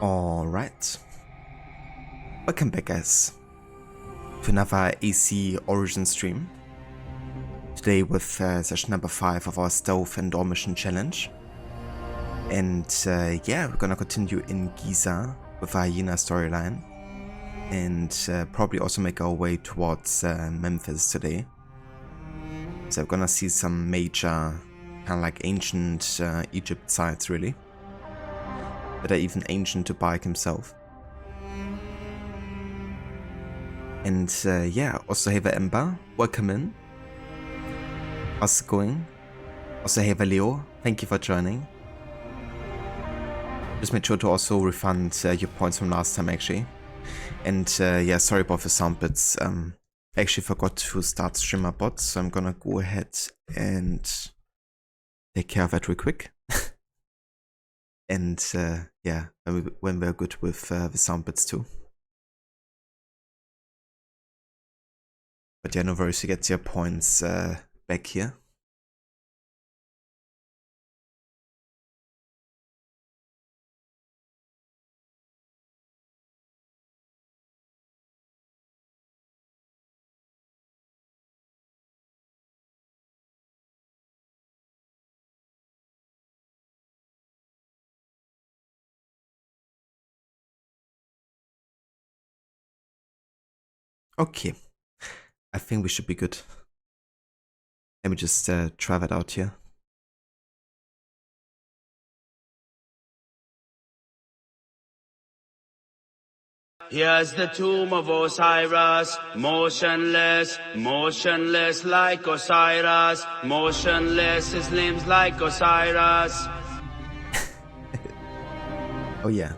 Alright, welcome back guys to another AC Origin stream. Today with session number 5 of our Stove and Door Mission Challenge. And yeah, we're gonna continue in Giza with our HYENA storyline. And probably also make our way towards Memphis today. So we're gonna see some major, kind of like ancient Egypt sites really. That are even ancient to Bike himself. And yeah, also have Ember, welcome in. How's it going? Also have Leo, thank you for joining. Just made sure to also refund your points from last time actually. And yeah, sorry about the sound bits. I actually forgot to start streamer bots, so I'm gonna go ahead and take care of that real quick. And yeah, when we're good with the sound bits too. But yeah, no worries, you get your points back here. Okay, I think we should be good. Let me just try that out here. Here's the tomb of Osiris, motionless, motionless like Osiris, motionless, his limbs like Osiris. Oh yeah.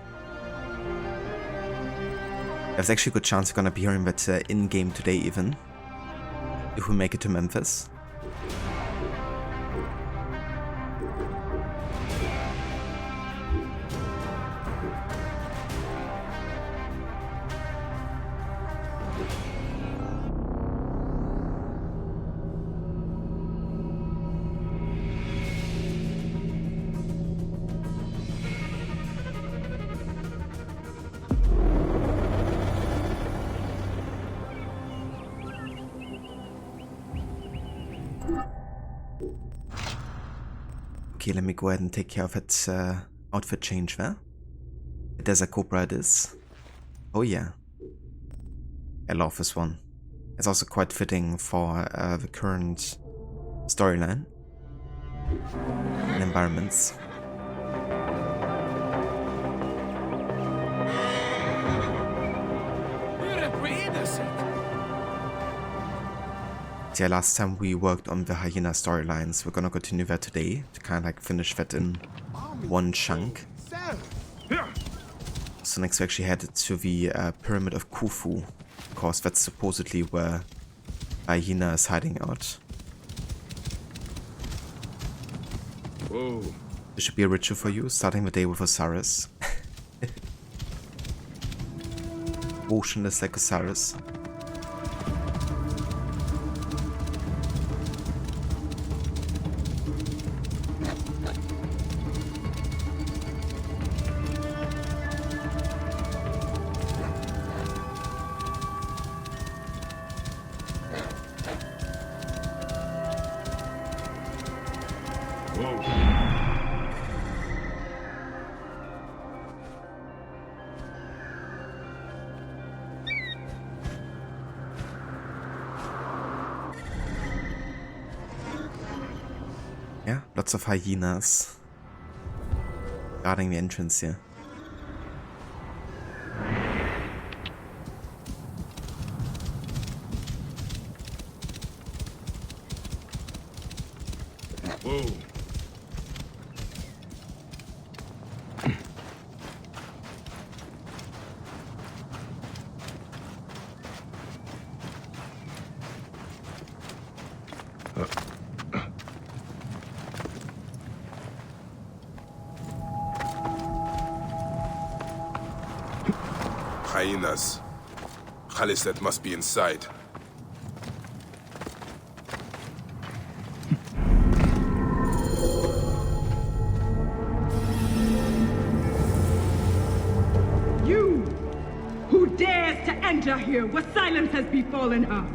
There's actually a good chance we're gonna be hearing that in-game today even. If we make it to Memphis. Okay, let me go ahead and take care of that outfit change there. The Desert Cobra it is. Oh yeah. I love this one. It's also quite fitting for the current storyline and environments. Yeah, last time we worked on the HYENA storylines. We're gonna continue that today to kind of like finish that in one chunk. So next we actually headed to the Pyramid of Khufu, because that's supposedly where HYENA is hiding out. Whoa. This should be a ritual for you, starting the day with Osiris. Motionless like Osiris. Yeah, lots of hyenas guarding the entrance here. Whoa. Hyenas. Khalisat must be inside. are here, what silence has befallen her?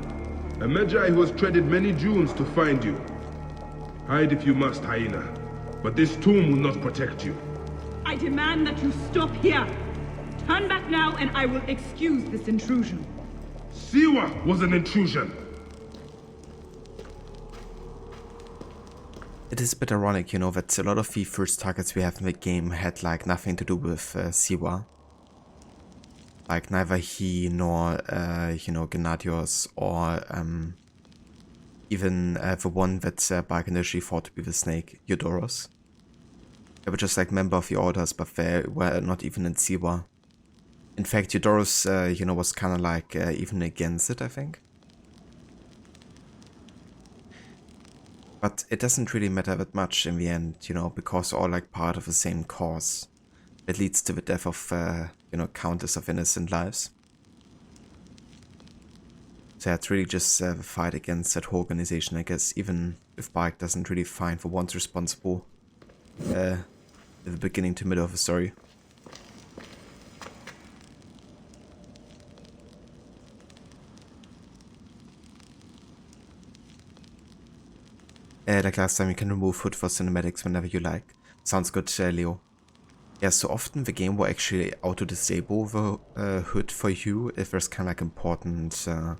A Magi who has treaded many dunes to find you. Hide if you must, Hyena. But this tomb will not protect you. I demand that you stop here. Turn back now and I will excuse this intrusion. Siwa was an intrusion. It is a bit ironic, you know, that a lot of the first targets we have in the game had like nothing to do with Siwa. Like neither he nor, you know, Gennadios or even the one that Bark initially thought to be the snake, Eudoros. They were just like member of the orders, but they were not even in Siwa. In fact, Eudoros, you know, was kind of like even against it, I think. But it doesn't really matter that much in the end, you know, because they're all like part of the same cause. It leads to the death of, you know, countless of innocent lives. So yeah, it's really just the fight against that whole organization, I guess, even if Bark doesn't really find the ones responsible at the beginning to middle of the story. Like last time, you can remove HUD for cinematics whenever you like. Sounds good, Leo. Yeah, so often the game will actually auto-disable the HUD for you if there's kind of like important, you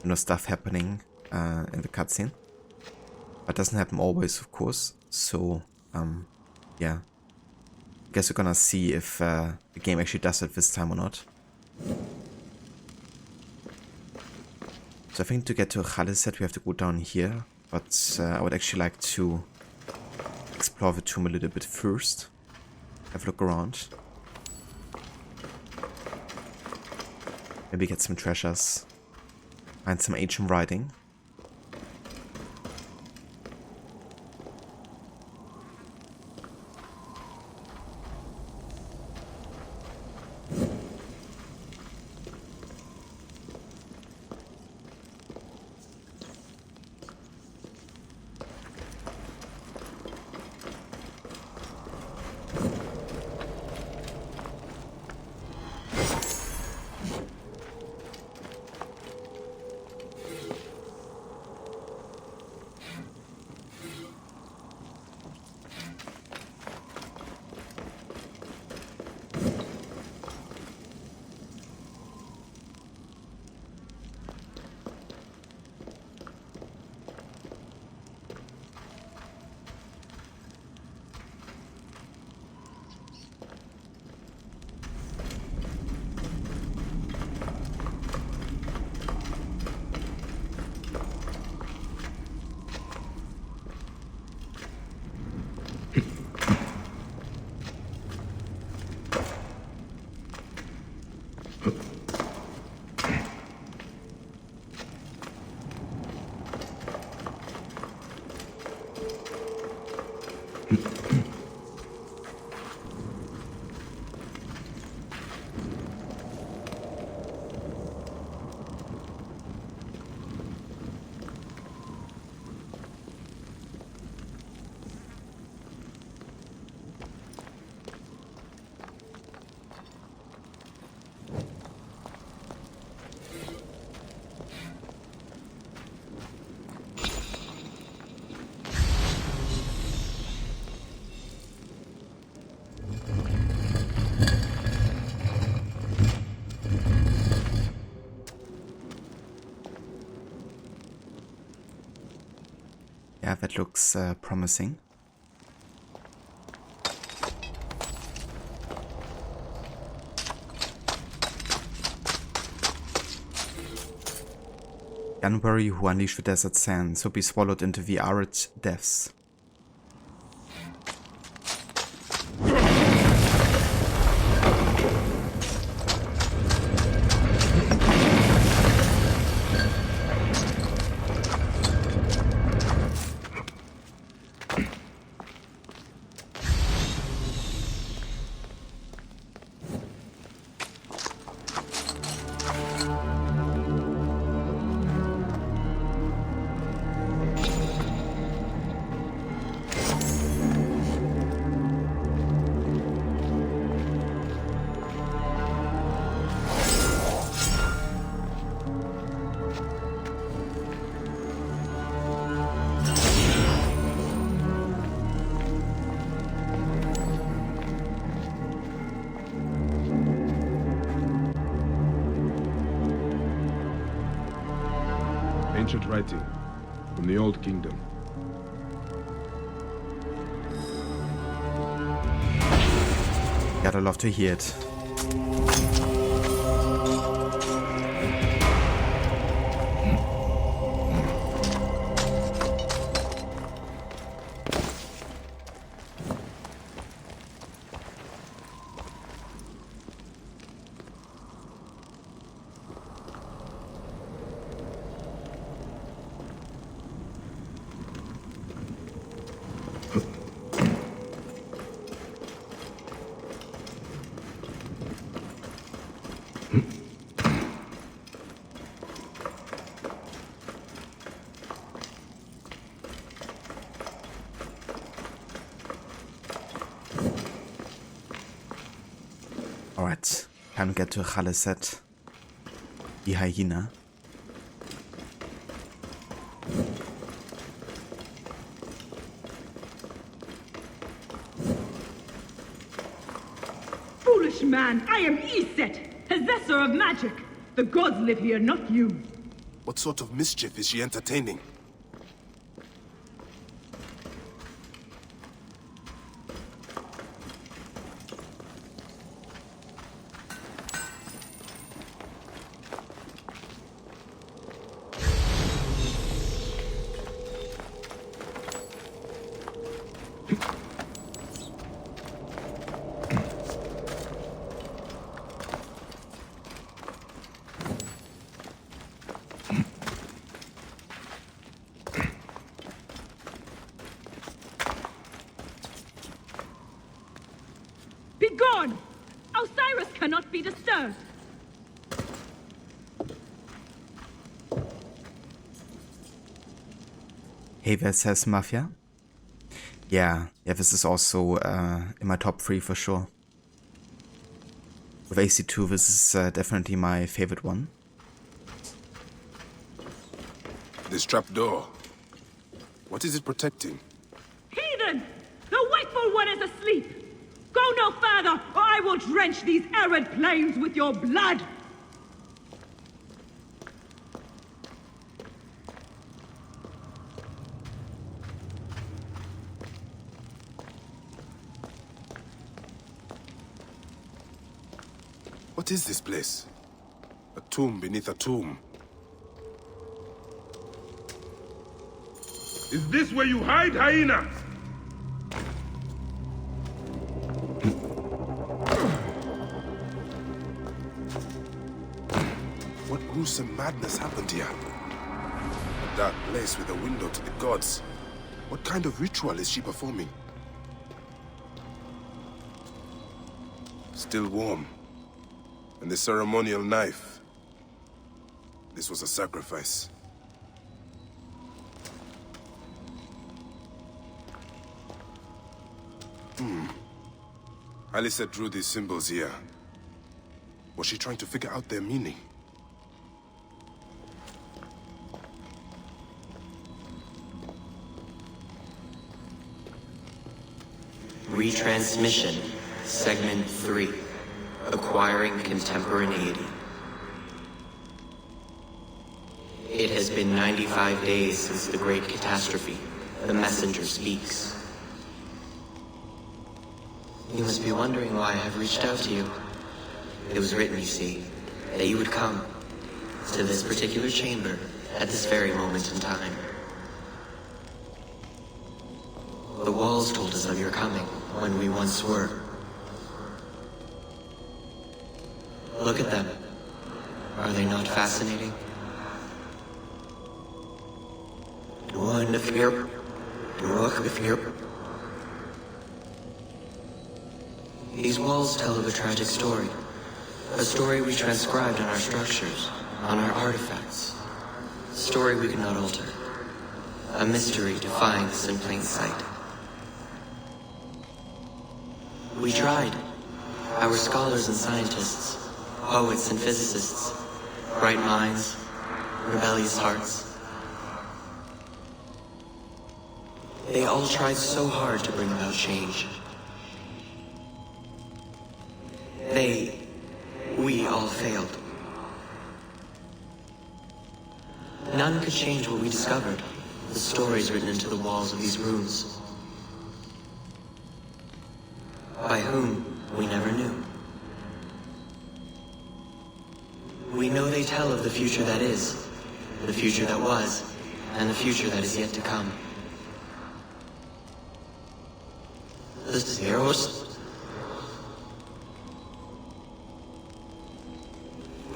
know, stuff happening in the cutscene. But it doesn't happen always, of course. So, yeah. I guess we're gonna see if the game actually does it this time or not. So I think to get to Khaliset we have to go down here. But I would actually like to explore the tomb a little bit first. Have a look around. Maybe get some treasures. Find some ancient writing. Yeah, that looks promising. The unwary who unleash the desert sands will be swallowed into the arid depths. ancient writing from the Old Kingdom. Gotta love to hear it. Alright, time to get to Khaliset, the hyena. Foolish man, I am Iset, possessor of magic. The gods live here, not you. What sort of mischief is she entertaining? Begone! Osiris cannot be disturbed. Hey, wer says Mafia? Yeah, this is also in my top 3 for sure. With AC2, this is definitely my favorite one. This trapdoor. What is it protecting? Heathen! The wakeful one is asleep! Go no further, or I will drench these arid plains with your blood! What is this place? A tomb beneath a tomb. Is this where you hide, hyena? What gruesome madness happened here? A dark place with a window to the gods. What kind of ritual is she performing? Still warm. And the ceremonial knife. This was a sacrifice. Alice drew these symbols here. Was she trying to figure out their meaning? Retransmission, Segment 3, Acquiring Contemporaneity. It has been 95 days since the Great Catastrophe. The messenger speaks. You must be wondering why I have reached out to you. It was written, you see, that you would come to this particular chamber at this very moment in time. The walls told us of your coming when we once were. Look at them. Are they not fascinating? These walls tell of a tragic story. A story we transcribed on our structures, on our artifacts. A story we cannot alter. A mystery defying us in plain sight. We tried. Our scholars and scientists, poets and physicists, bright minds, rebellious hearts. They all tried so hard to bring about change. We all failed. none could change what we discovered, the stories written into the walls of these rooms. By whom, we never knew. We know they tell of the future that is, the future that was, and the future that is yet to come. The Zeros.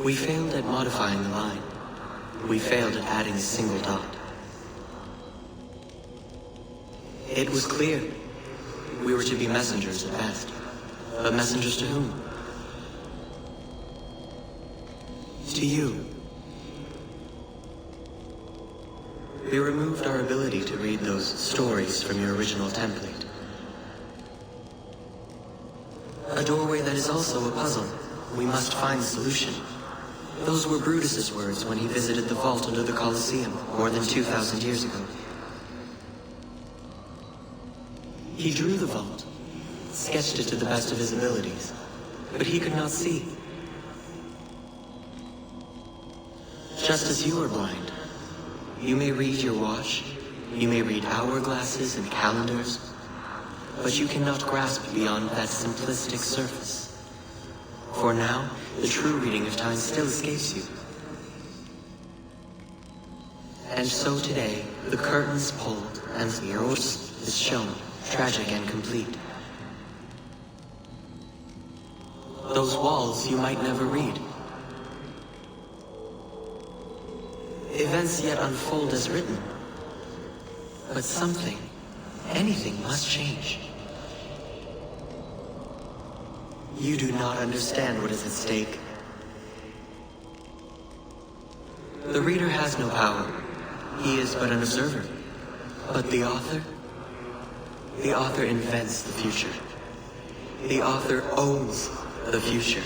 We failed at modifying the line. We failed at adding a single dot. It was clear we were to be messengers at best. But messengers to whom? To you. We removed our ability to read those stories from your original template. A doorway that is also a puzzle. We must find a solution. Those were Brutus's words when he visited the vault under the Colosseum more than 2,000 years ago. He drew the vault, sketched it to the best of his abilities, but he could not see. Just as you are blind, you may read your watch, you may read hourglasses and calendars, but you cannot grasp beyond that simplistic surface. For now, the true reading of time still escapes you. And so today, the curtains pulled and the Eros is shown, tragic and complete. Those walls you might never read. Events yet unfold as written. But something, anything must change. You do not understand what is at stake. The reader has no power. He is but an observer. But the author invents the future. The author owns the future.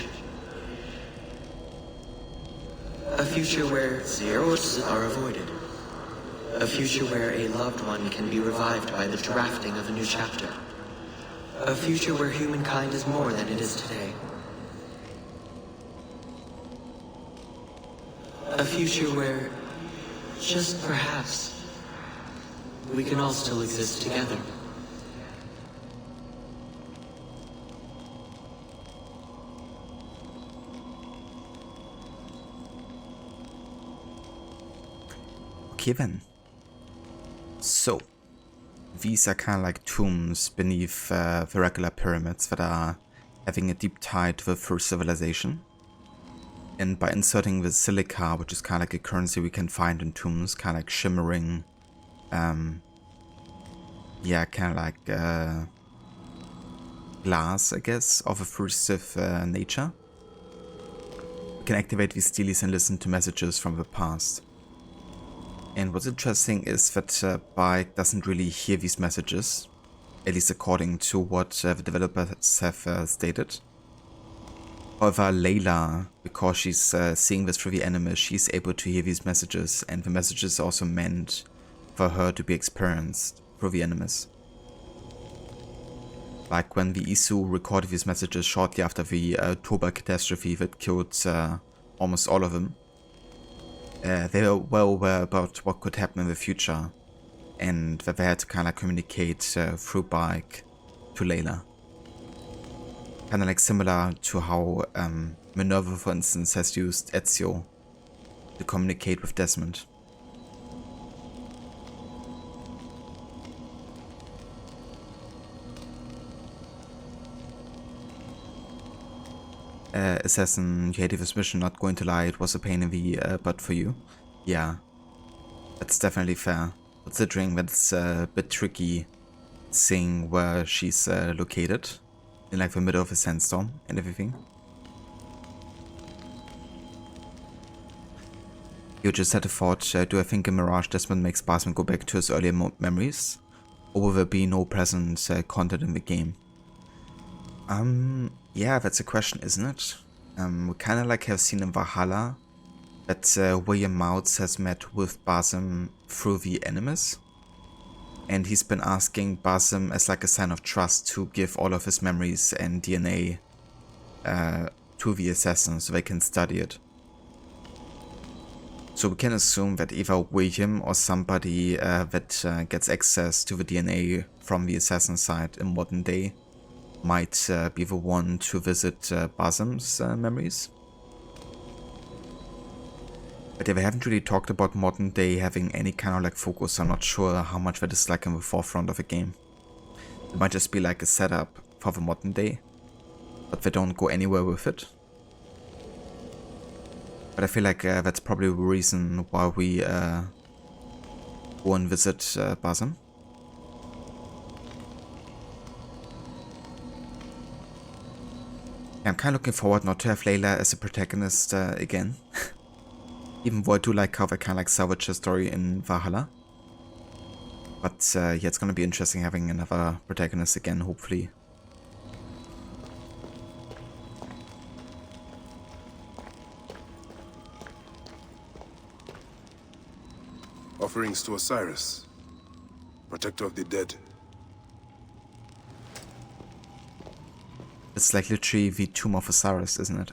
A future where zeros are avoided. A future where a loved one can be revived by the drafting of a new chapter. A future where humankind is more than it is today. A future where, just perhaps, we can all still exist together. Okay then. So, these are kind of like tombs beneath the regular pyramids that are having a deep tie to the first civilization. And by inserting the silica, which is kind of like a currency we can find in tombs, kind of like shimmering, yeah, kind of like glass, I guess, of a furtive nature, we can activate these steelies and listen to messages from the past. And what's interesting is that Bike doesn't really hear these messages, at least according to what the developers have stated. However, Layla, because she's seeing this through the anime, she's able to hear these messages, and the messages are also meant for her to be experienced through the animes. Like when the Isu recorded these messages shortly after the Toba catastrophe that killed almost all of them. They were well aware about what could happen in the future, and that they had to kind of communicate through Bike to Layla. Kind of like similar to how Minerva, for instance, has used Ezio to communicate with Desmond. Assassin, you hated this mission, not going to lie, it was a pain in the butt for you. Yeah, that's definitely fair, considering that it's a bit tricky seeing where she's located, in like the middle of a sandstorm and everything. You just had a thought, do I think a Mirage Desmond makes Barsman go back to his earlier memories? Or will there be no present content in the game? Yeah, that's a question, isn't it? We kind of like have seen in Valhalla that William Mouts has met with Basim through the animes. And he's been asking Basim as like a sign of trust to give all of his memories and DNA to the assassin so they can study it. So we can assume that either William or somebody that gets access to the DNA from the assassin site in modern day might be the one to visit Basim's memories. But yeah, we haven't really talked about modern day having any kind of like focus, so I'm not sure how much that is like in the forefront of the game. It might just be like a setup for the modern day, but they don't go anywhere with it. But I feel like that's probably the reason why we go and visit Basim. I'm kind of looking forward not to have Layla as a protagonist again. Even though I do like how they kind of like salvage her story in Valhalla. But yeah, it's gonna be interesting having another protagonist again, hopefully. Offerings to Osiris, protector of the dead. It's like literally the Tomb of Osiris, isn't it?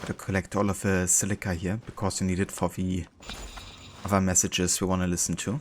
To collect all of the silica here, because you need it for the other messages we want to listen to.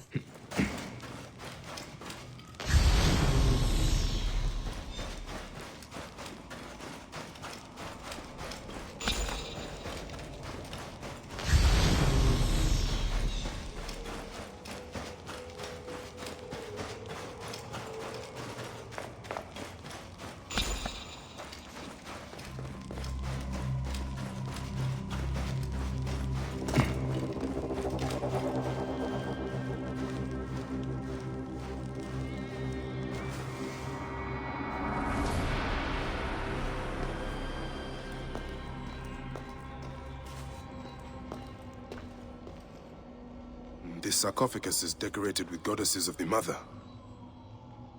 This sarcophagus is decorated with goddesses of the mother.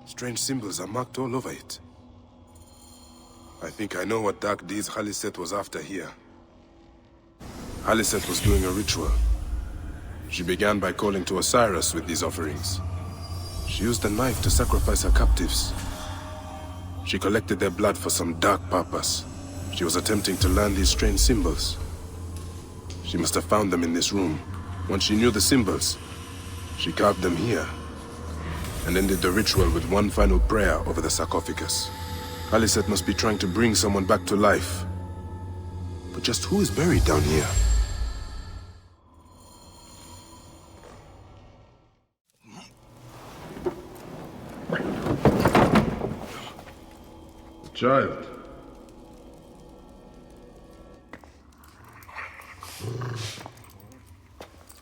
Strange symbols are marked all over it. I think I know what dark deeds Haliset was after here. Haliset was doing a ritual. She began by calling to Osiris with these offerings. She used a knife to sacrifice her captives. She collected their blood for some dark purpose. She was attempting to learn these strange symbols. She must have found them in this room. Once she knew the symbols, she carved them here, and ended the ritual with one final prayer over the sarcophagus. Haliset must be trying to bring someone back to life. But just who is buried down here? Child.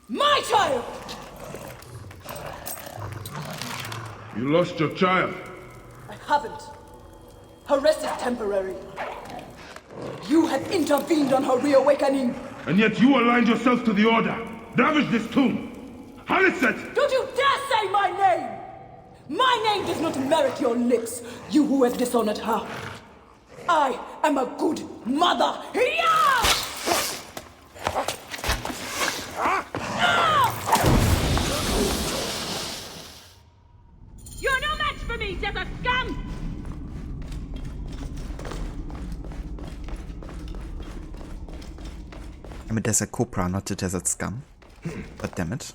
My child! You lost your child. I haven't. Her rest is temporary. You have intervened on her reawakening. And yet you aligned yourself to the Order. Ravage this tomb. Haliset! Don't you dare say my name! My name does not merit your lips, you who have dishonored her. I am a good mother. Yeah! You're no match for me, desert scum! I'm a desert cobra, not a desert scum. But damn it.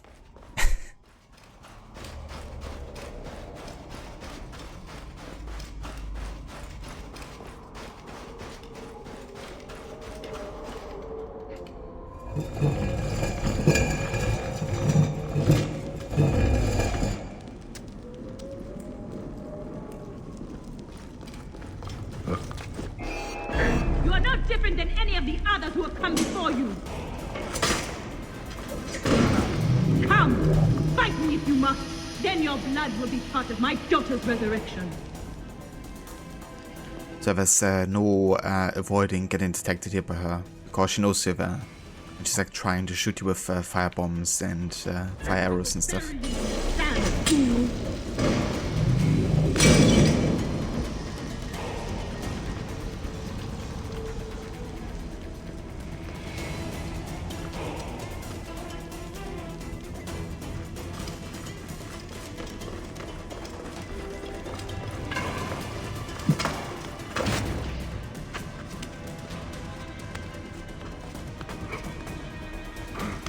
You are no different than any Come, fight me if you must. Then your blood will be part of my daughter's resurrection. So there's no avoiding getting detected here by her, because she knows you're there. And she's like trying to shoot you with fire bombs and fire arrows and stuff. Stand, fool.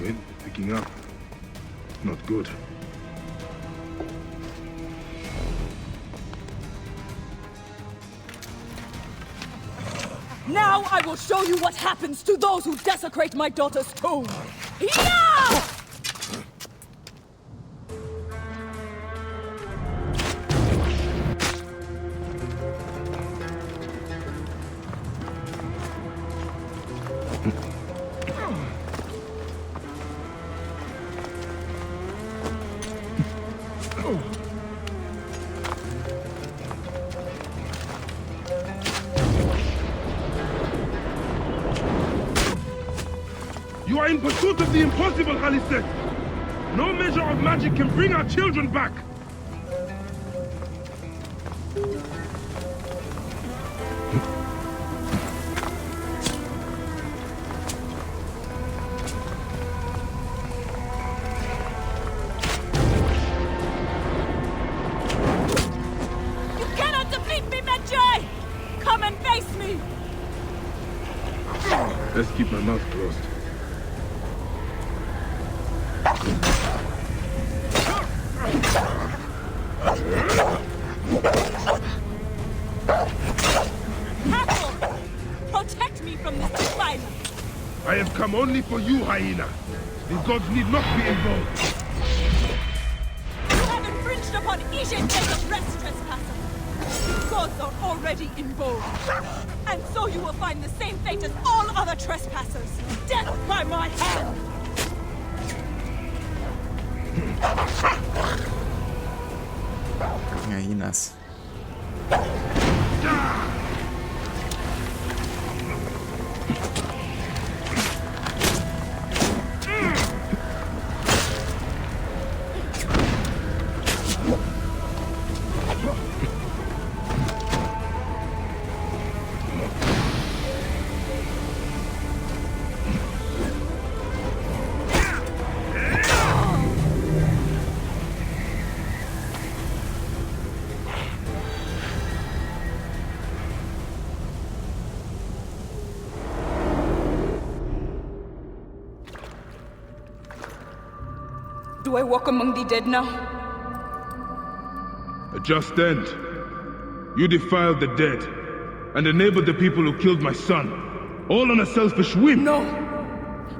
Wait, picking up. Not good. Now I will show you what happens to those who desecrate my daughter's tomb. Yeah! You are in pursuit of the impossible, Haliseth! No measure of magic can bring our children back! You cannot defeat me, Medjay! Come and face me! Let's keep my mouth closed. Hackle! Protect me from this defilement! I have come only for you, Hyena. The gods need not be involved. You have infringed upon Ijin's arrest trespasser! The gods are already involved. And so you will find the same fate as all other trespassers. Death by my hand! Hyenas. Do I walk among the dead now? A just end. You defiled the dead, and enabled the people who killed my son, all on a selfish whim. No!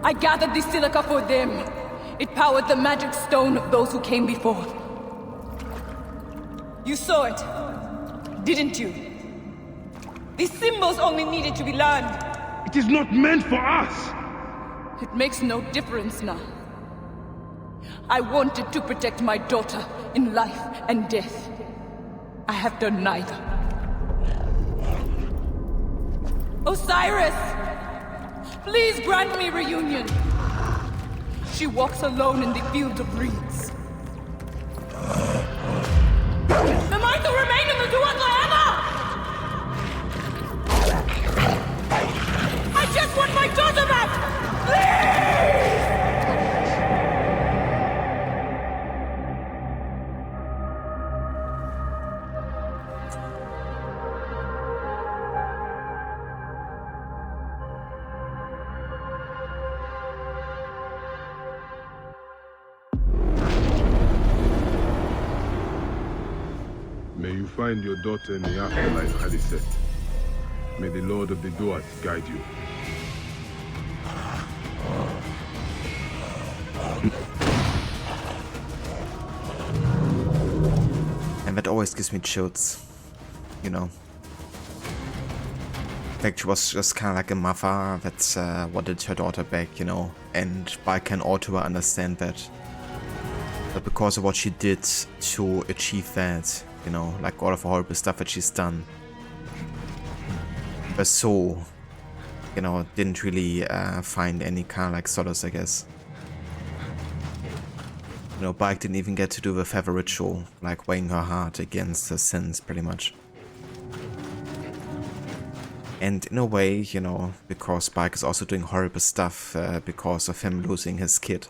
I gathered the silica for them. It powered the magic stone of those who came before. You saw it, didn't you? The symbols only needed to be learned. It is not meant for us! It makes no difference now. I wanted to protect my daughter in life and death. I have done neither. Osiris! Please grant me reunion. She walks alone in the field of reeds. Am I to remain in the Duat forever? I just want my daughter back! Please! May you find your daughter in the afterlife, Haliseth. May the Lord of the Duat guide you. And that always gives me chills, you know. Like she was just kind of like a mother that wanted her daughter back, you know. And I can also understand that but because of what she did to achieve that, you know, like all of the horrible stuff that she's done, her soul, you know, didn't really find any kind of like solace, I guess. You know, Bike didn't even get to do the feather ritual, like weighing her heart against her sins, pretty much. And in a way, you know, because Spike is also doing horrible stuff because of him losing his kid.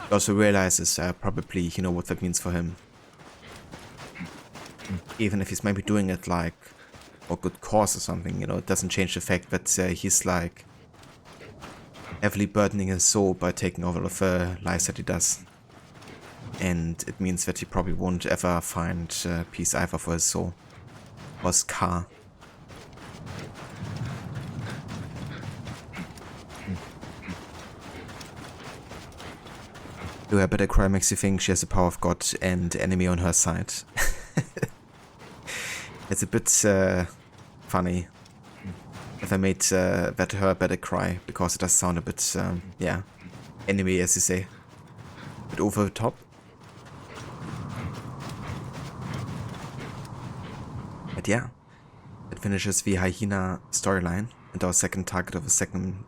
He also realizes probably, you know, what that means for him. Even if he's maybe doing it like for good cause or something, you know, it doesn't change the fact that he's like heavily burdening his soul by taking over all of the lies that he does. And it means that he probably won't ever find peace either for his soul or his car. Do her better cry makes you think she has the power of God and enemy on her side. It's a bit funny if I made that her better cry, because it does sound a bit, yeah, enemy, as you say. A bit over the top. But yeah, it finishes the HYENA storyline and our second target of the second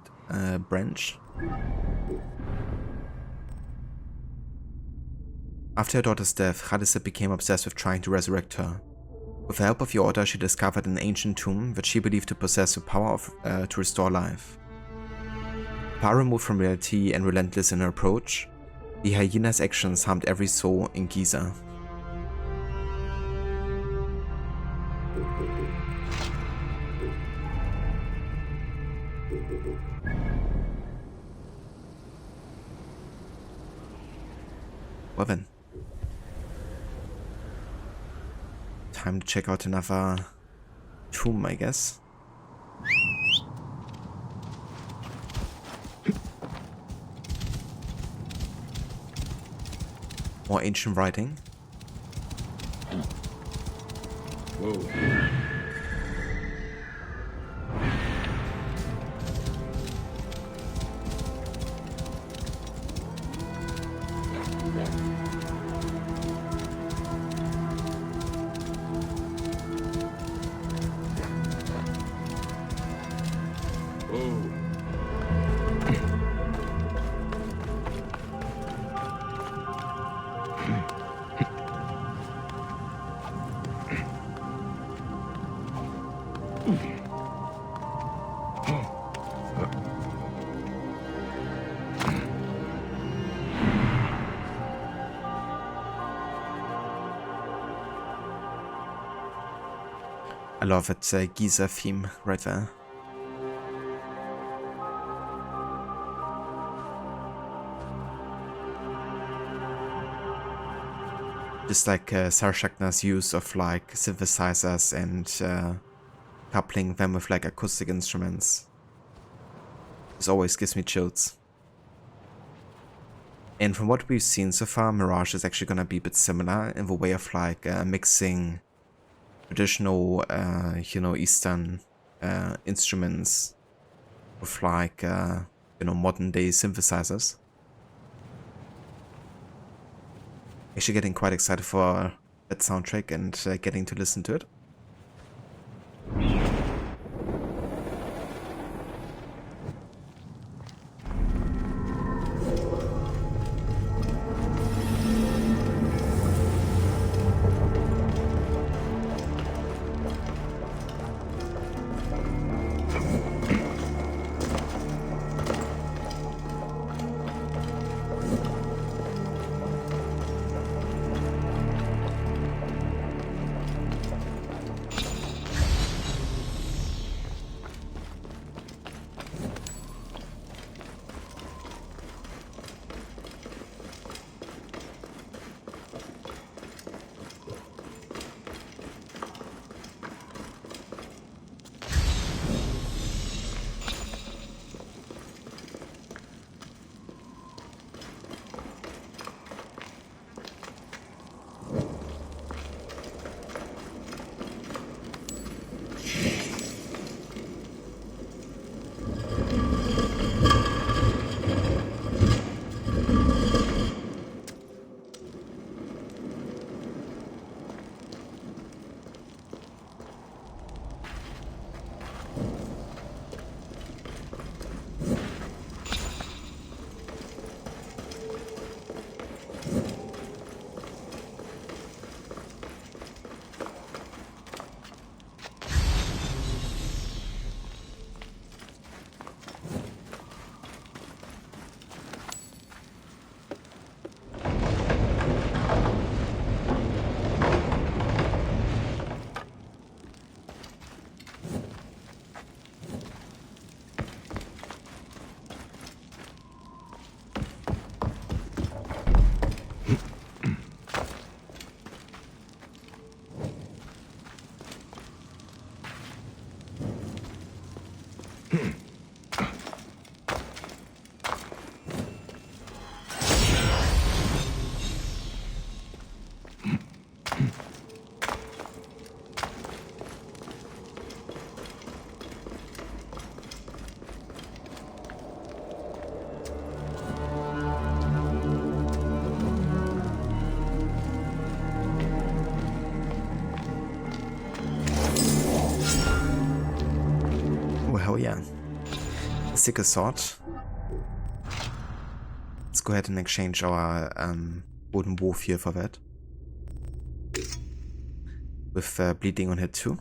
branch. After her daughter's death, Giza became obsessed with trying to resurrect her. With the help of the Order, she discovered an ancient tomb that she believed to possess the power to restore life. Far removed from reality and relentless in her approach, the HYENA's actions harmed every soul in Giza. Well then. Time to check out another tomb, I guess. More ancient writing. Whoa. I love that Giza theme right there. Just like Sarah Schachner's use of like synthesizers and coupling them with like acoustic instruments. This always gives me chills. And from what we've seen so far, Mirage is actually gonna be a bit similar in the way of like mixing traditional, you know, Eastern instruments with like, you know, modern day synthesizers. Actually getting quite excited for that soundtrack and getting to listen to it. sickle sword. Let's go ahead and exchange our wooden wolf here for that. With bleeding on hit too.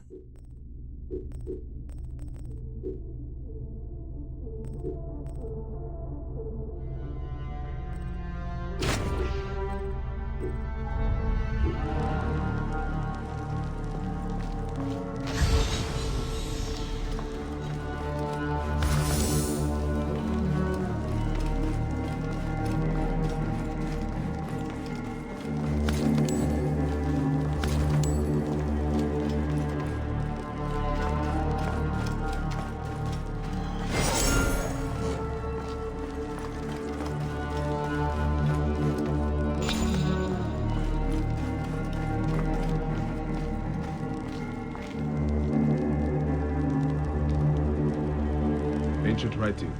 Ancient writing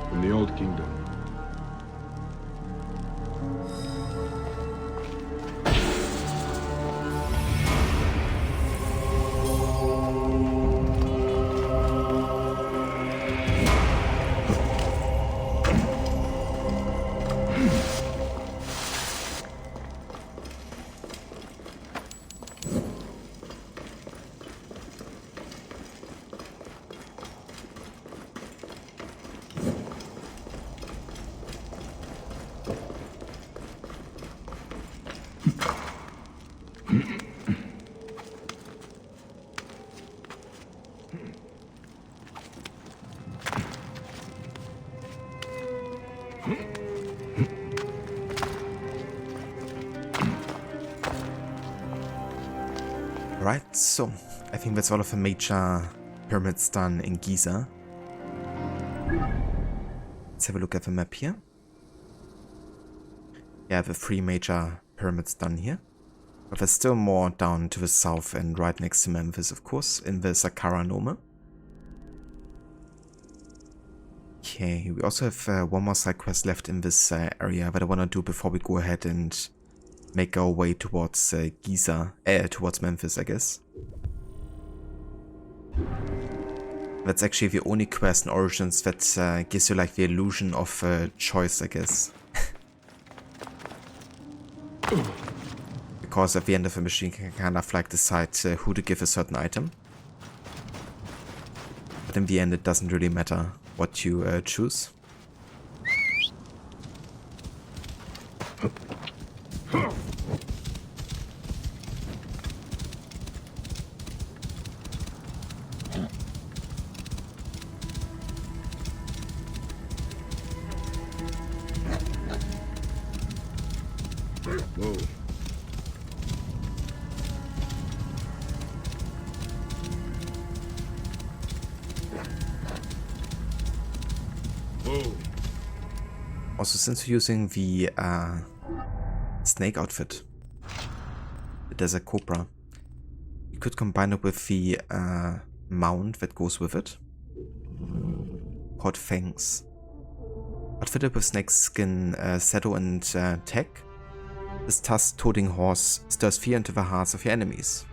from the Old Kingdom. Right, so I think that's all of the major pyramids done in Giza. Let's have a look at the map here. Yeah, the 3 major pyramids done here. But there's still more down to the south and right next to Memphis, of course, in the Saqqara Nome. Okay, we also have one more side quest left in this area that I want to do before we go ahead and make our way towards Giza, towards Memphis, I guess. That's actually the only quest in Origins that gives you like the illusion of choice, I guess. Because at the end of the mission you can kind of like decide who to give a certain item. But in the end it doesn't really matter what you choose. Whoa. Whoa. Also, since we're using the snake outfit, the desert cobra, you could combine it with the mount that goes with it, called Fangs. Outfitted with snake skin, saddle and tech, this tusk-toting horse stirs fear into the hearts of your enemies.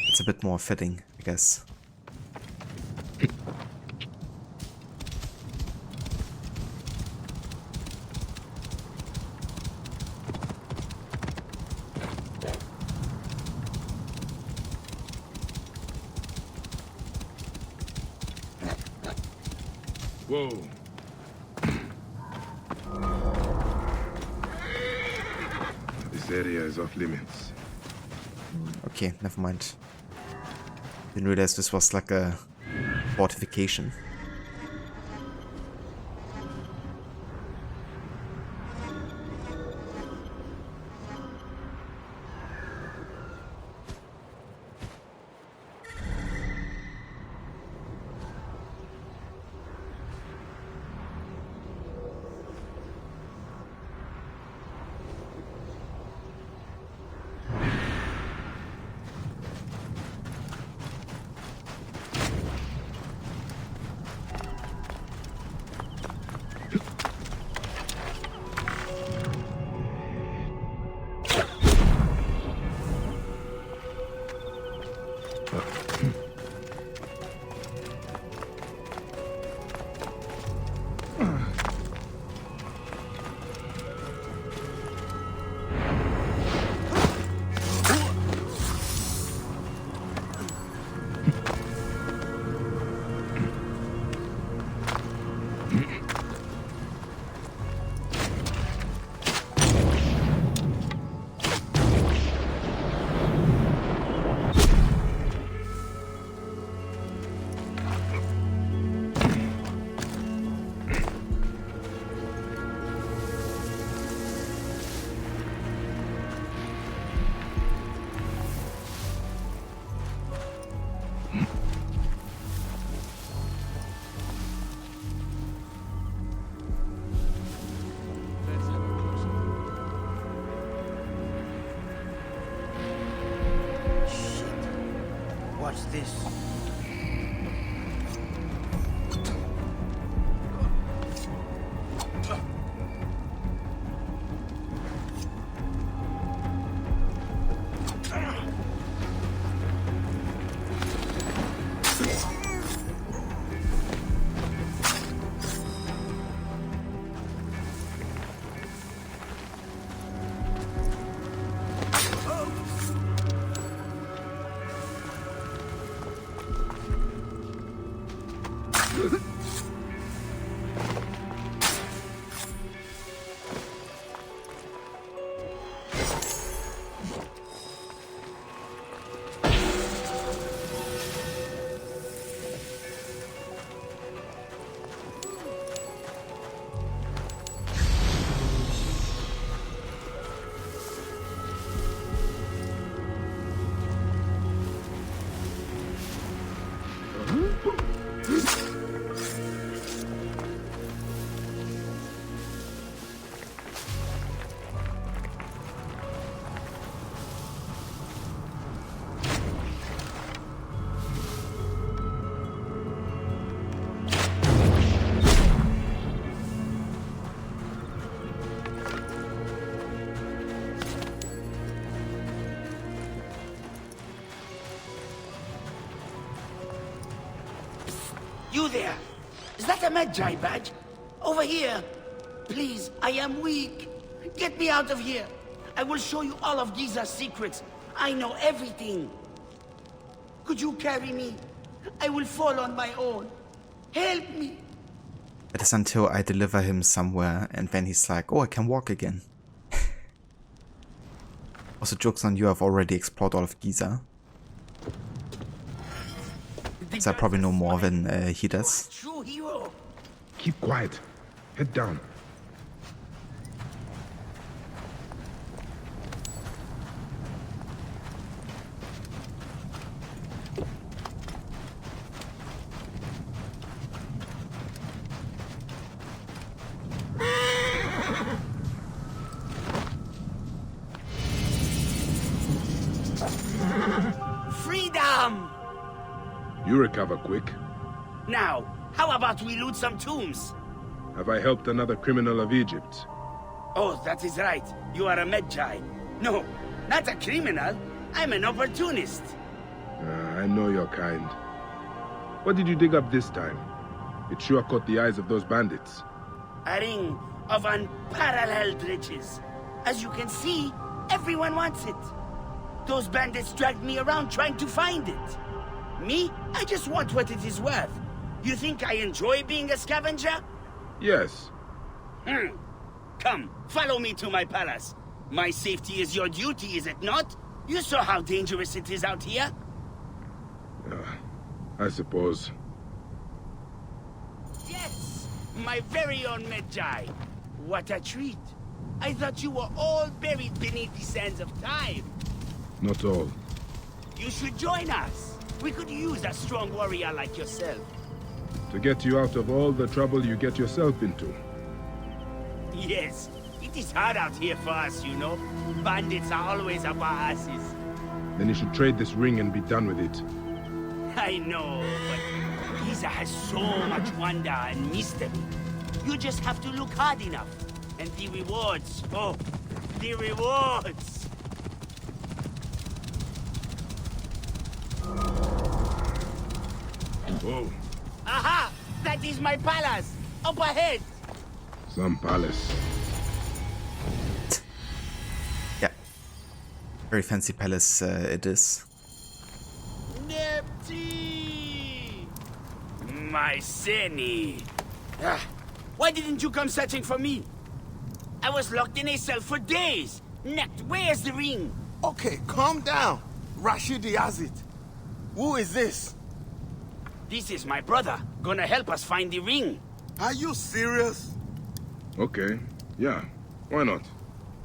It's a bit more fitting, I guess. Whoa. This area is off limits. Okay, never mind. Didn't realize this was like a fortification. this. You there! Is that a Magi badge? Over here! Please, I am weak. Get me out of here. I will show you all of Giza's secrets. I know everything. Could you carry me? I will fall on my own. Help me. It is until I deliver him somewhere and then he's like, oh, I can walk again. Also, joke's on you, I've already explored all of Giza. So I probably know more than he does. True hero. Keep quiet. Head down. Freedom! You recover quick. Now, how about we loot some tombs? Have I helped another criminal of Egypt? Oh, that is right. You are a Magi. No, not a criminal. I'm an opportunist. I know your kind. What did you dig up this time? It sure caught the eyes of those bandits. A ring of unparalleled riches. As you can see, everyone wants it. Those bandits dragged me around trying to find it. Me? I just want what it is worth. You think I enjoy being a scavenger? Yes. Come, follow me to my palace. My safety is your duty, is it not? You saw how dangerous it is out here. I suppose. Yes! My very own Magi. What a treat. I thought you were all buried beneath the sands of time. Not all. You should join us. We could use a strong warrior like yourself. To get you out of all the trouble you get yourself into. Yes, it is hard out here for us, you know. Bandits are always up our asses. Then you should trade this ring and be done with it. I know, but Giza has so much wonder and mystery. You just have to look hard enough. And the rewards, oh, the rewards! Whoa. Aha! That is my palace! Up ahead! Some palace. Yeah. Very fancy palace it is. Nepti! My Seni! Why didn't you come searching for me? I was locked in a cell for days! Necked, where's the ring? Okay, calm down. Rashidi has it. Who is this? This is my brother, gonna help us find the ring. Are you serious? Okay. Yeah. Why not?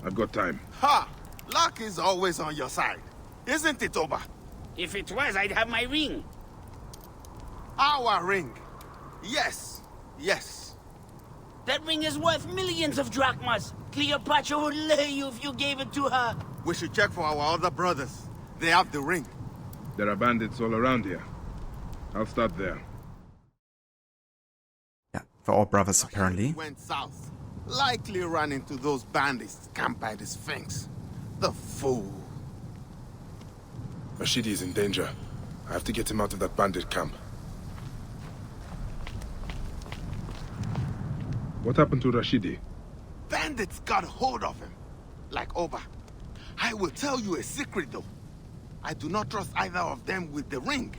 I've got time. Ha! Luck is always on your side. Isn't it, Oba? If it was, I'd have my ring. Our ring. Yes. Yes. That ring is worth millions of drachmas. Cleopatra would lay you if you gave it to her. We should check for our other brothers. They have the ring. There are bandits all around here. I'll start there. Yeah, we're all brothers apparently. Went south. Likely ran into those bandits camped by the Sphinx. The fool. Rashidi is in danger. I have to get him out of that bandit camp. What happened to Rashidi? Bandits got a hold of him. Like Oba. I will tell you a secret though. I do not trust either of them with the ring.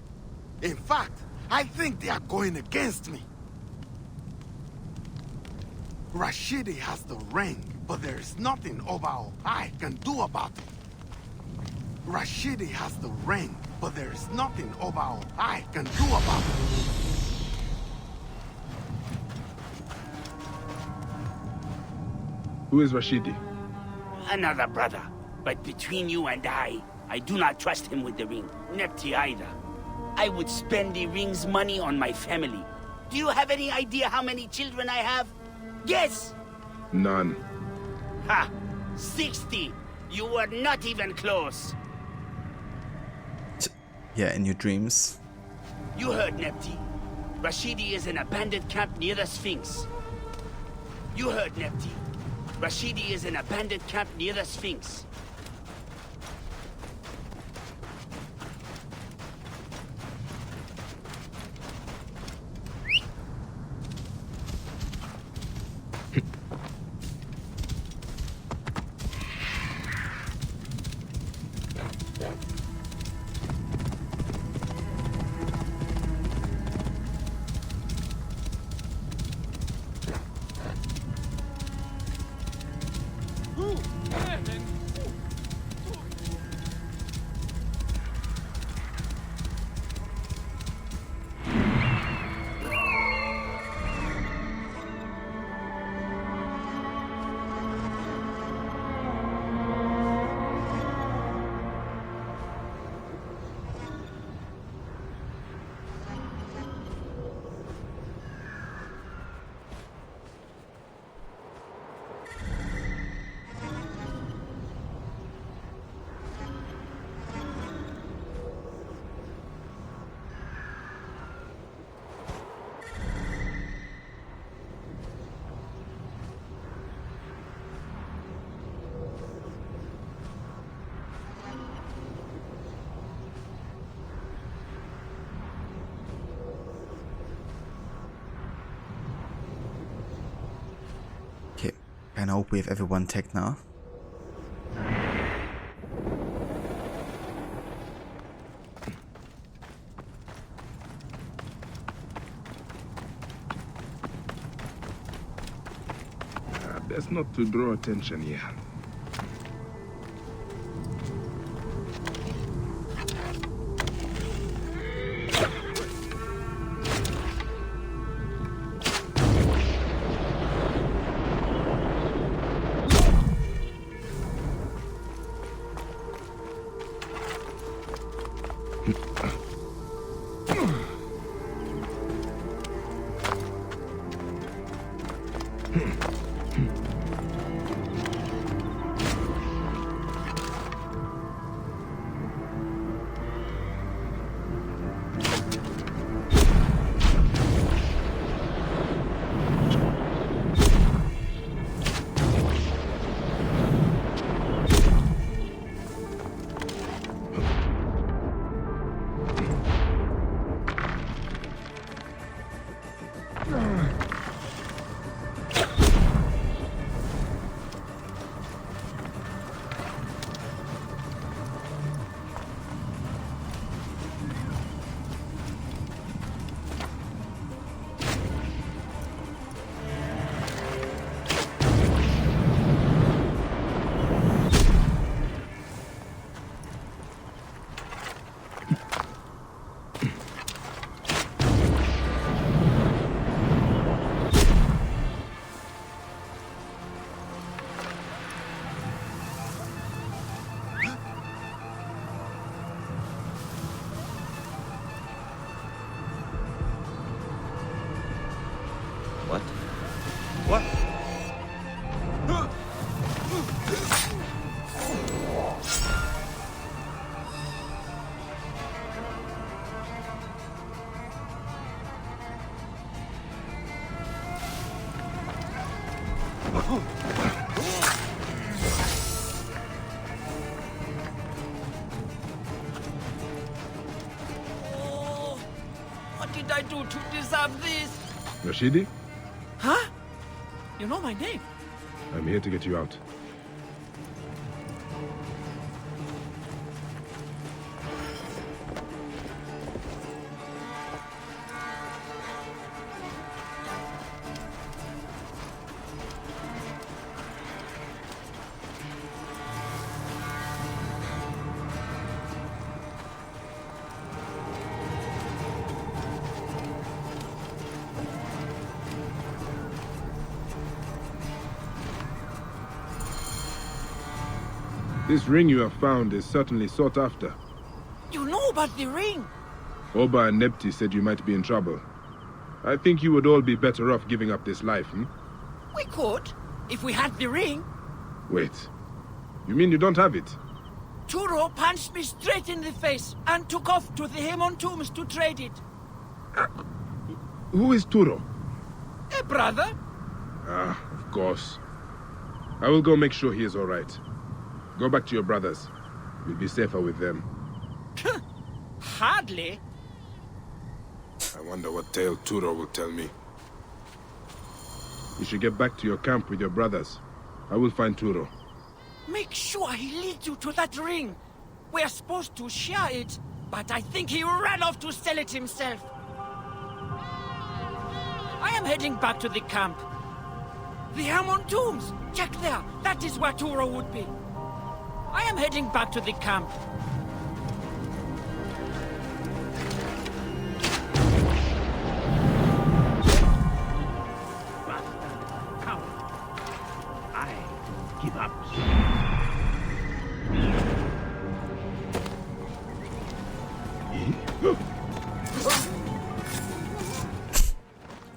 In fact, I think they are going against me. Rashidi has the ring, but there is nothing Oba or I can do about it. Rashidi has the ring, but there is nothing Oba or I can do about it. Who is Rashidi? Another brother. But between you and I do not trust him with the ring. Nepti either. I would spend the ring's money on my family. Do you have any idea how many children I have? Guess! None. Ha! 60! You were not even close. Yeah, in your dreams. You heard, Nepti. Rashidi is in a bandit camp near the Sphinx. You heard, Nepti. Rashidi is in a bandit camp near the Sphinx. Okay, and I hope we have everyone tagged now. Best not to draw attention here. What? What? Oh, what did I do to deserve this? Rashidi, Huh? You know my name? I'm here to get you out. This ring you have found is certainly sought after. You know about the ring? Oba and Nepti said you might be in trouble. I think you would all be better off giving up this life, We could, if we had the ring. Wait. You mean you don't have it? Turo punched me straight in the face and took off to the Hemon tombs to trade it. Who is Turo? A brother? Ah, of course. I will go make sure he is all right. Go back to your brothers. You'll be safer with them. Hardly. I wonder what tale Turo will tell me. You should get back to your camp with your brothers. I will find Turo. Make sure he leads you to that ring. We're supposed to share it, but I think he ran off to sell it himself. I am heading back to the camp. The Hemon tombs! Check there! That is where Turo would be. I am heading back to the camp. I give up.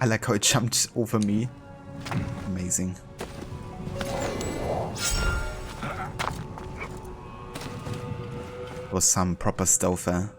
I like how it jumped over me. Amazing. Was some proper stealth there.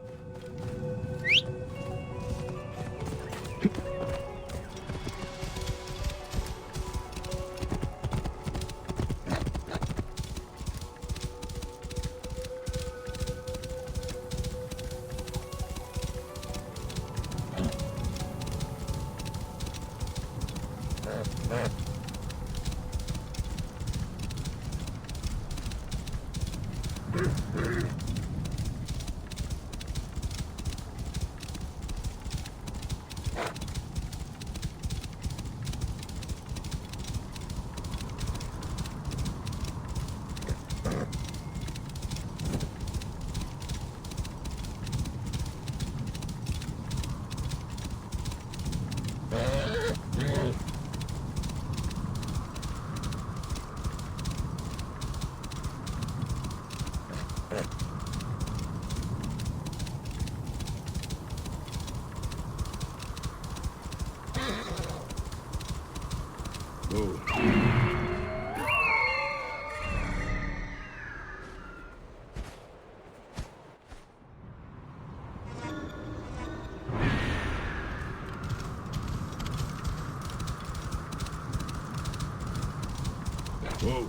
Whoa.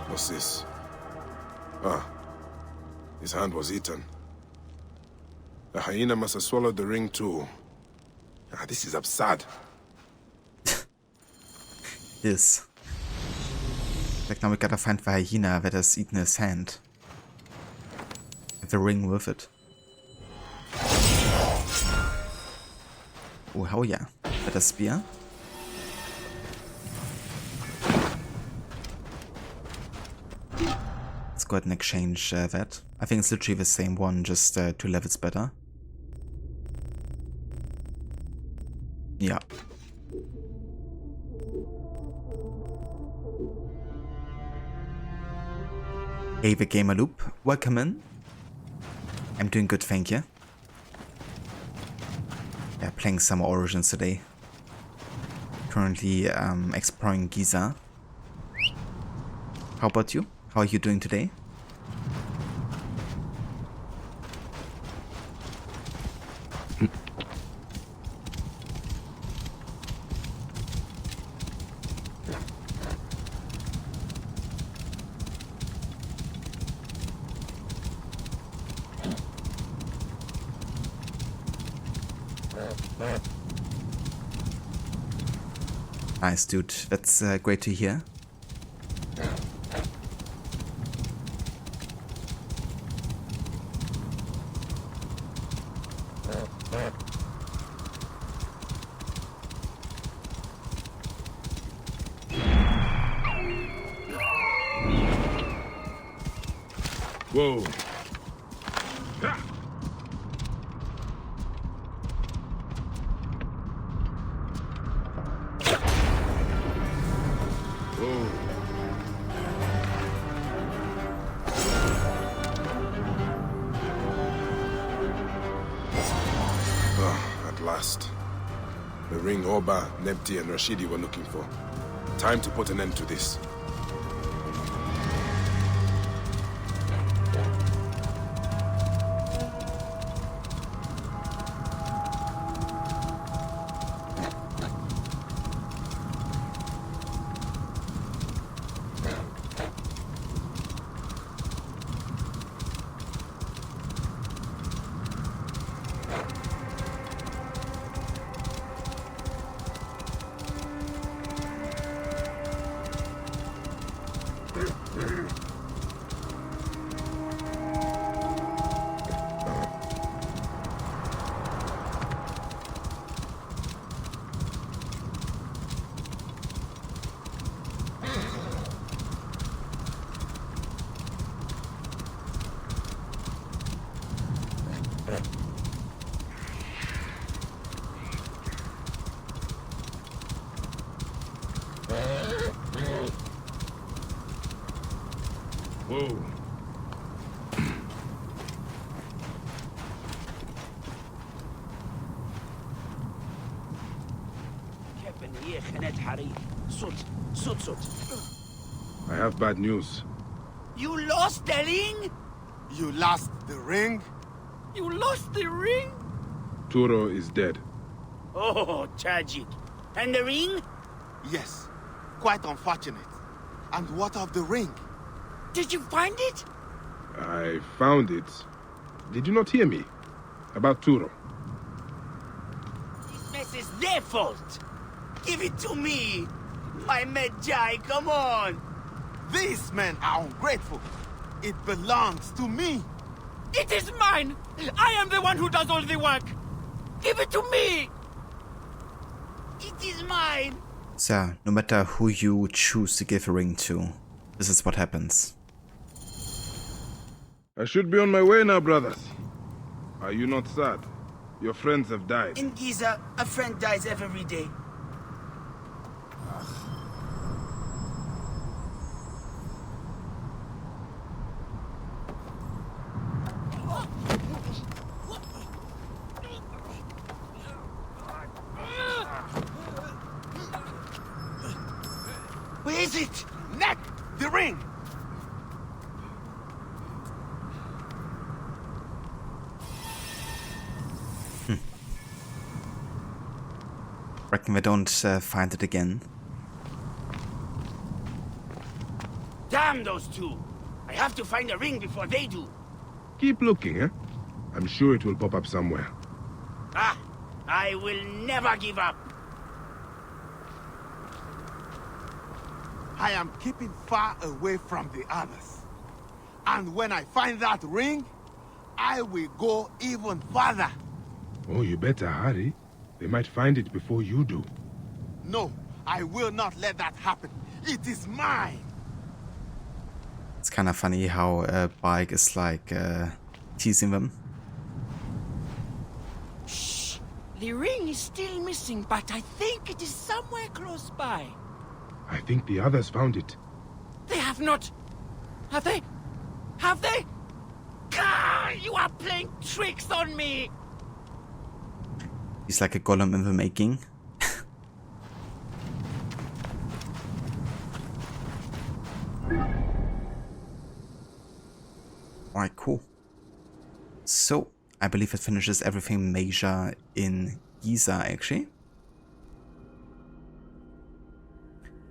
What's this? Ah, his hand was eaten. The hyena must have swallowed the ring too. Ah, this is absurd. Is. Like now we gotta find the hyena that has eaten his hand. The ring with it. Oh, hell yeah. With a spear. Let's go go ahead and exchange that. I think it's literally the same one, just 2 levels better. Yeah. Hey, the Gamer Loop, welcome in. I'm doing good, thank you. Yeah, playing some Origins today. Currently exploring Giza. How about you? How are you doing today? Nice, dude. That's great to hear. Whoa. At last. The ring Oba, Nepti, and Rashidi were looking for. Time to put an end to this. Whoa. I have bad news. You lost the ring? You lost the ring? You lost the ring? Turo is dead. Oh, tragic. And the ring? Yes. Quite unfortunate. And what of the ring? Did you find it? I found it. Did you not hear me? About Turo. This mess is their fault. Give it to me. My Medjai, come on. These men are ungrateful. It belongs to me. It is mine. I am the one who does all the work. Give it to me. It is mine. So, no matter who you choose to give a ring to, this is what happens. I should be on my way now, brothers. Are you not sad? Your friends have died. In Giza, a friend dies every day. Where is it? Neck! The ring! Reckon we don't find it again. Damn those two! I have to find a ring before they do. Keep looking, eh? I'm sure it will pop up somewhere. Ah! I will never give up. I am keeping far away from the others. And when I find that ring, I will go even further. Oh, you better hurry. They might find it before you do. No, I will not let that happen. It is mine. It's kind of funny how Bike is like teasing them. Shh! The ring is still missing, but I think it is somewhere close by. I think the others found it. They have not... Have they? Have they? Gah! You are playing tricks on me! He's like a golem in the making. Alright, cool. So, I believe it finishes everything major in Giza, actually.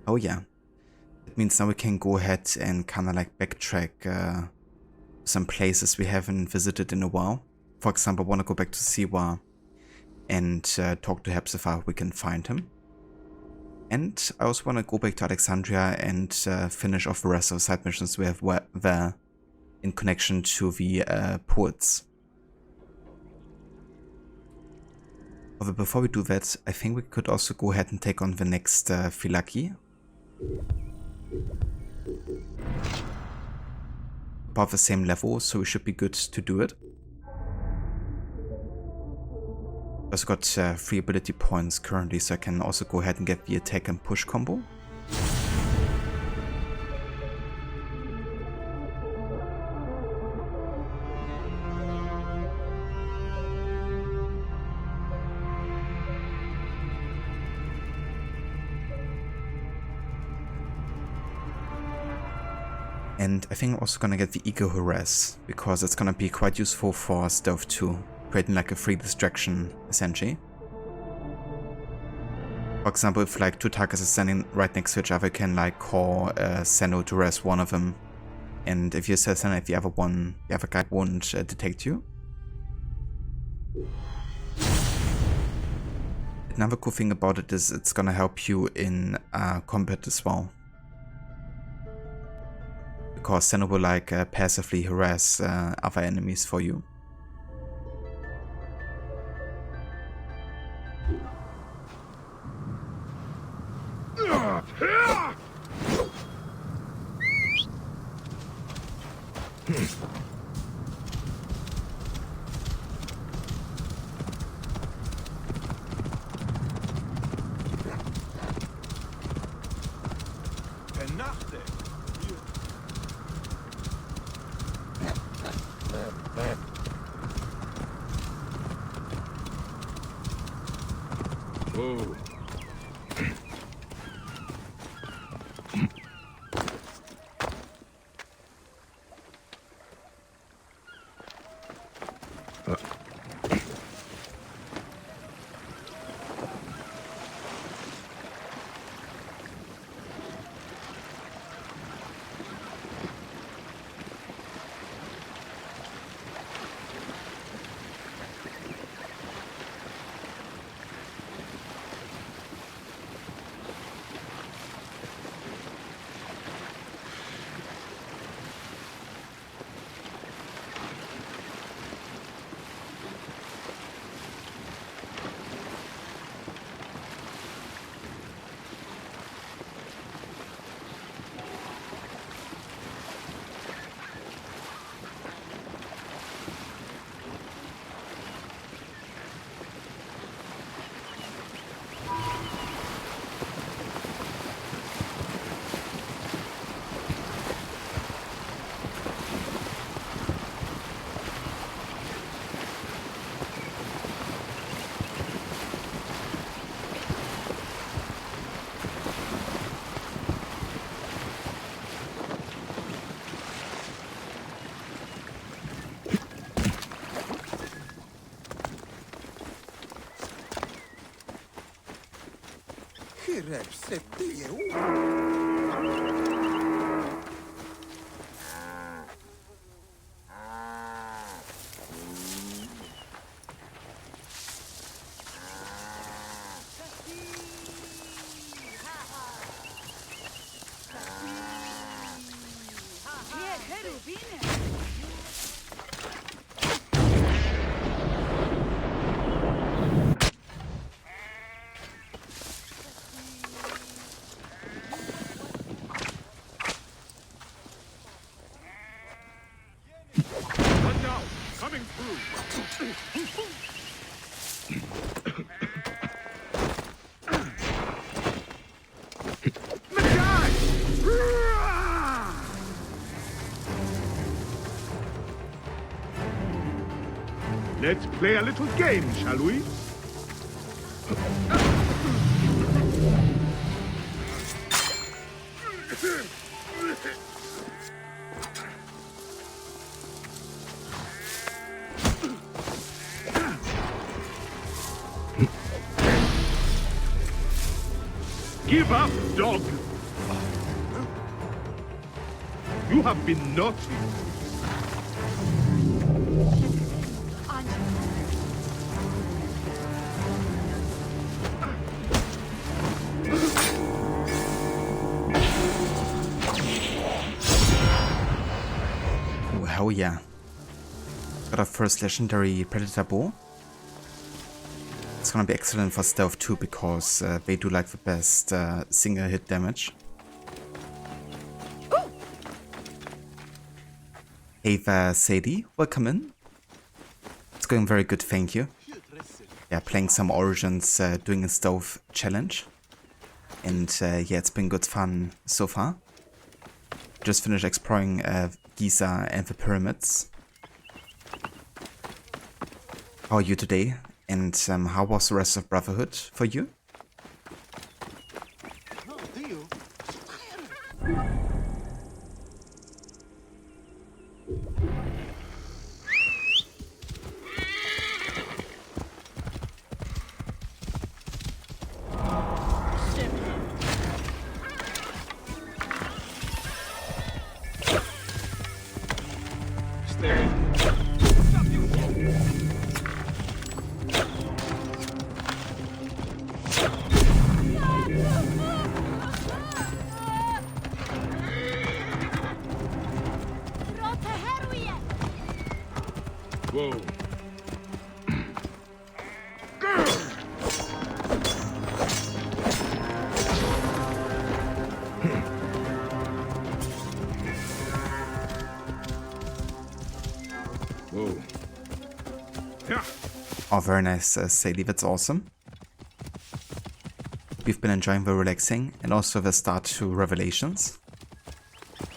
Oh yeah. It means now we can go ahead and kind of like backtrack some places we haven't visited in a while. For example, I want to go back to Siwa and talk to Hepzibah if we can find him. And I also want to go back to Alexandria and finish off the rest of the side missions we have there in connection to the poets. Although before we do that, I think we could also go ahead and take on the next Phylake. About the same level, so we should be good to do it. Also got 3 ability points currently, so I can also go ahead and get the attack and push combo. And I think I'm also gonna get the Eco Harass, because it's gonna be quite useful for stealth too, creating like a free distraction, essentially. For example, if like 2 targets are standing right next to each other, I can like call Senno to harass one of them. And if you assassinate the other one, the other guy won't detect you. Another cool thing about it is it's gonna help you in combat as well. Because Senno will like passively harass other enemies for you. Oh. Coming through. Let's play a little game, shall we? Give up, dog! You have been naughty. Oh, hell yeah. Got our first legendary Predator bow. It's gonna be excellent for stealth too, because they do like the best single hit damage. Hey there, Sadie, welcome in. It's going very good, thank you. Yeah, playing some Origins, doing a stealth challenge. And yeah, it's been good fun so far. Just finished exploring Giza and the pyramids. How are you today? And how was the rest of Brotherhood for you? Whoa. Whoa. Yeah. Oh, very nice, Sadie, that's awesome. We've been enjoying the relaxing and also the start to Revelations.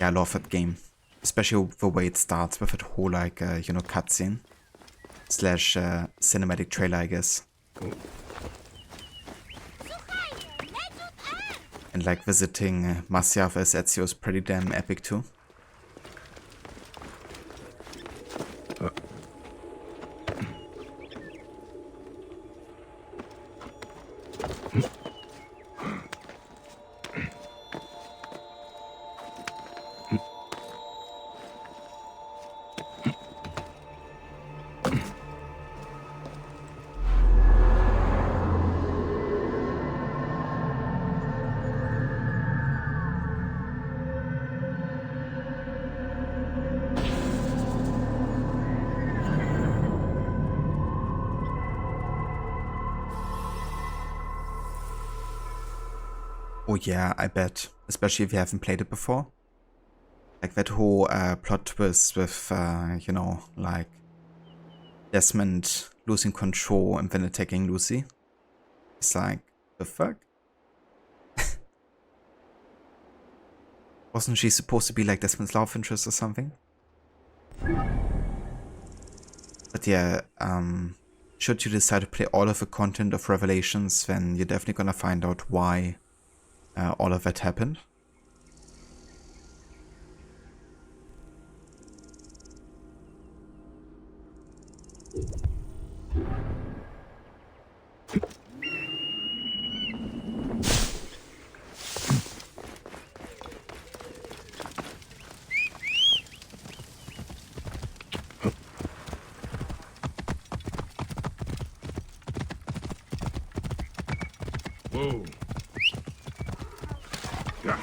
Yeah, I love that game. Especially the way it starts with that whole, like, you know, cutscene. / cinematic trailer, I guess. Cool. And like visiting Masyaf as Ezio is pretty damn epic too. Oh yeah, I bet. Especially if you haven't played it before. Like that whole plot twist with, you know, like Desmond losing control and then attacking Lucy. It's like, the fuck? Wasn't she supposed to be like Desmond's love interest or something? But yeah, should you decide to play all of the content of Revelations, then you're definitely gonna find out why all of that happened. Whoa. Yeah.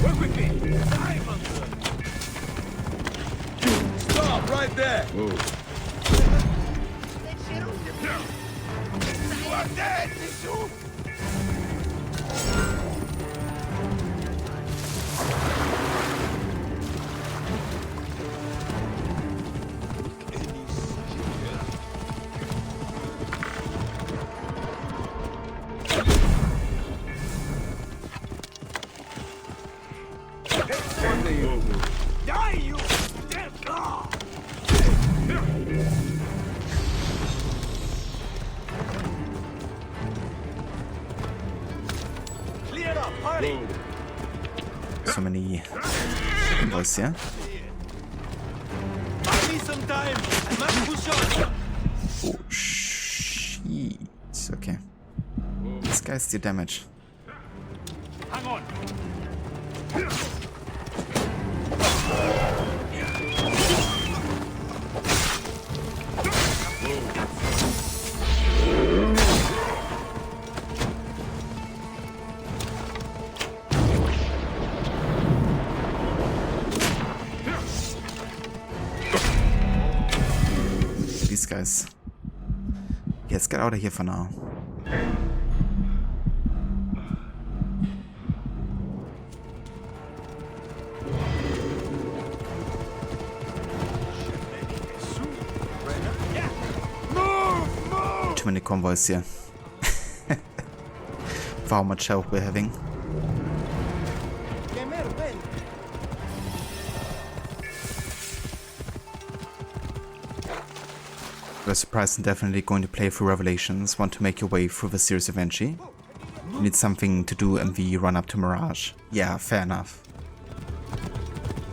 Work with me. Stop right there. Whoa. You are dead, Michu. this here. Buy me some time. I must push on. Oh, shit. Okay. This guy's the damage. Hang on. These guys. Yeah, let's get out of here for now. Too many convoys here. For how much help we're having. We're surprised and definitely going to play through Revelations. Want to make your way through the series eventually. You need something to do in the run up to Mirage. Yeah, fair enough.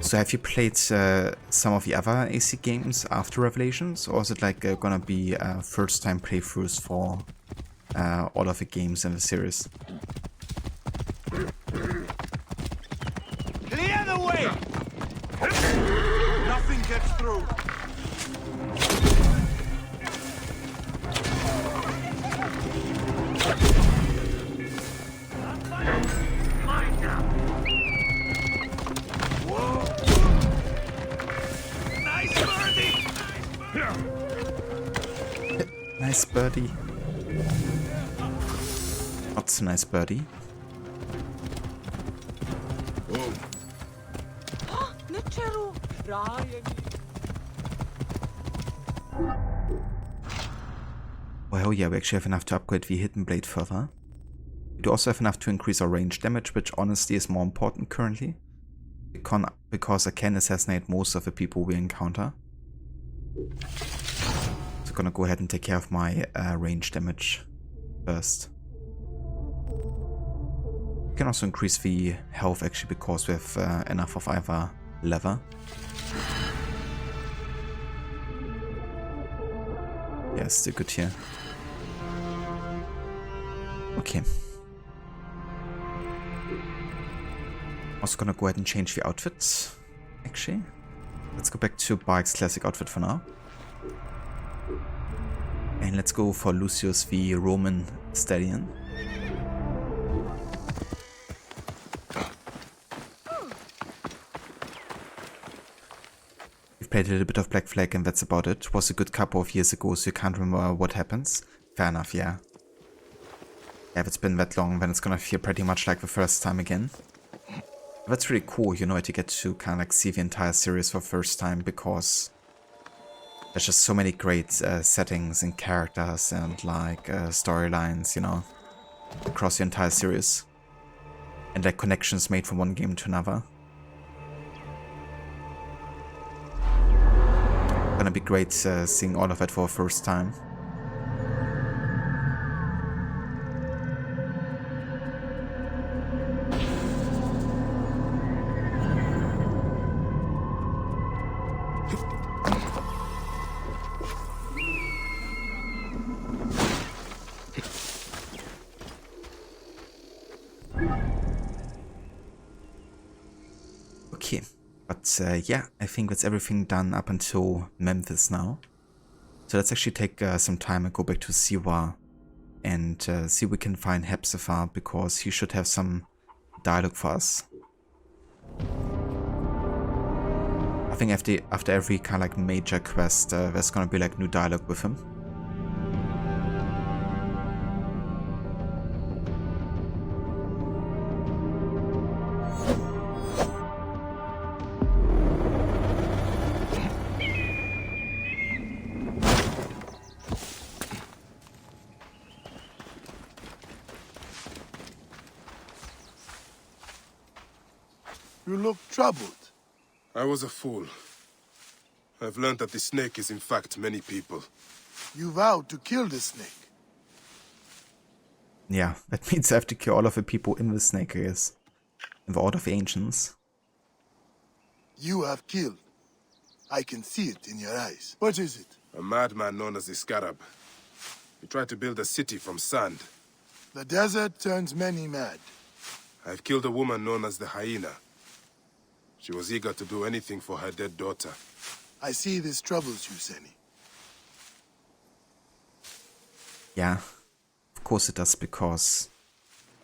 So have you played some of the other AC games after Revelations? Or is it like gonna be first time playthroughs for all of the games in the series? Clear the way! Nothing gets through. Nice birdie. Not so nice birdie. Well, yeah, we actually have enough to upgrade the Hidden Blade further. We do also have enough to increase our range damage, which honestly is more important currently. Because I can assassinate most of the people we encounter. So gonna go ahead and take care of my range damage first. We can also increase the health actually because we have enough of either leather. Yeah, still good here. Okay. Also gonna go ahead and change the outfit. Actually, let's go back to Bike's classic outfit for now. And let's go for Lucius the Roman Stallion. We've played a little bit of Black Flag and that's about it. Was a good couple of years ago, so you can't remember what happens. Fair enough, yeah. Yeah, if it's been that long, then it's gonna feel pretty much like the first time again. That's really cool, you know, to get to kind of like see the entire series for the first time because there's just so many great settings and characters and like storylines, you know, across the entire series. And like connections made from one game to another. Gonna be great seeing all of it for the first time. Okay, but yeah, I think that's everything done up until Memphis now. So let's actually take some time and go back to Siwa and see if we can find Hepzibah because he should have some dialogue for us. I think after every kind of like major quest, there's gonna be like new dialogue with him. You look troubled. I was a fool. I've learned that the snake is in fact many people. You vowed to kill the snake. Yeah, that means I have to kill all of the people in the snake, I guess. In the Order of the Ancients. You have killed. I can see it in your eyes. What is it? A madman known as the Scarab. He tried to build a city from sand. The desert turns many mad. I've killed a woman known as the Hyena. She was eager to do anything for her dead daughter. I see this troubles you, Seni. Yeah, of course it does, because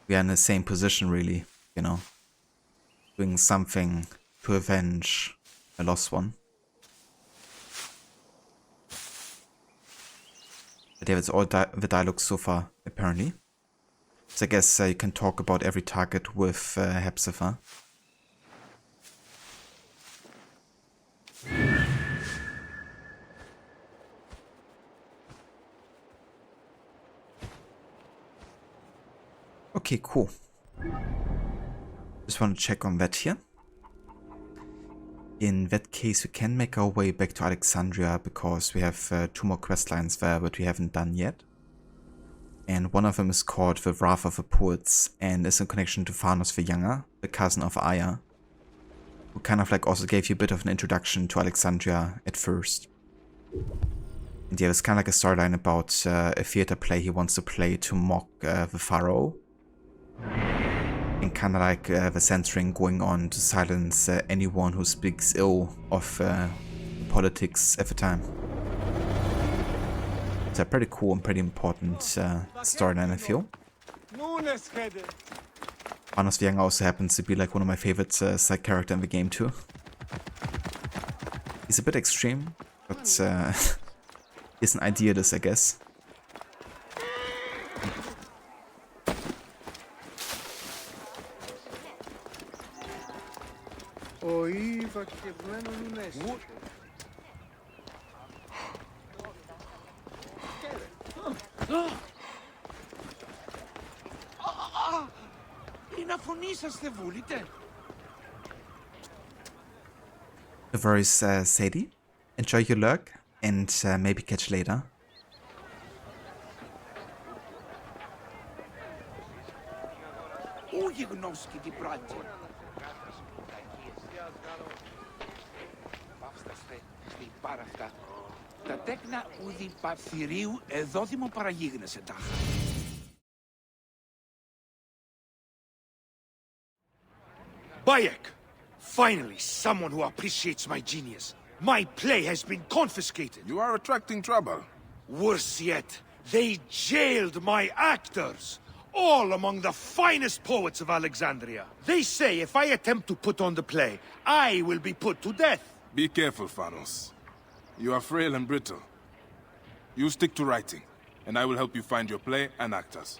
we are in the same position, really, you know. Doing something to avenge a lost one. But yeah, that's all the dialogue so far, apparently. So I guess you can talk about every target with Hepzibah. Okay, cool. Just want to check on that here. In that case, we can make our way back to Alexandria, because we have 2 more quest lines there, but we haven't done yet. And one of them is called The Wrath of the Poets, and is in connection to Thanos the Younger, the cousin of Aya, who kind of like also gave you a bit of an introduction to Alexandria at first. And yeah, it's kind of like a storyline about a theater play he wants to play to mock the pharaoh. And kind of like the censoring going on to silence anyone who speaks ill of politics at the time. It's a pretty cool and pretty important storyline, I feel. Thanos the Younger also happens to be like one of my favorite side characters in the game too. He's a bit extreme, but he's an idealist, I guess. No worries, Sadie. Enjoy your lurk, and maybe catch you later. Τα τέκνα ουδη παυθυρίου εδόθημο παραγίγνεσαι τάχα. Bayek! Finally, someone who appreciates my genius. My play has been confiscated. You are attracting trouble. Worse yet, they jailed my actors. All among the finest poets of Alexandria. They say if I attempt to put on the play, I will be put to death. Be careful, Thanos. You are frail and brittle. You stick to writing, and I will help you find your play and actors.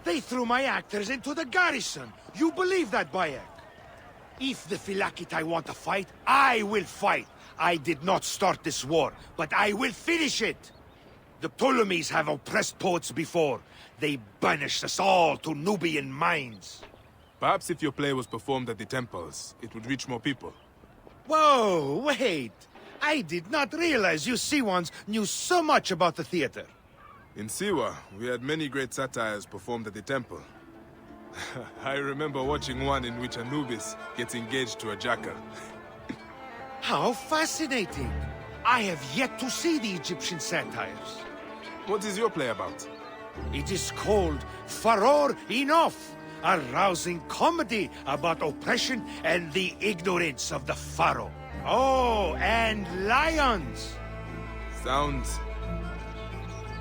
They threw my actors into the garrison. You believe that, Bayek? If the Phylakitai want to fight, I will fight. I did not start this war, but I will finish it. The Ptolemies have oppressed poets before. They banished us all to Nubian mines. Perhaps if your play was performed at the temples, it would reach more people. Whoa, wait. I did not realize you Siwans knew so much about the theater. In Siwa, we had many great satires performed at the temple. I remember watching one in which Anubis gets engaged to a jackal. How fascinating. I have yet to see the Egyptian satires. What is your play about? It is called Furor Enough, a rousing comedy about oppression and the ignorance of the pharaoh. Oh, and lions! Sounds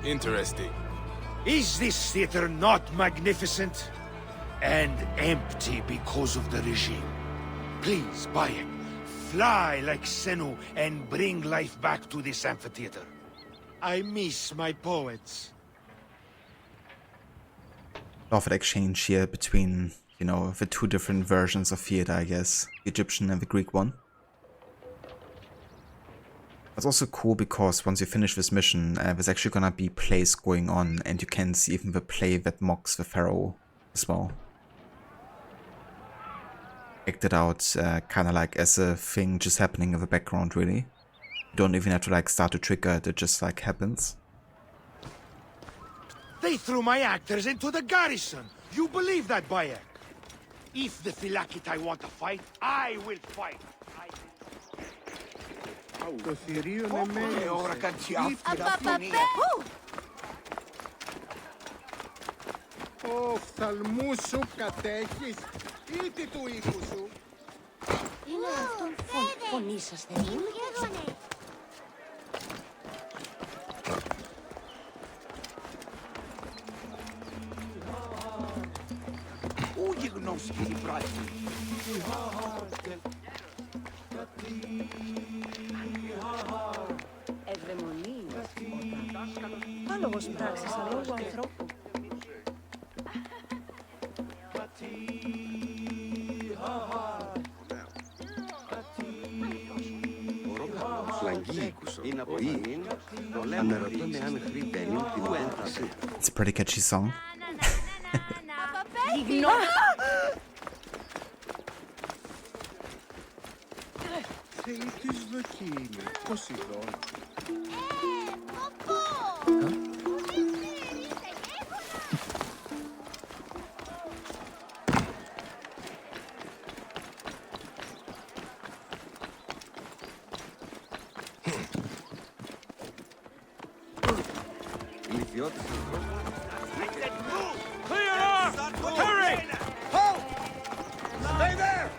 interesting. Is this theater not magnificent? And empty because of the regime. Please, Bayek, fly like Senu and bring life back to this amphitheater. I miss my poets. Love that exchange here between, you know, the 2 different versions of theater, I guess. The Egyptian and the Greek one. It's also cool because once you finish this mission, there's actually gonna be plays going on, and you can see even the play that mocks the pharaoh as well. Acted out kind of like as a thing just happening in the background, really. You don't even have to like start to trigger it, it just like happens. They threw my actors into the garrison. You believe that, Bayek? If the Phylakitai want to fight, I will fight. Το θηρίο με μέλησε. Οφθαλμού σου κατέχεις ή τι του οίκου σου. Είναι αυτόν φωνή σας θερούν. Πού γιγνώσκει η πράξη. Ευδαιμονή. Άλογος πράξης αλόγου ανθρώπου. It's a pretty catchy song. Θεή της δοκή είναι. Πώς ειδών. Clear off! Hurry! Halt! Stay there!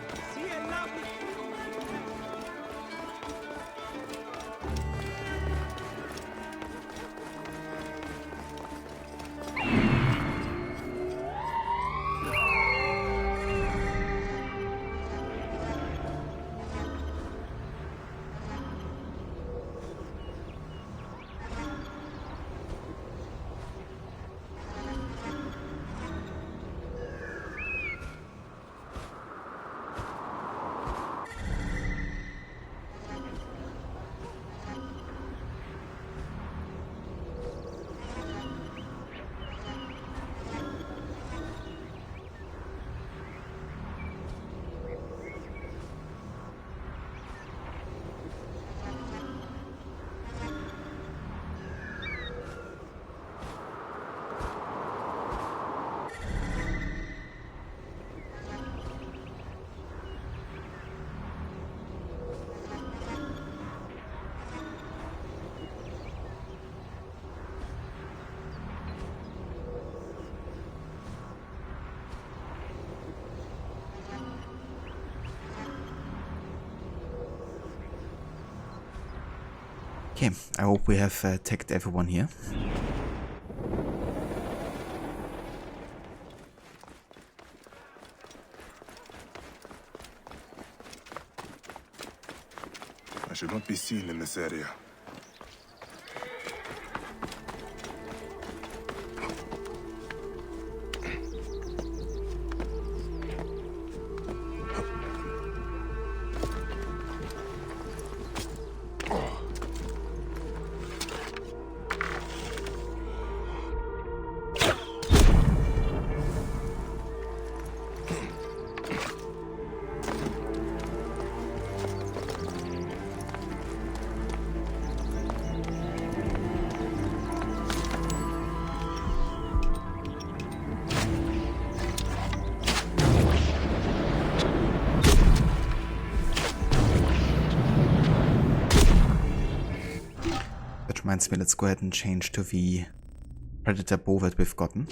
Okay, I hope we have tagged everyone here. I should not be seen in this area. Reminds me, let's go ahead and change to the predator bow that we've gotten.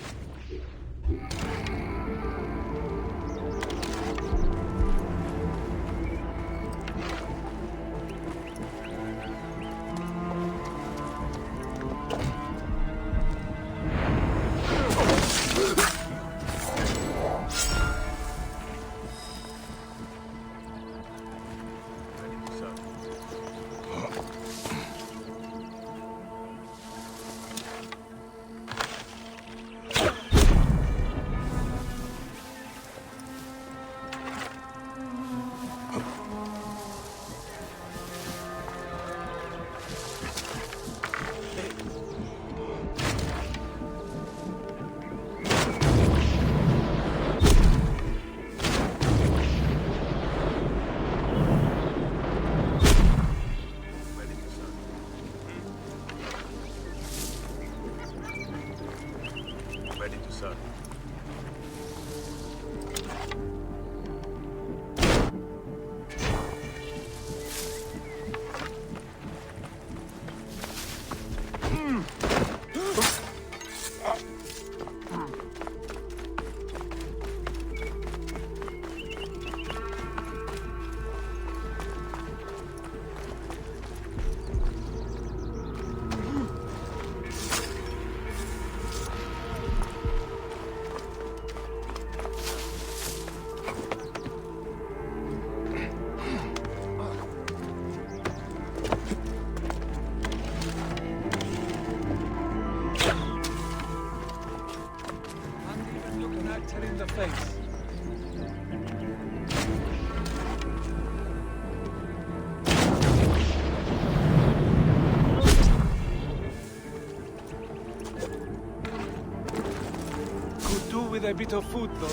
with a bit of food, though.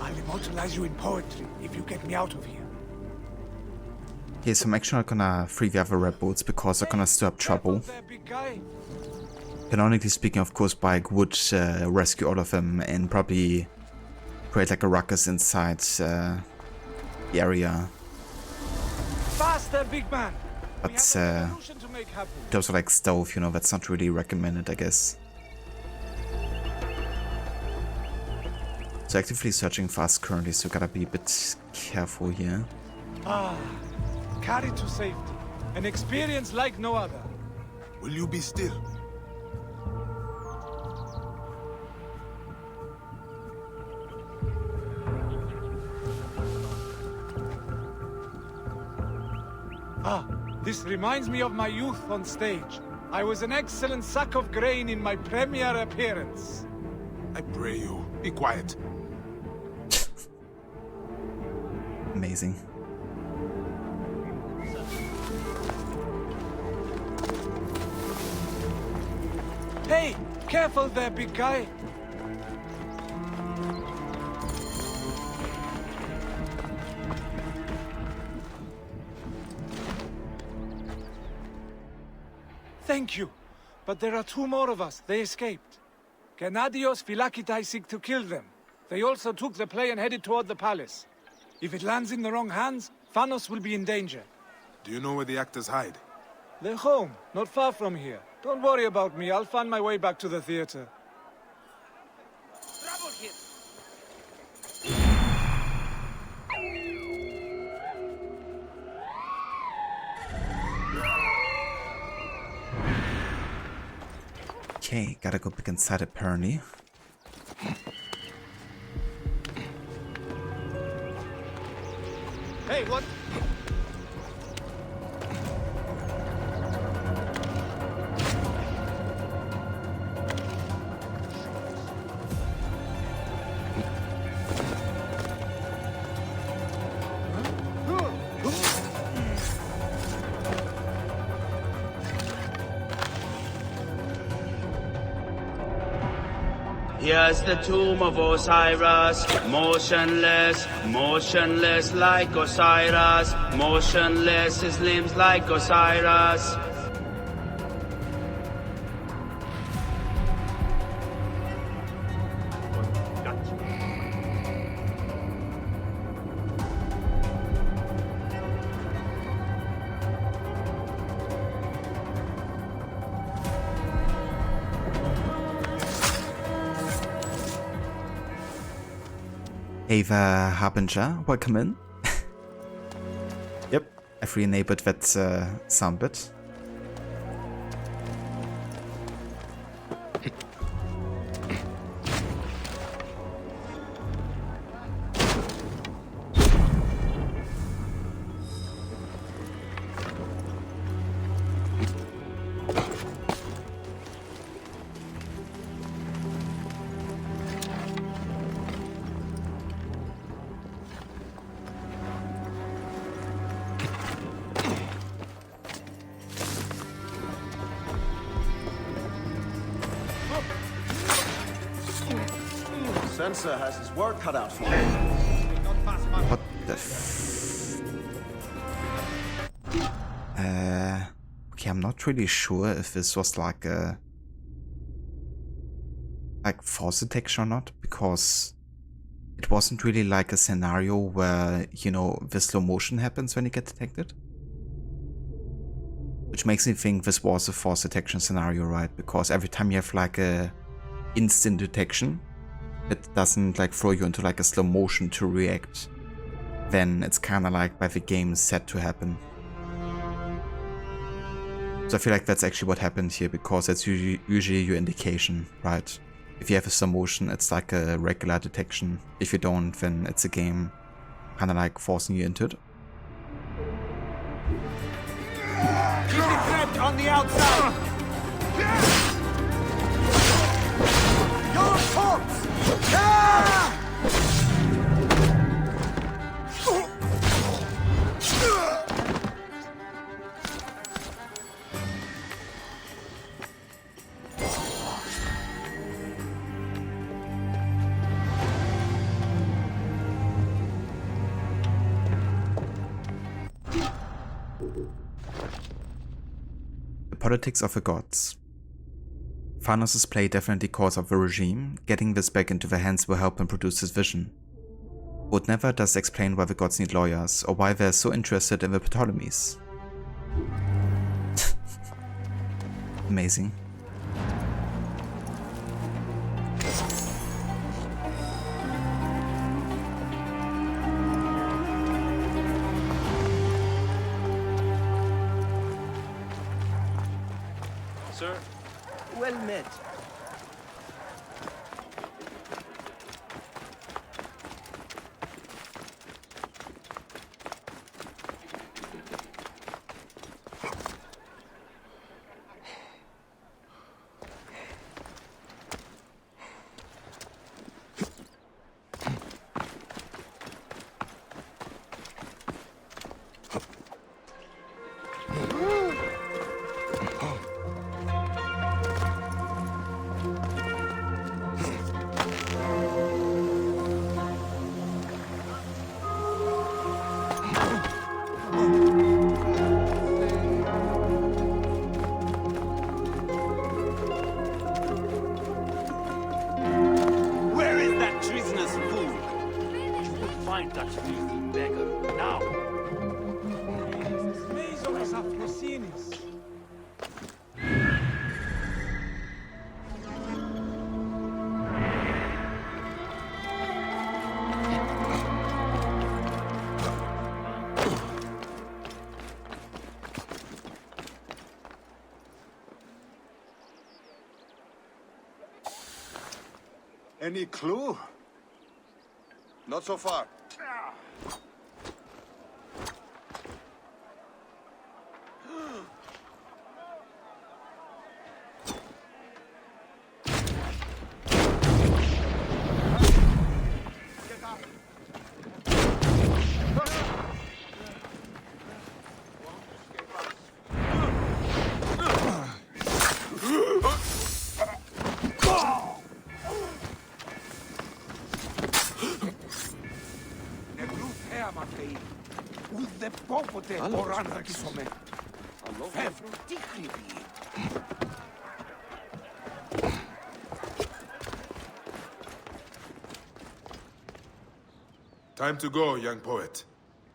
I'll immortalize you in poetry if you get me out of here. Okay, so I'm actually not gonna free the other red boats because they're gonna stir up trouble. Canonically speaking, of course, Bayek would rescue all of them and probably create like a ruckus inside the area. Faster, big man! But those are like stove, you know, that's not really recommended, I guess. So actively searching fast currently, so gotta be a bit careful here. Ah, carried to safety. An experience like no other. Will you be still? Ah, this reminds me of my youth on stage. I was an excellent sack of grain in my premiere appearance. I pray you, be quiet. Amazing. Hey, careful there, big guy. Thank you. But there are two more of us. They escaped. Gennadios Phylakitai seek to kill them. They also took the play and headed toward the palace. If it lands in the wrong hands, Thanos will be in danger. Do you know where the actors hide? They're home, not far from here. Don't worry about me. I'll find my way back to the theater. Okay, gotta go back inside apparently. Hey, what? Here's the tomb of Osiris, motionless, motionless like Osiris, motionless, his limbs like Osiris. Ava Harbinger, welcome in. Yep, I've re-enabled that sound bit. Sensor has his work cut out for him. What the f... Okay, I'm not really sure if this was like a... like force detection or not, because it wasn't really like a scenario where, you know, the slow motion happens when you get detected. Which makes me think this was a force detection scenario, right? Because every time you have like a instant detection, it doesn't like throw you into like a slow motion to react. Then it's kind of like by the game set to happen. So I feel like that's actually what happened here, because that's usually your indication, right? If you have a slow motion, it's like a regular detection. If you don't, then it's a game kind of like forcing you into it. Keep it trapped on the outside! Your corpse! The politics of the gods. Thanos' play definitely calls up the regime. Getting this back into their hands will help him produce his vision. Would never does explain why the gods need lawyers, or why they're so interested in the Ptolemies. Amazing. Sir? Well met. Any clue? Not so far. Time to go, young poet.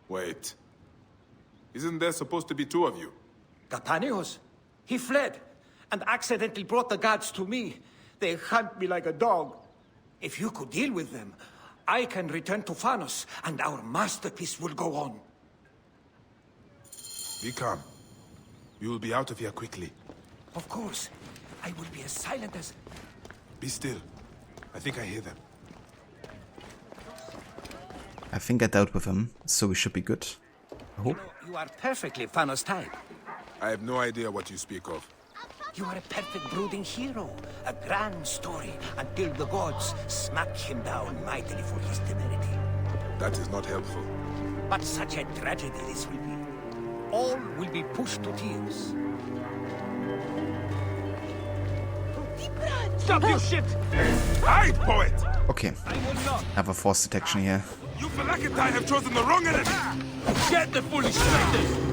Wait. Isn't there supposed to be two of you? Gatanios? He fled, and accidentally brought the gods to me. They hunt me like a dog. If you could deal with them, I can return to Thanos, and our masterpiece will go on. Be calm. You will be out of here quickly. Of course. I will be as silent as... Be still. I think I hear them. I think I dealt with him, so we should be good. I hope. You are perfectly Thanos type. I have no idea what you speak of. You are a perfect brooding hero. A grand story until the gods smack him down mightily for his temerity. That is not helpful. But such a tragedy this will be. All will be pushed to tears. Stop your shit! Hide, poet! Okay. Have a force detection here. You Phylakitai have chosen the wrong enemy! Get the foolish traitors!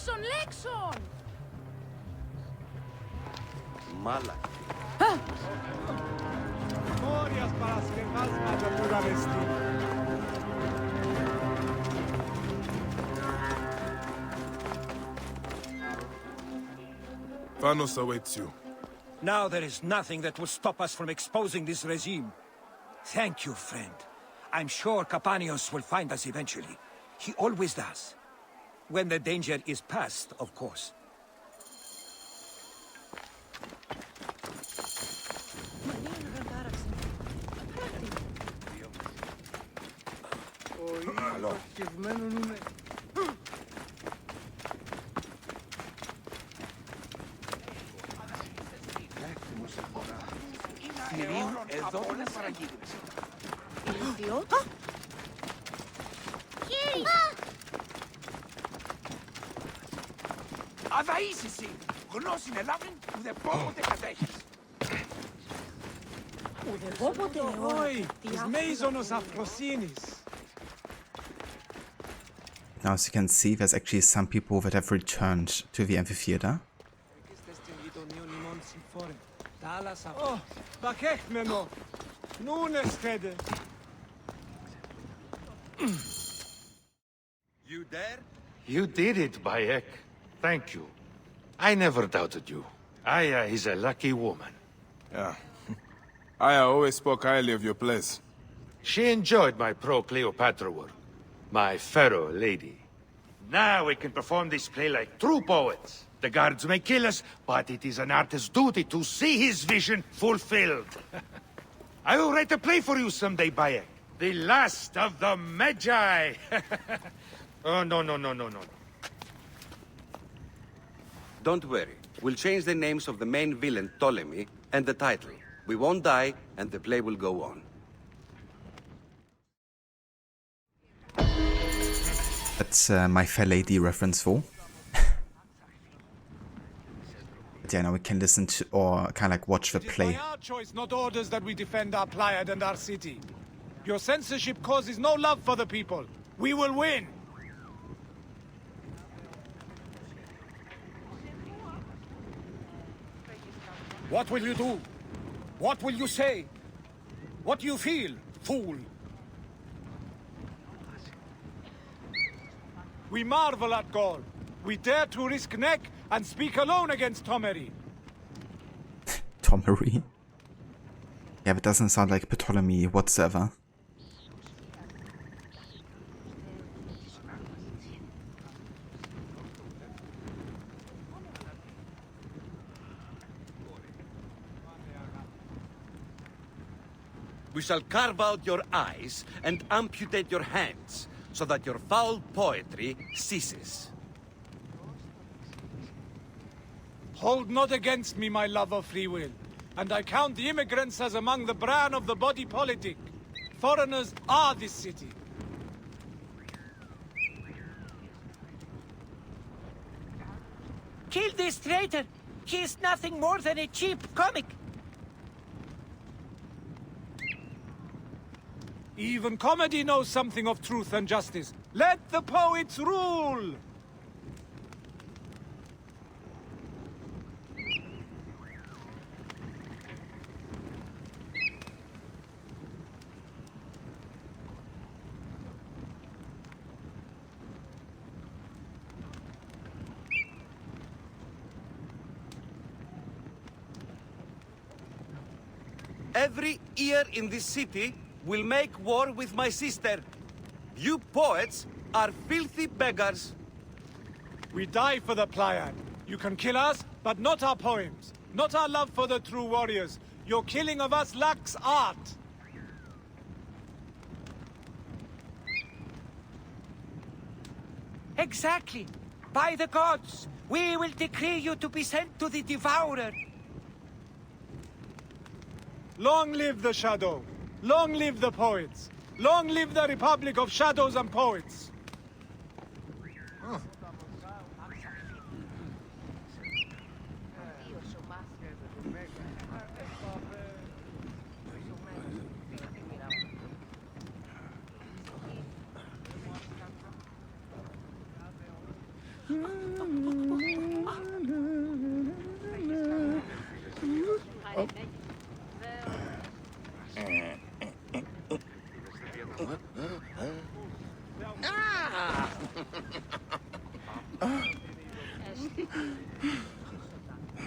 Lexon, Lexon! Mala. Glorias para ser más naturalista. Thanos awaits you. Now there is nothing that will stop us from exposing this regime. Thank you, friend. I'm sure Capanios will find us eventually. He always does. When the danger is past, of course. Αδα είσαι εσύ. Γνώση ελάβην, ουδε πόποτε κατέχεις. Ουδε πόποτε Oi, τις μέιζονος αφροσύνης. Now, as you can see, there's actually some people that have returned to the amphitheater. Oh, bakechmeno. Nun eschede. You dare? You did it, Bayek. Thank you. I never doubted you. Aya is a lucky woman. Yeah. Aya always spoke highly of your place. She enjoyed my pro-Cleopatra work. My pharaoh lady. Now we can perform this play like true poets. The guards may kill us, but it is an artist's duty to see his vision fulfilled. I will write a play for you someday, Bayek. The last of the Magi. Oh, no. Don't worry. We'll change the names of the main villain, Ptolemy, and the title. We won't die, and the play will go on. That's my Fair Lady reference for. But yeah, now we can listen to, or kind of like watch the play. By our choice, not orders, that we defend our Pleiad and our city. Your censorship causes no love for the people. We will win! What will you do? What will you say? What do you feel, fool? We marvel at Gaul. We dare to risk neck and speak alone against Ptolemy. Ptolemy? Yeah, but doesn't sound like Ptolemy whatsoever. We shall carve out your eyes and amputate your hands, so that your foul poetry ceases. Hold not against me my love of free will, and I count the immigrants as among the bran of the body politic. Foreigners are this city. Kill this traitor! He is nothing more than a cheap comic! Even comedy knows something of truth and justice. Let the poets rule! Every ear in this city will make war with my sister. You poets are filthy beggars. We die for the Pleiad. You can kill us, but not our poems. Not our love for the true warriors. Your killing of us lacks art. Exactly. By the gods, we will decree you to be sent to the Devourer. Long live the Shadow. Long live the poets. Long live the Republic of Shadows and Poets.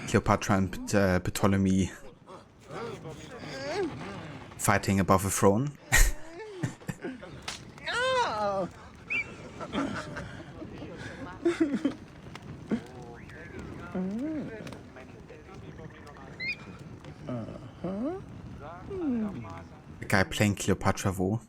Cleopatra and Ptolemy fighting above a throne. The guy playing Cleopatra wo?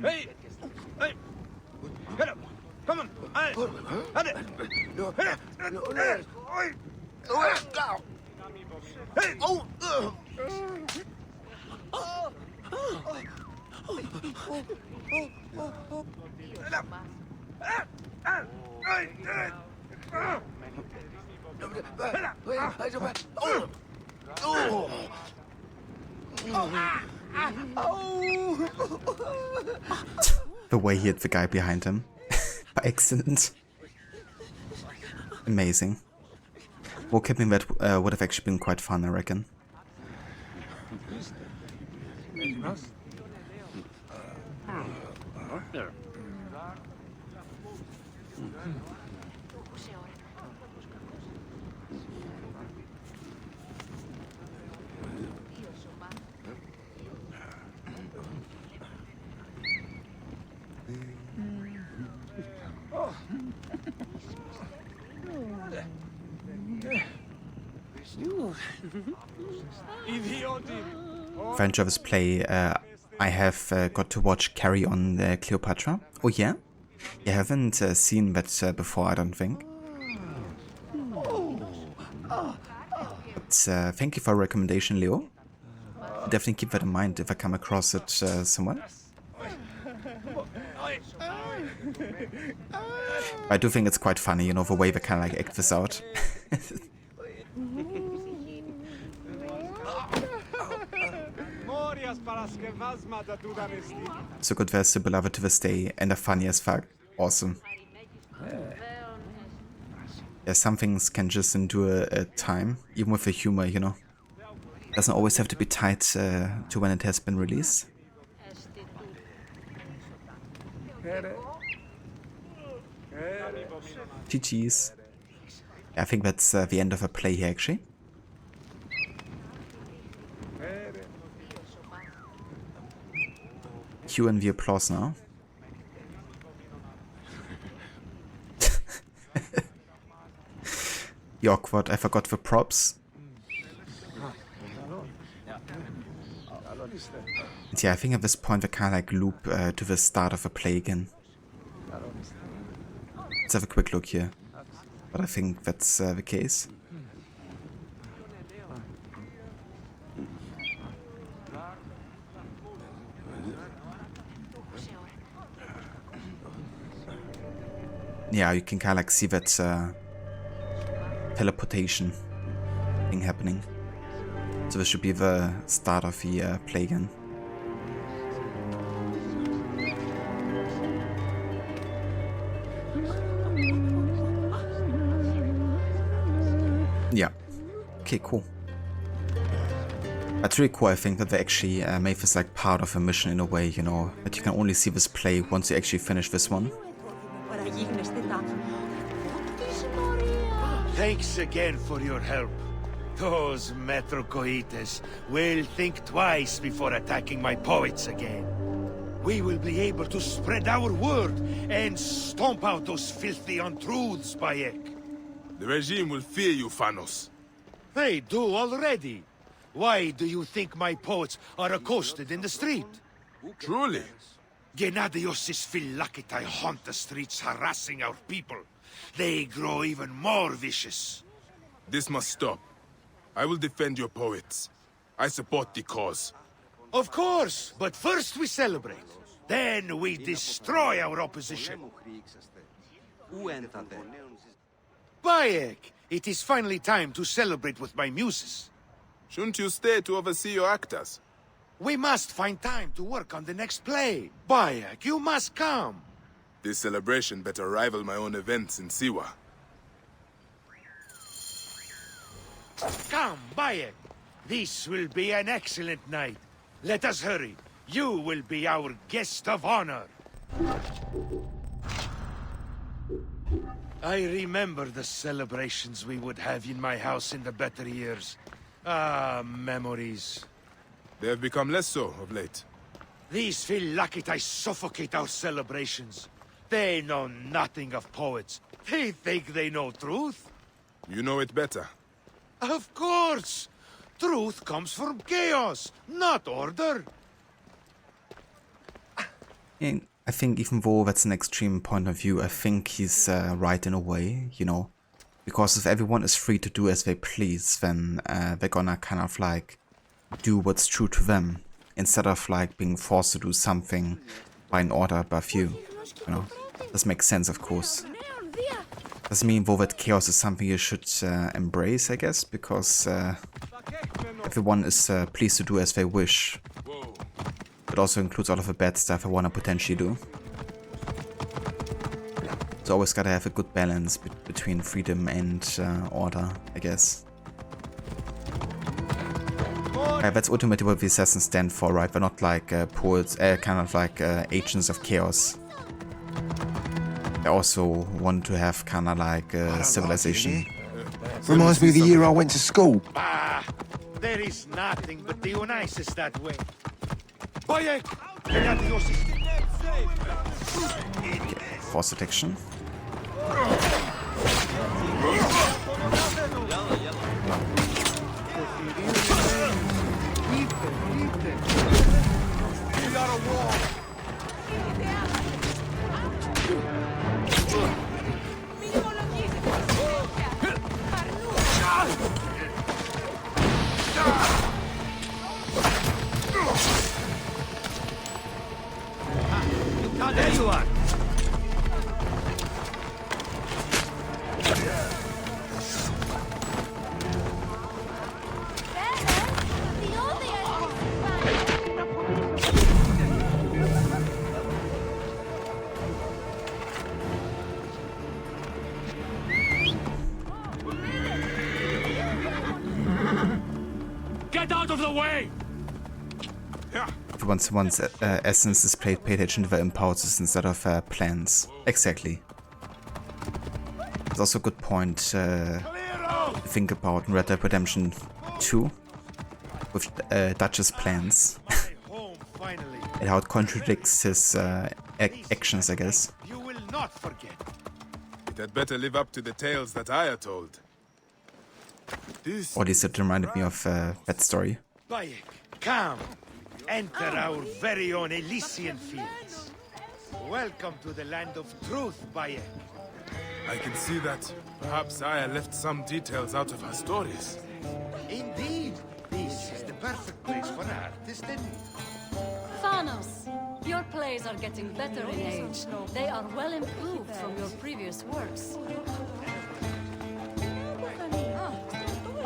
Hey! Hey! Get up! Come on! Hey! Hey! Oh! The way he hit the guy behind him by accident. Amazing. Well, keeping that would have actually been quite fun, I reckon. French of his play, I have got to watch Carry On Cleopatra. Oh yeah? You haven't seen that before, I don't think. But, thank you for a recommendation, Leo. Definitely keep that in mind if I come across it somewhere. I do think it's quite funny, you know, the way they kind of like act this out. So good, they're still beloved to this day and are funny as fuck. Awesome. Yeah, some things can just endure time, even with the humor, you know. Doesn't always have to be tied to when it has been released. GG's. Yeah, I think that's the end of a play here, actually. Cue and the applause now. The awkward, I forgot the props. And yeah, I think at this point we kind of like loop to the start of a play again. Let's have a quick look here. But I think that's the case. Yeah, you can kind of like see that teleportation thing happening. So this should be the start of the play again. Yeah. Okay, cool. That's really cool, I think, that they actually made this like part of a mission in a way, you know, that you can only see this play once you actually finish this one. Thanks again for your help. Those Metrocoites will think twice before attacking my poets again. We will be able to spread our word and stomp out those filthy untruths, Bayek. The regime will fear you, Phanos. They do already. Why do you think my poets are accosted in the street? Truly? Gennadios' Phylakitai haunt the streets, harassing our people. They grow even more vicious. This must stop. I will defend your poets. I support the cause. Of course, but first we celebrate. Then we destroy our opposition. Bayek, it is finally time to celebrate with my muses. Shouldn't you stay to oversee your actors? We must find time to work on the next play. Bayek, you must come. This celebration better rival my own events in Siwa. Come, Bayek. This will be an excellent night. Let us hurry. You will be our guest of honor. I remember the celebrations we would have in my house in the better years. Ah, memories. They have become less so of late. These Phylakitai suffocate our celebrations. They know nothing of poets. They think they know truth. You know it better. Of course! Truth comes from chaos, not order. Yeah, I think even though that's an extreme point of view, I think he's right in a way, you know. Because if everyone is free to do as they please, then they're gonna kind of like do what's true to them, instead of like being forced to do something by an order above you, you know. This makes sense, of course. Doesn't mean though that chaos is something you should embrace, I guess, because everyone is pleased to do as they wish. It also includes all of the bad stuff I wanna potentially do. So always gotta have a good balance between freedom and order, I guess. That's ultimately what the assassins stand for, right? They're not like poets, kind of like agents of chaos. They also want to have kind of like civilization. Reminds me of the year I went to school. Ah, there is nothing but Dionysus that way. Bayek! Force detection. There you are. Get out of the way! Once essence is played, pay attention to the impulses instead of plans. Exactly. It's also a good point to think about in Red Dead Redemption 2 with Dutch's plans and how it contradicts his actions, I guess. You will not forget. It had better live up to the tales that I are told. Or at least it reminded me of that story. Bayek, come. Enter our very own Elysian fields. Welcome to the land of truth, Bayek. I can see that perhaps I left some details out of her stories. Indeed, this is the perfect place for an artist and... Phanos, your plays are getting better in age. They are well improved from your previous works.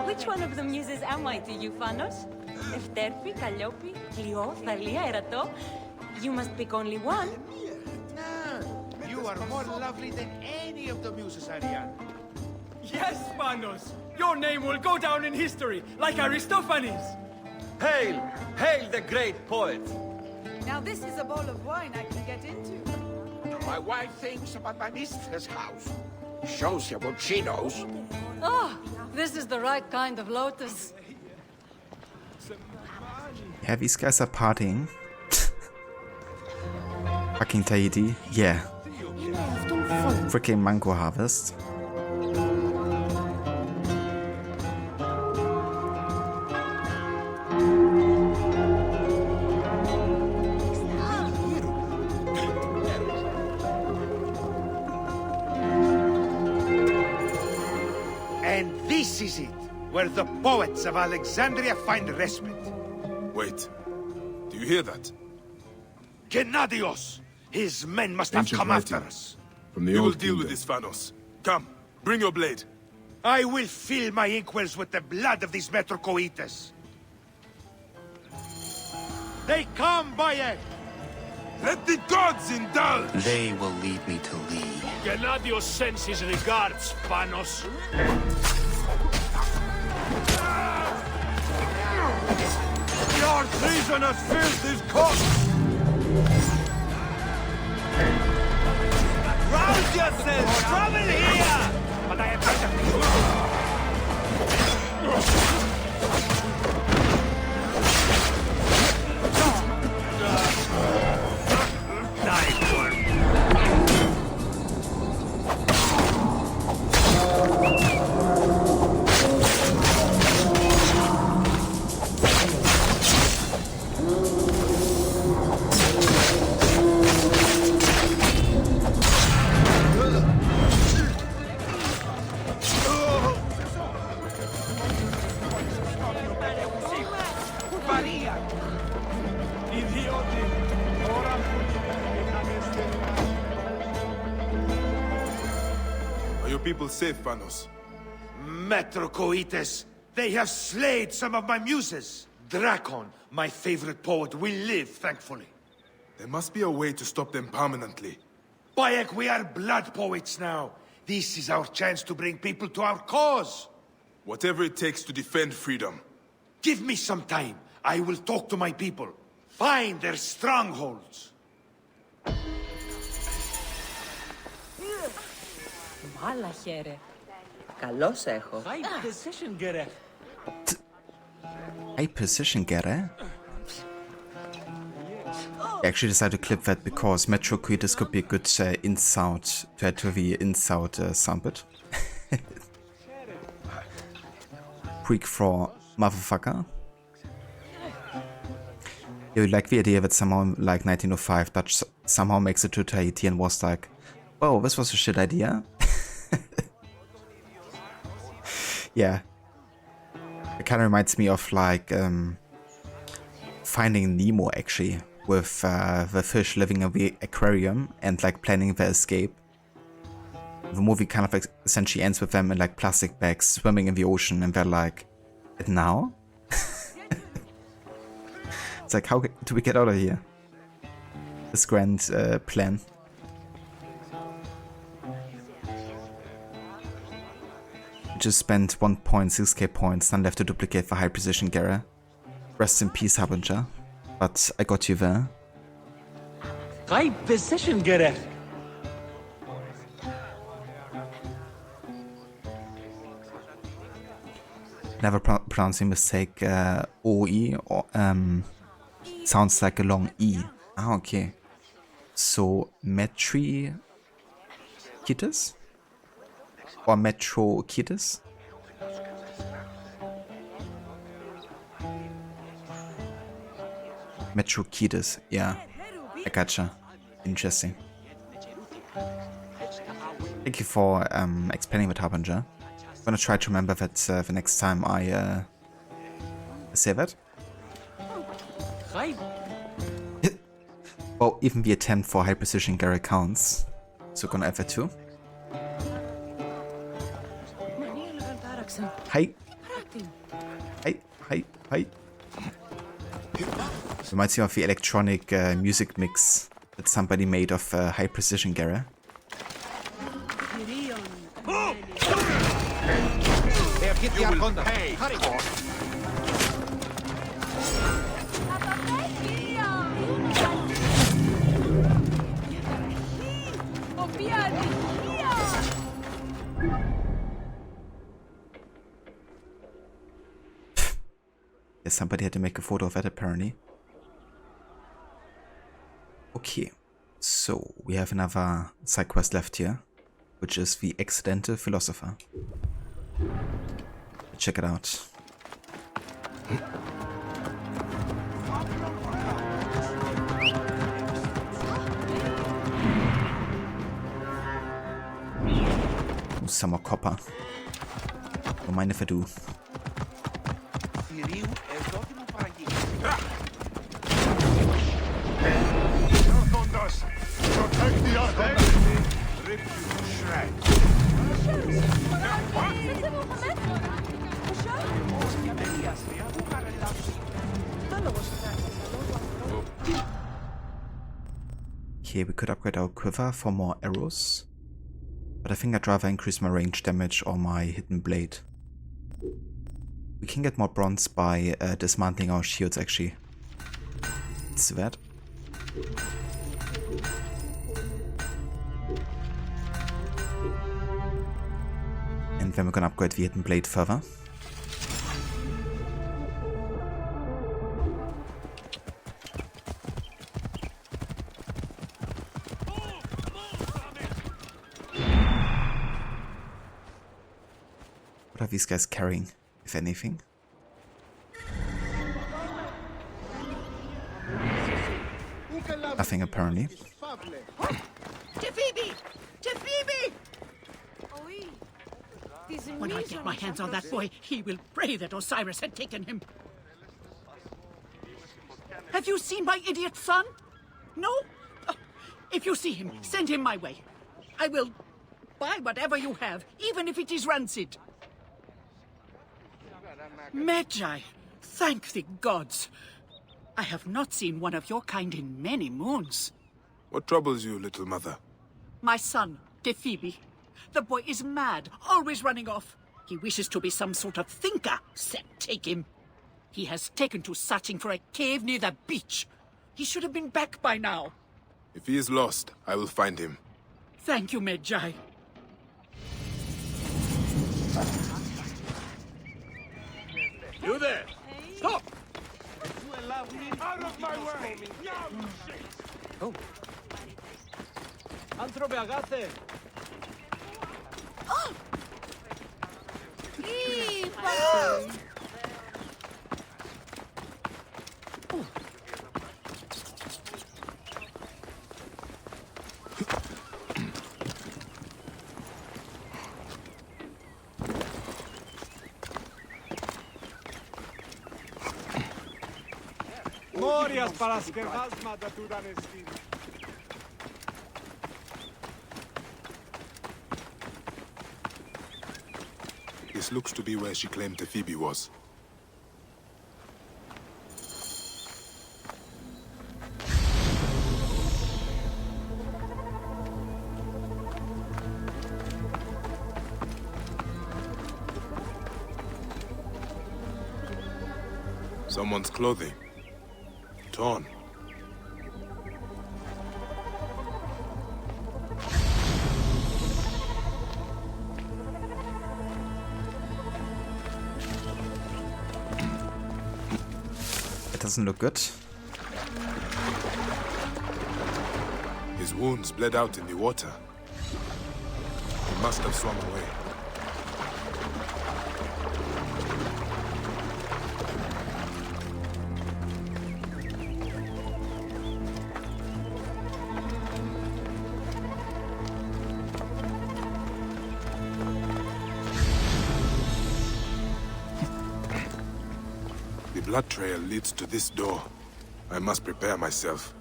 Which one of the muses am I to you, Phanos? Efterpi, Calliope, Clio, Thalia, Erato? You must pick only one. You are more lovely than any of the muses, Ariane. Yes, Manos! Your name will go down in history, like Aristophanes! Hail! Hail the great poet! Now this is a bowl of wine I can get into. My wife thinks about my mistress' house. Shows you what she knows. Oh, this is the right kind of lotus. Yeah, these guys are partying. Fucking Tahiti. Yeah. Freaking mango harvest. And this is it, where the poets of Alexandria find respite. Wait. Do you hear that? Gennadios! His men must have Ancient come after writing. us. From the old deal with this, Phanos. Come, bring your blade. I will fill my inkwells with the blood of these Metrocoites. They come, Bayek! Let the gods indulge! They will lead me to Lee. Gennadios sends his regards, Phanos. Your treason has filled this court! Rouse yourselves! Trouble here! But I am better. Are your people safe, Phanos? Metrocoites! They have slayed some of my muses. Drakon, my favorite poet, will live, thankfully. There must be a way to stop them permanently. Bayek, we are blood poets now. This is our chance to bring people to our cause. Whatever it takes to defend freedom. Give me some time. I will talk to my people. Find their strongholds. Μάλα χαίρε. Καλώς έχω. High precision, Gerek. High precision getter? I actually decided to clip that because Metrocoites could be a good insult to add to the insult soundbit. Freak for motherfucker. Yeah, we like the idea that somehow like 1905 Dutch somehow makes it to Tahiti and was like, oh, this was a shit idea. Yeah. It kind of reminds me of like Finding Nemo actually, with the fish living in the aquarium and like planning their escape. The movie kind of essentially ends with them in like plastic bags swimming in the ocean and they're like, and now? It's like, how do we get out of here? This grand plan. Just spent 1.6k points, none left to duplicate the high precision Gera. Rest in peace, Harbinger. But I got you there. High precision, Gerek. Never pronouncing mistake. OE or sounds like a long E. Ah, okay. So Metrocoites or Metrocoites? Metrocoites, yeah. I gotcha. Interesting. Thank you for explaining with Harbinger. I'm gonna try to remember that the next time I say that. Well, even the attempt for high precision Gary counts. So gonna add that too. Hi. Hi. Reminds me of the electronic music mix that somebody made of high precision Gary. They have hit the Arconda. Hurry! Yes, somebody had to make a photo of that apparently. Okay, so we have another side quest left here, which is the accidental philosopher. Check it out. Some more copper. Don't mind if I do. Protect the Arconda! Rip you to shreds! Okay, we could upgrade our quiver for more arrows. But I think I'd rather increase my range damage or my hidden blade. We can get more bronze by dismantling our shields actually. Let's do that. And then we're gonna upgrade the hidden blade further. What are these guys carrying, if anything? Nothing apparently. Tefibi! Tefibi! When I get my hands on that boy, he will pray that Osiris had taken him. Have you seen my idiot son? No? If you see him, send him my way. I will buy whatever you have, even if it is rancid. Magi, thank the gods. I have not seen one of your kind in many moons. What troubles you, little mother? My son, Tefibi. The boy is mad, always running off. He wishes to be some sort of thinker. Take him. He has taken to searching for a cave near the beach. He should have been back by now. If he is lost, I will find him. Thank you, Magi. You there! Stop! Out of my way! Oh. Anthrope agate! Oh! Morias para skevazma da tu daneskin. This looks to be where she claimed Tefibi was. Someone's clothing. Torn. It doesn't look good. His wounds bled out in the water. He must have swum away. The blood trail leads to this door. I must prepare myself.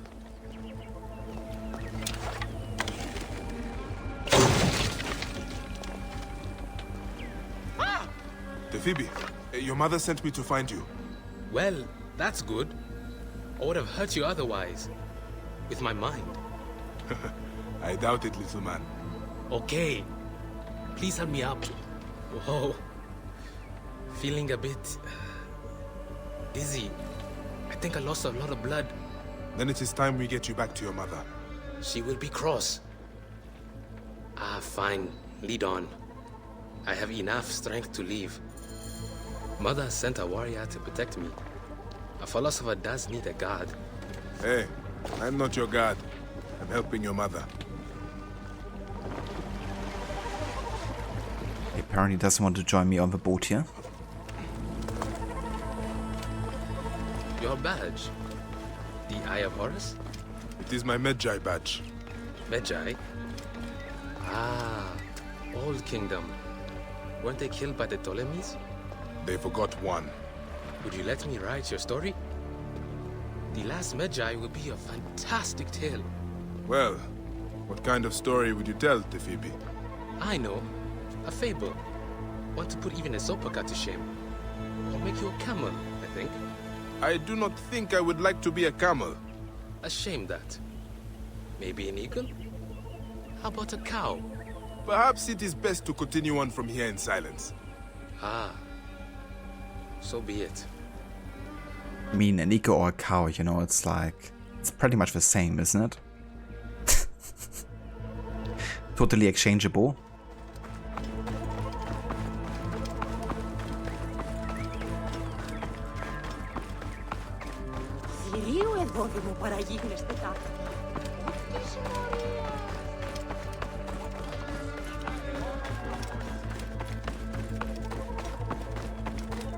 Tefibi, your mother sent me to find you. Well, that's good. I would have hurt you otherwise. With my mind. I doubt it, little man. Okay, Please help me up. Whoa. Feeling a bit dizzy. I think I lost a lot of blood. Then it is time we get you back to your mother. She will be cross. Ah, fine. Lead on. I have enough strength to leave. Mother sent a warrior to protect me. A philosopher does need a guard. Hey, I'm not your guard. I'm helping your mother. He apparently doesn't want to join me on the boat here. Your badge? The Eye of Horus? It is my Medjay badge. Medjay? Ah, Old Kingdom. Weren't they killed by the Ptolemies? They forgot one. Would you let me write your story? The last Medjay will be a fantastic tale. Well, what kind of story would you tell, Tefibi? I know. A fable. Want to put even a Zopaka to shame. Or make you a camel, I think. I do not think I would like to be a camel. A shame that. Maybe an eagle? How about a cow? Perhaps it is best to continue on from here in silence. Ah. So be it. I mean, an eagle or a cow, you know, it's like... It's pretty much the same, isn't it? Totally exchangeable.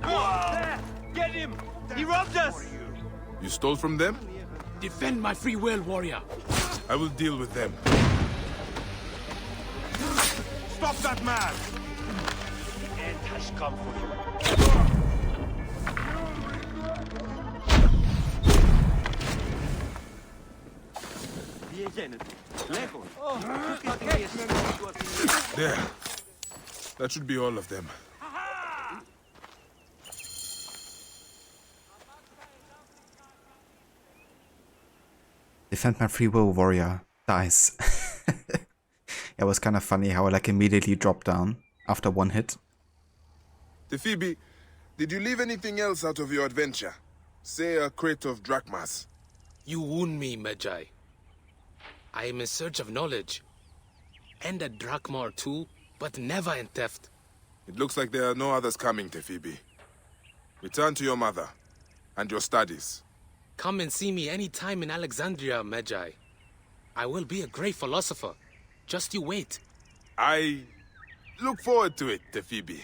There! Get him! He robbed us! You stole from them? Defend my free will, warrior. I will deal with them. Stop that man! The end has come for you. There. That should be all of them. Defend my free will, warrior. Dies. It was kind of funny how I like immediately dropped down after one hit. Tefibi, did you leave anything else out of your adventure? Say a crate of drachmas. You wound me, Medjay. I am in search of knowledge. And a drachma or two, but never in theft. It looks like there are no others coming, Tefibi. Return to your mother and your studies. Come and see me any time in Alexandria, Medjay. I will be a great philosopher. Just you wait. I look forward to it, Tefibi.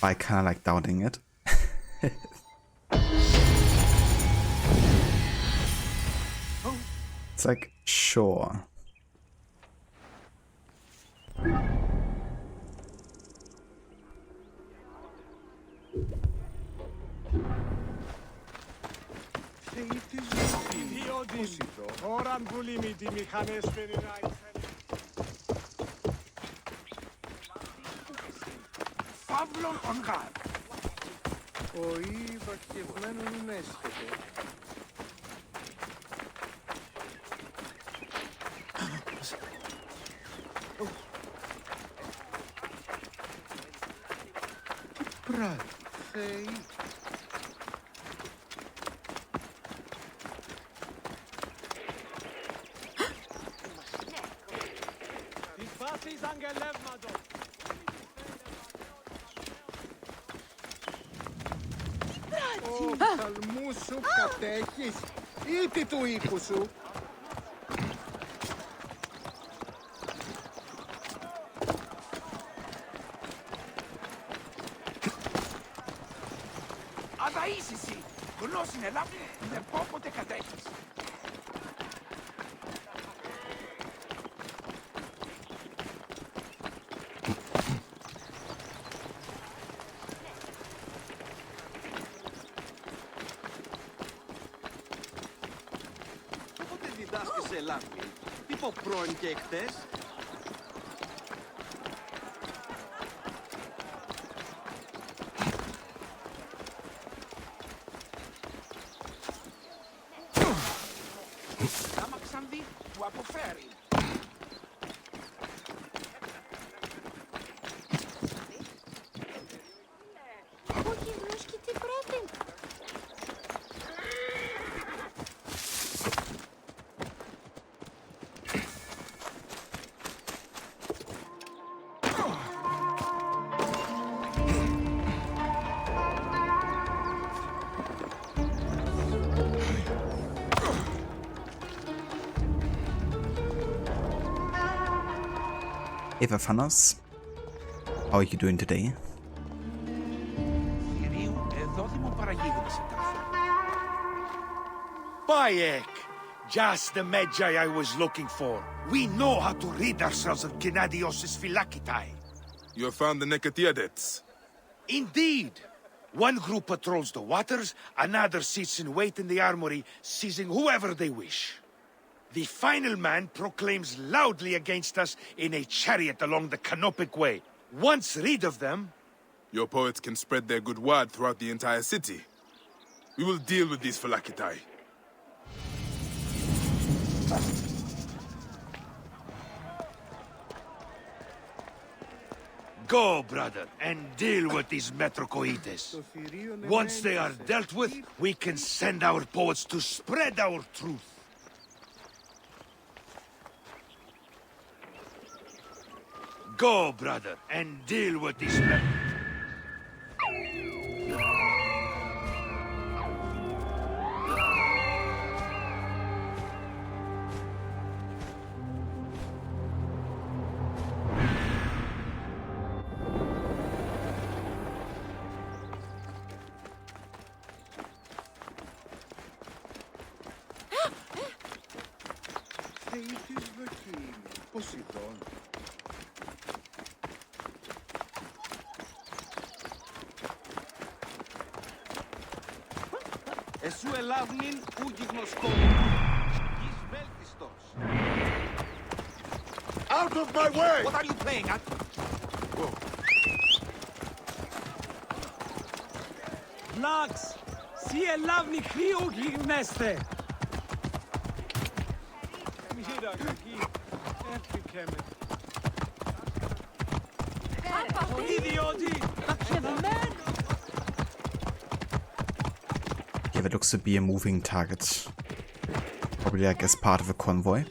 I kind of like doubting it. It's like, sure. Παύλον ονγάρ. Ο υπαρχευμένον έσχεται. Τι πράγμα, Θεή. Τις βάσεις αγγελεύματος. Ω, ψαλμούς σου κατέχεις ή τι του οίκου σου. Αδαΐσισι, γνώσιν ελάβει, δεν πόποτε κατέχεις. Πότε διδάσκεσαι Ελλάδη, τύπο πρώην και εχθές. Άμα ξανδεί, του αποφέρει. Eva Fanos, how are you doing today? Bayek! Just the Magi I was looking for. We know how to rid ourselves of Gennadios' Phylakitai. You have found the Nekatiadets. Indeed! One group patrols the waters, another sits in wait in the armory, seizing whoever they wish. The final man proclaims loudly against us in a chariot along the Canopic Way. Once rid of them... Your poets can spread their good word throughout the entire city. We will deal with these Phylakitai. Go, brother, and deal with these Metrocoides. Once they are dealt with, we can send our poets to spread our truth. Go, brother, and deal with these Εσού ελάβνην ούγι γνωσκόν. Εις βέλτιστος. Out of my way! What are you playing at? Whoa. Lux! Si ελάβνη χρήουγι γνέστε. Μοίρα κακή. Έφυγε. Ιδιώτη! Yeah, that looks to be a moving target. Probably like as part of a convoy.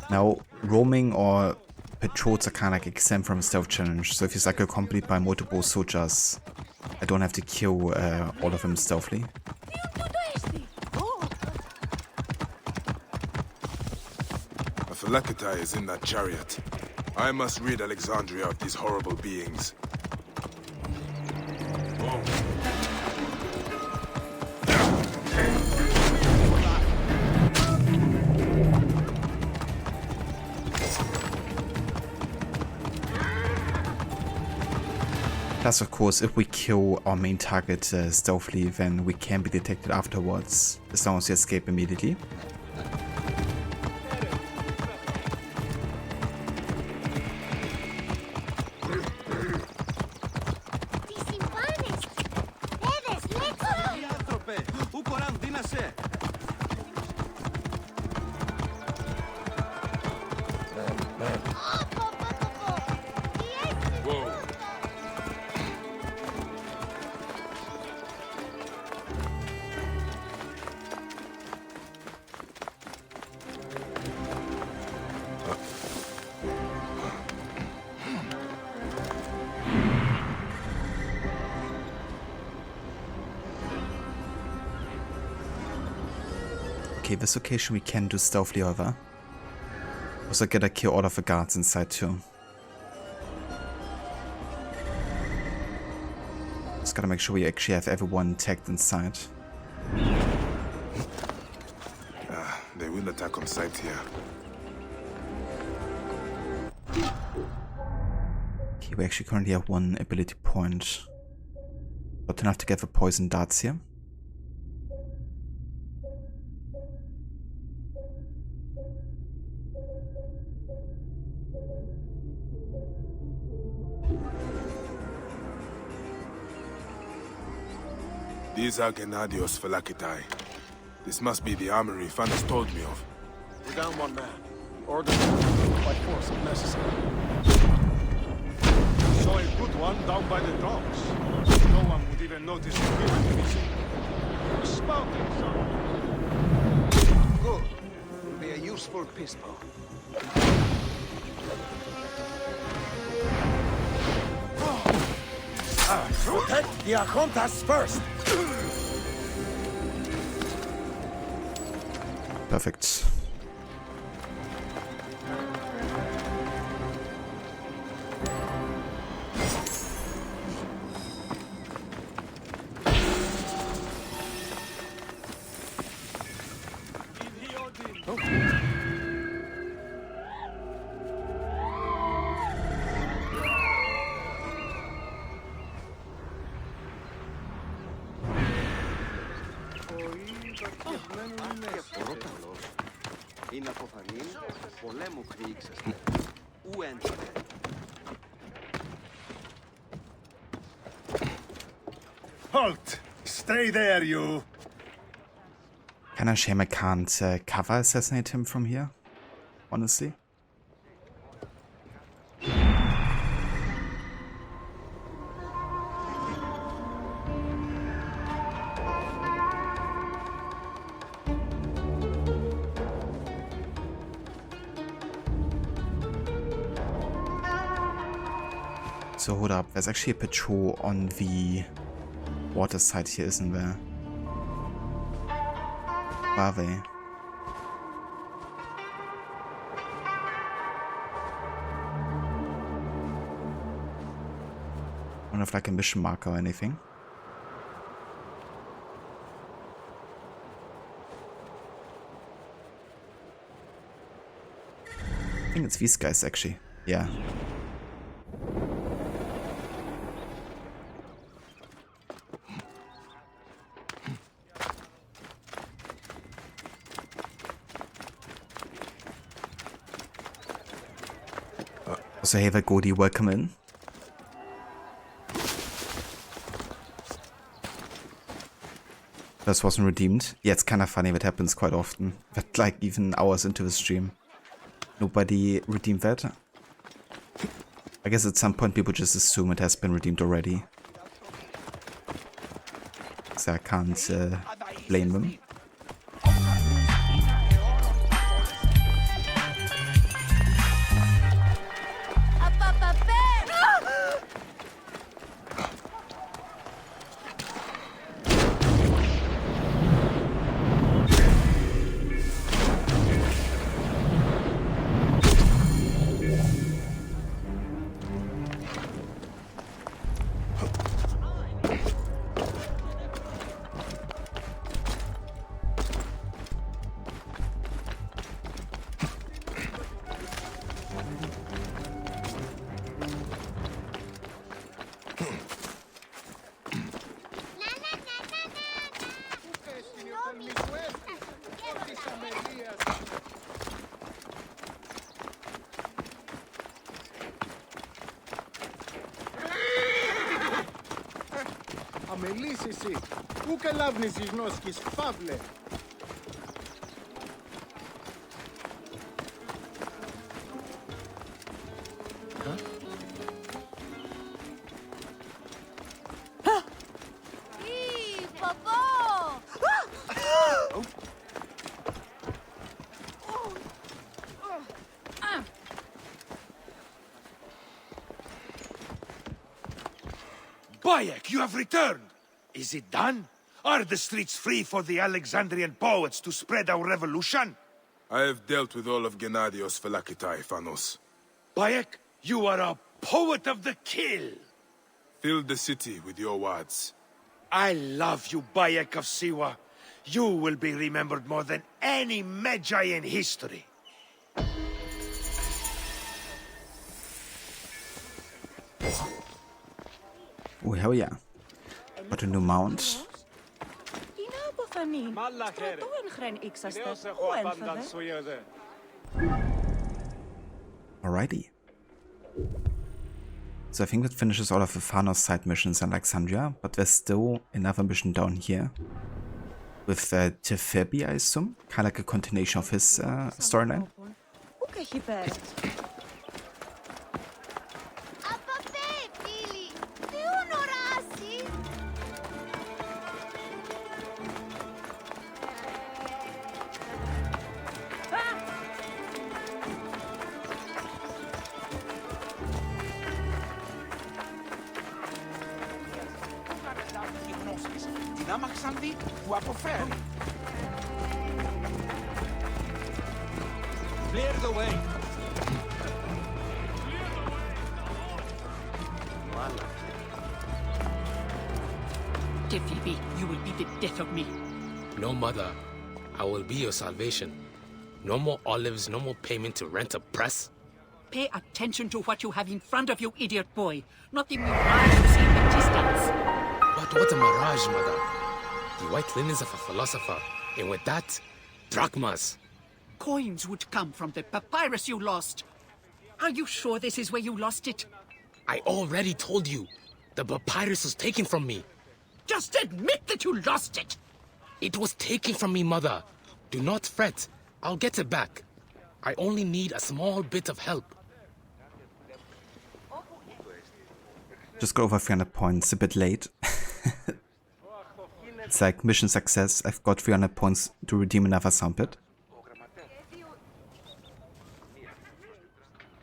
Now, roaming or patrols are kind of like exempt from stealth challenge, so if he's like accompanied by multiple soldiers, I don't have to kill all of them stealthily. A Phylakitai is in that chariot. I must rid Alexandria of these horrible beings. Plus, of course, if we kill our main target stealthily, then we can be detected afterwards, as long as we escape immediately. Okay, this location we can do stealthily over. Also gotta kill all of the guards inside too. Just gotta make sure we actually have everyone tagged inside. They will attack on sight here. Okay, we actually currently have one ability point. Not enough to get the poison darts here. These are Gennadios Phylakitai. This must be the armory Fanos told me of. We're down one man. Order by force if necessary. Saw a good one down by the docks. No one would even notice the human missing. Spouting something. Good. Will be a useful pistol. Protect the Archontas first! Perfect. Halt! Stay there, you! Kinda shame I can't cover assassinate him from here, honestly. So hold up, there's actually a patrol on the water side here, isn't there? Where are they? I don't have like a mission marker or anything. I think it's these guys actually. Yeah. So hey there, Gordy, welcome in. This wasn't redeemed. Yeah, it's kind of funny, that happens quite often. But like even hours into the stream, nobody redeemed that. I guess at some point people just assume it has been redeemed already. So I can't blame them. Αμελής εσύ, πού καλάβνεις τις νόσκες, φαύλε. Bayek, you have returned! Is it done? Are the streets free for the Alexandrian poets to spread our revolution? I have dealt with all of Gennadios Phylakitai, Phanos. Bayek, you are a poet of the kill! Fill the city with your words. I love you, Bayek of Siwa. You will be remembered more than any Magi in history. Oh, hell yeah. Got a new mount. Alrighty. So I think that finishes all of the Phanos side missions in Alexandria, but there's still another mission down here. With Tefebi, I assume? Kind of like a continuation of his storyline. Clear the way. Phoebe, you will be the death of me. No, mother. I will be your salvation. No more olives, no more payment to rent a press. Pay attention to what you have in front of you, idiot boy. Not the mirage you see in the distance. But what a mirage, mother. The white linens of a philosopher. And with that, drachmas. coins would come from the papyrus you lost. Are you sure this is where you lost it? I already told you. The papyrus was taken from me. Just admit that you lost it! It was taken from me, Mother. Do not fret. I'll get it back. I only need a small bit of help. Just got over 300 points, a bit late. It's like mission success. I've got 300 points to redeem another sumpit.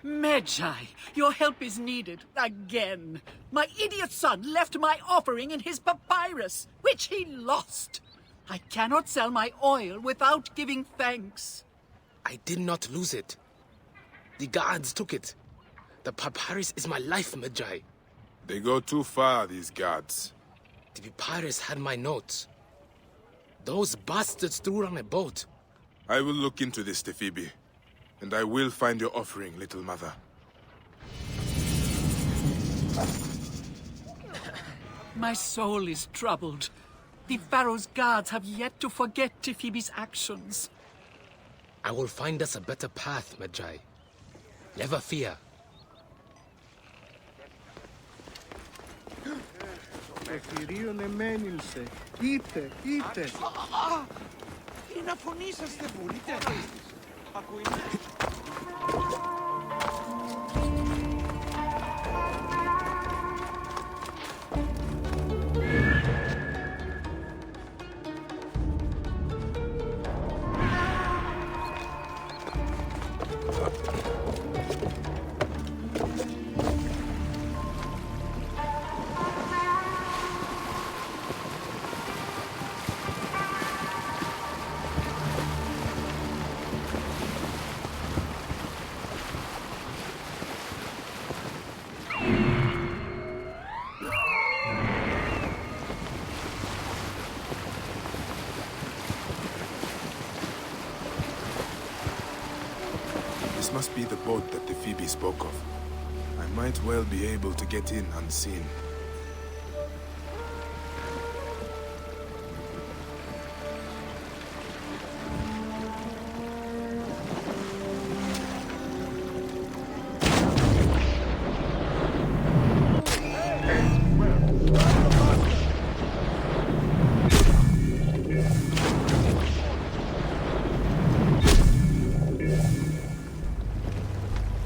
Magi, your help is needed again. My idiot son left my offering in his papyrus, which he lost. I cannot sell my oil without giving thanks. I did not lose it. The guards took it. The papyrus is my life, Magi. They go too far, these guards. The papyrus had my notes. Those bastards threw it on a boat. I will look into this, Phoebe. And I will find your offering, little mother. My soul is troubled. The Pharaoh's guards have yet to forget Phoebe's actions. I will find us a better path, Magi. Never fear. Είναι να φωνήσαστε, μπορείτε. This must be the boat that the Phoebe spoke of. I might well be able to get in unseen.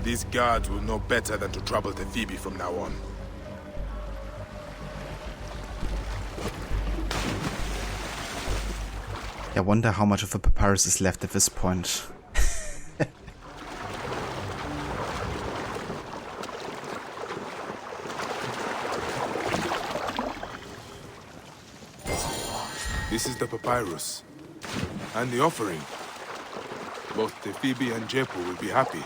These guards will know better than to trouble the Phoebe from now on. I wonder how much of the papyrus is left at this point. This is the papyrus. And the offering. Both the Phoebe and Jepu will be happy.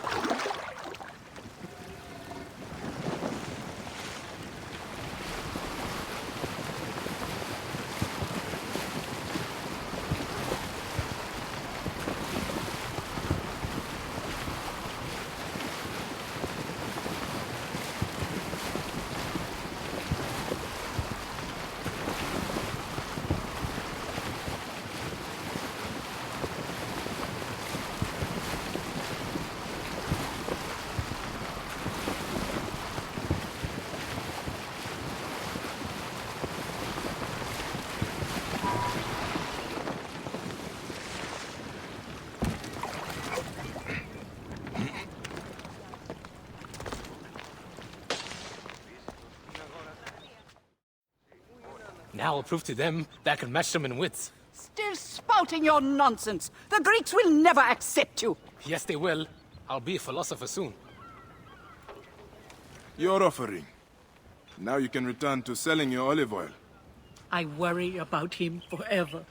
Now I'll prove to them that I can match them in wits. Still spouting your nonsense. The Greeks will never accept you. Yes, they will. I'll be a philosopher soon. Your offering. Now you can return to selling your olive oil. I worry about him forever.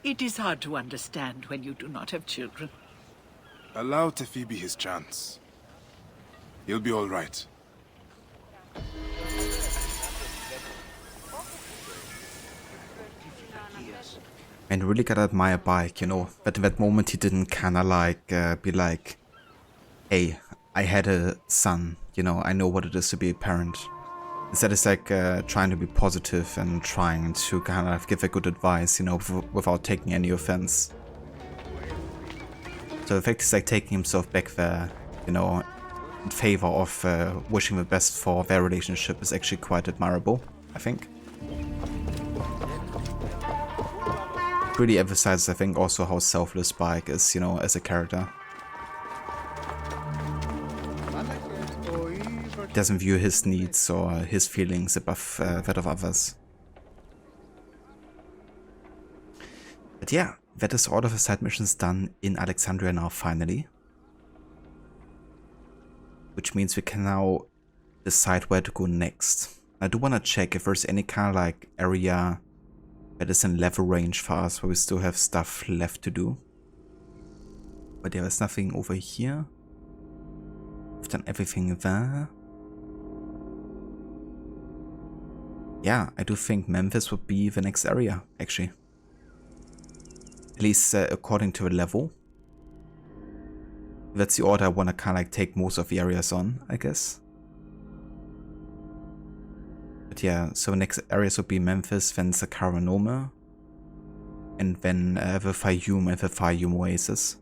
It is hard to understand when you do not have children. Allow Phoebe his chance. He'll be all right. And really gotta admire Bike, you know, that in that moment he didn't kinda like, be like, hey, I had a son, you know, I know what it is to be a parent. Instead it's like trying to be positive and trying to kind of give a good advice, you know, without taking any offense. So the fact he's like taking himself back there, you know, in favor of wishing the best for their relationship is actually quite admirable, I think. Really emphasizes, I think, also how selfless Spike is, you know, as a character. He doesn't view his needs or his feelings above that of others. But yeah, that is all of the side missions done in Alexandria now, finally. Which means we can now decide where to go next. I do want to check if there's any kind of like area that is in level range for us where we still have stuff left to do. But yeah, there's nothing over here. We've done everything there. Yeah, I do think Memphis would be the next area, actually. At least according to the level. That's the order I want to kind of like take most of the areas on, I guess. But yeah, so next areas would be Memphis, then Sakaranoma, and then the Fayum and the Fayum Oasis.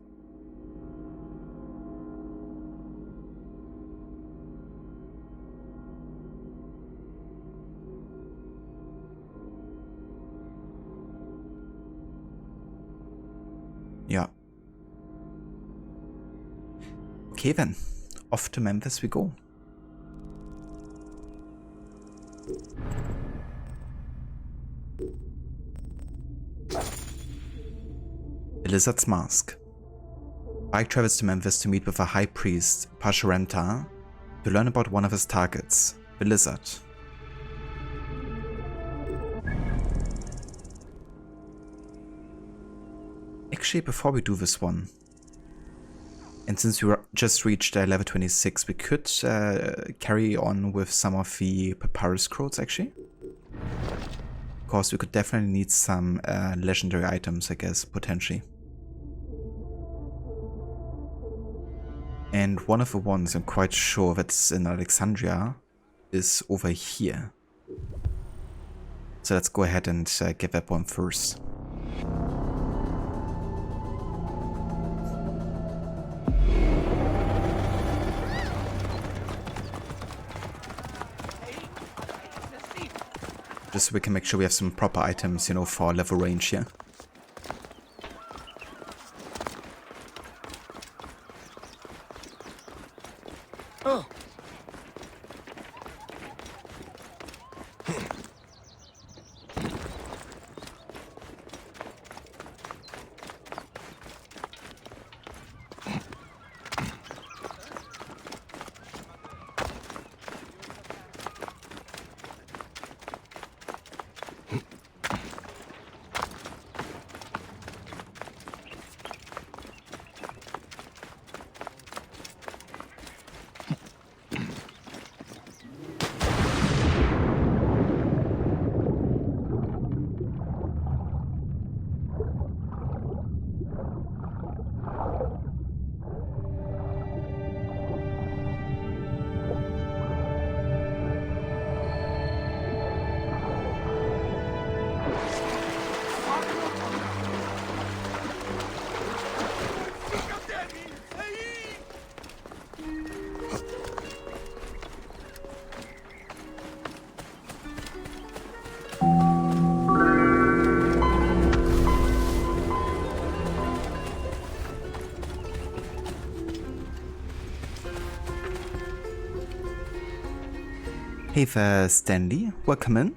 Yeah. Okay then, off to Memphis we go. The Lizard's Mask. Ike travels to Memphis to meet with the High Priest, Pasharemta, to learn about one of his targets, the Lizard. Actually, before we do this one, and since we just reached level 26, we could carry on with some of the papyrus scrolls, actually. Because we could definitely need some legendary items, I guess, potentially. And one of the ones I'm quite sure that's in Alexandria is over here. So let's go ahead and get that one first. Just so we can make sure we have some proper items, you know, for our level range here. Oh. Hey there, Stanley. Welcome in.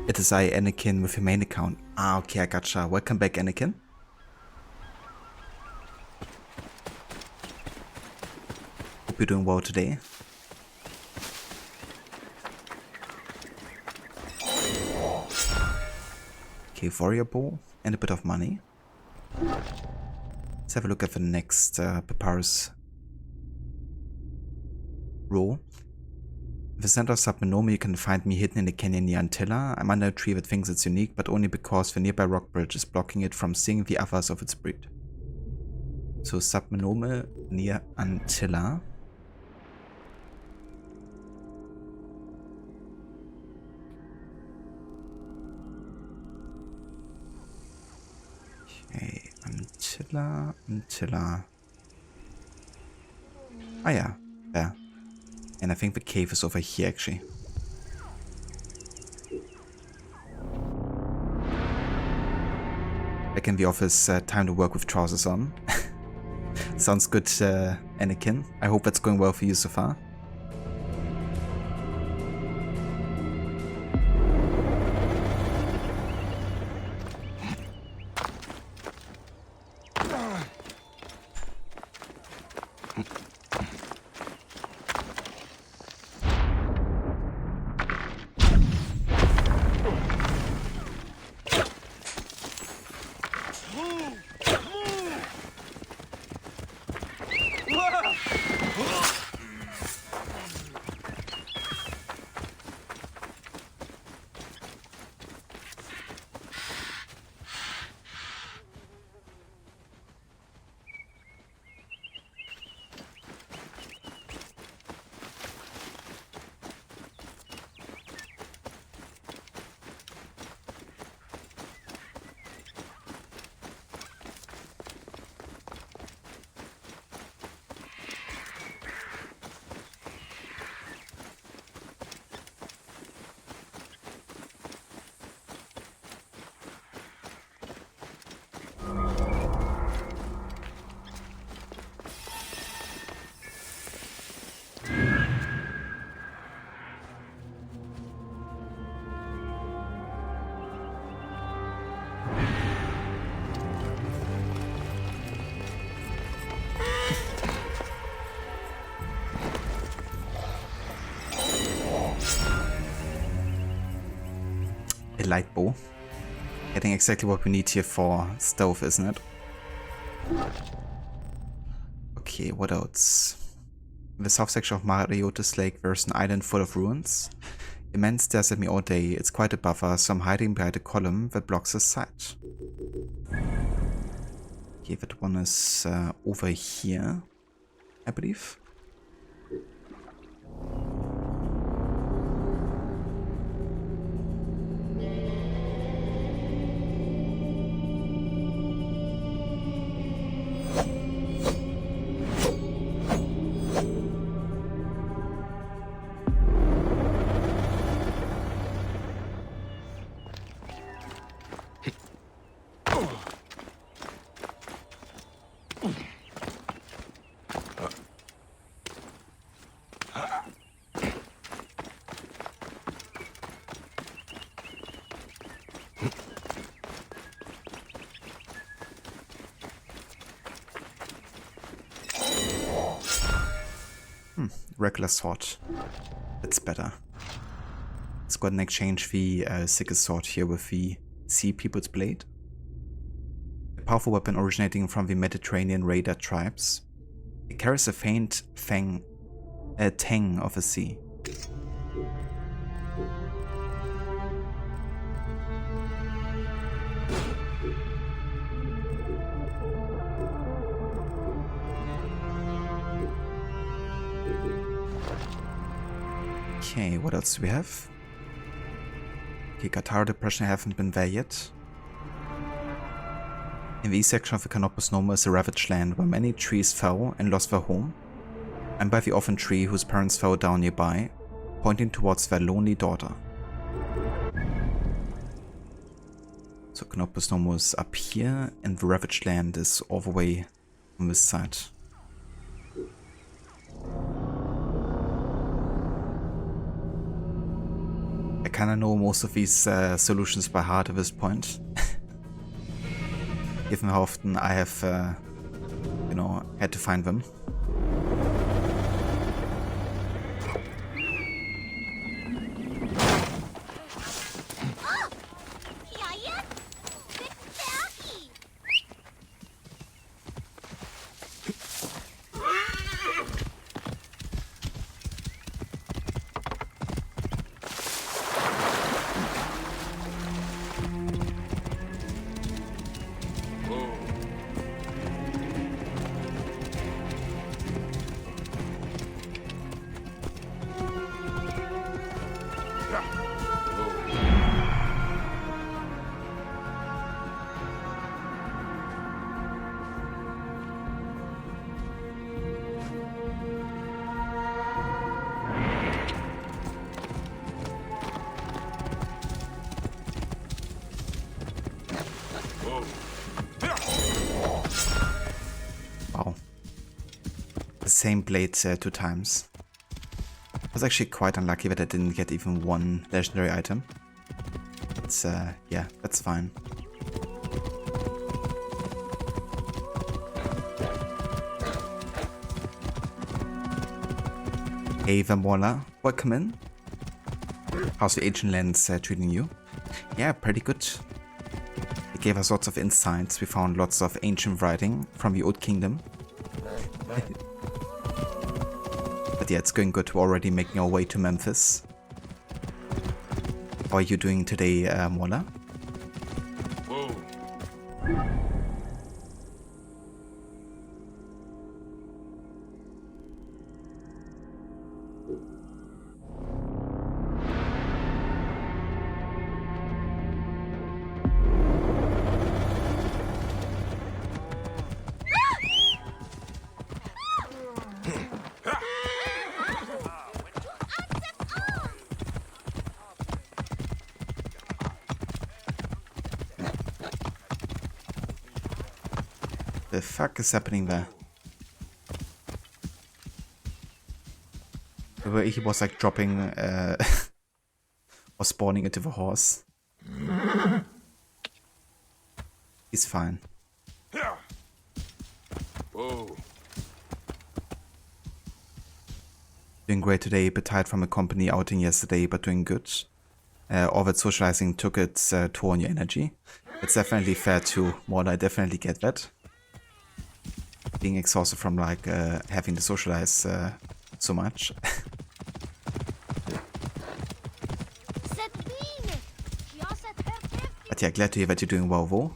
It is I, Anakin, with your main account. Ah, okay, I gotcha. Welcome back, Anakin. Hope you're doing well today. Okay, warrior bow and a bit of money. Let's have a look at the next papyrus row. In the center of Submenoma, you can find me hidden in a canyon near Antilla. I'm under a tree that thinks it's unique, but only because the nearby rock bridge is blocking it from seeing the others of its breed. So Submenoma near Antilla. Okay, Antilla. Ah yeah, there. And I think the cave is over here actually. Back in the office, time to work with trousers on. Sounds good, Anakin. I hope that's going well for you so far. Light bow. Getting exactly what we need here for stealth, isn't it? Okay, what else? In the south section of Mariotis Lake, there's an island full of ruins. Immense stares at me all day. It's quite a buffer, so I'm hiding behind a column that blocks his sight. Okay, that one is over here, I believe. Regular sword. That's better. Let's go ahead and exchange the sickest sword here with the Sea People's Blade. A powerful weapon originating from the Mediterranean raider tribes. It carries a faint tang of the sea. Okay, what else do we have? Okay, Katara Depression, I haven't been there yet. In the east section of the Canopus Noma is a ravaged land where many trees fell and lost their home. I'm by the orphan tree whose parents fell down nearby, pointing towards their lonely daughter. So Canopus Noma is up here and the ravaged land is all the way on this side. I kinda know most of these solutions by heart at this point. Given how often I have, you know, had to find them. Wow. The same blade 2 times. I was actually quite unlucky that I didn't get even one legendary item. It's, yeah, that's fine. Hey Vamola, welcome in. How's the ancient lands treating you? Yeah, pretty good. It gave us lots of insights. We found lots of ancient writing from the Old Kingdom. But yeah, it's going good. We're already making our way to Memphis. How are you doing today, Mola? The fuck is happening there? The way he was like dropping or spawning into the horse. He's fine. Doing great today, bit tired from a company outing yesterday, but doing good. All that socializing took its toll on your energy. It's definitely fair too, Mola, I definitely get that. Being exhausted from like having to socialize so much. But yeah, glad to hear that you're doing well, Vo.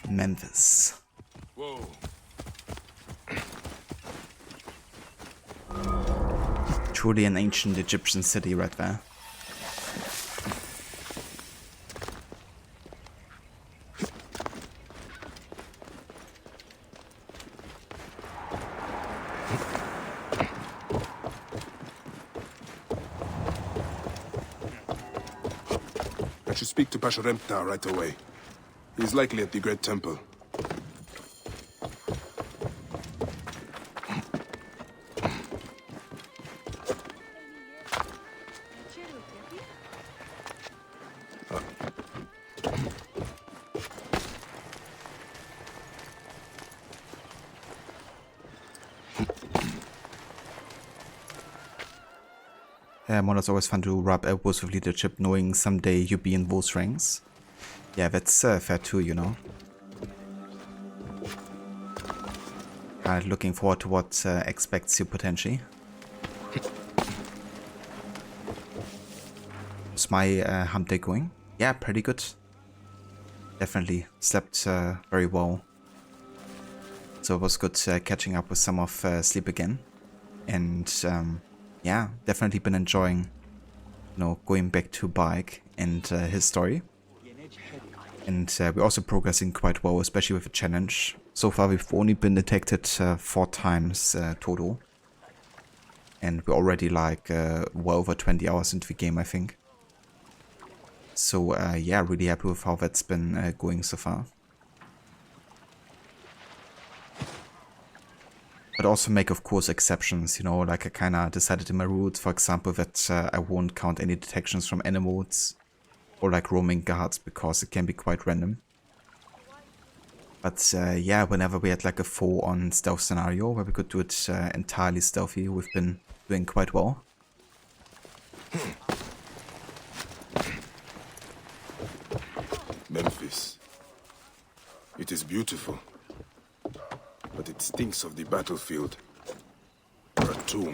Memphis. Whoa. Truly an ancient Egyptian city right there. I should speak to Pasharemta right away. He's likely at the Great Temple. It's always fun to rub elbows with leadership, knowing someday you'll be in those ranks. Yeah, that's fair too, you know. Kind of looking forward to what expects you potentially. How's my hump day going? Yeah, pretty good. Definitely slept very well. So it was good catching up with some of sleep again. And yeah, definitely been enjoying, you know, going back to Bike and his story. And we're also progressing quite well, especially with the challenge. So far we've only been detected 4 times total. And we're already like well over 20 hours into the game, I think. So yeah, really happy with how that's been going so far. But also make, of course, exceptions, you know, like I kind of decided in my route, for example, that I won't count any detections from animals or like roaming guards, because it can be quite random. But yeah, whenever we had like a full-on stealth scenario where we could do it entirely stealthy, we've been doing quite well. Memphis. It is beautiful, but it stinks of the battlefield. Or a tomb.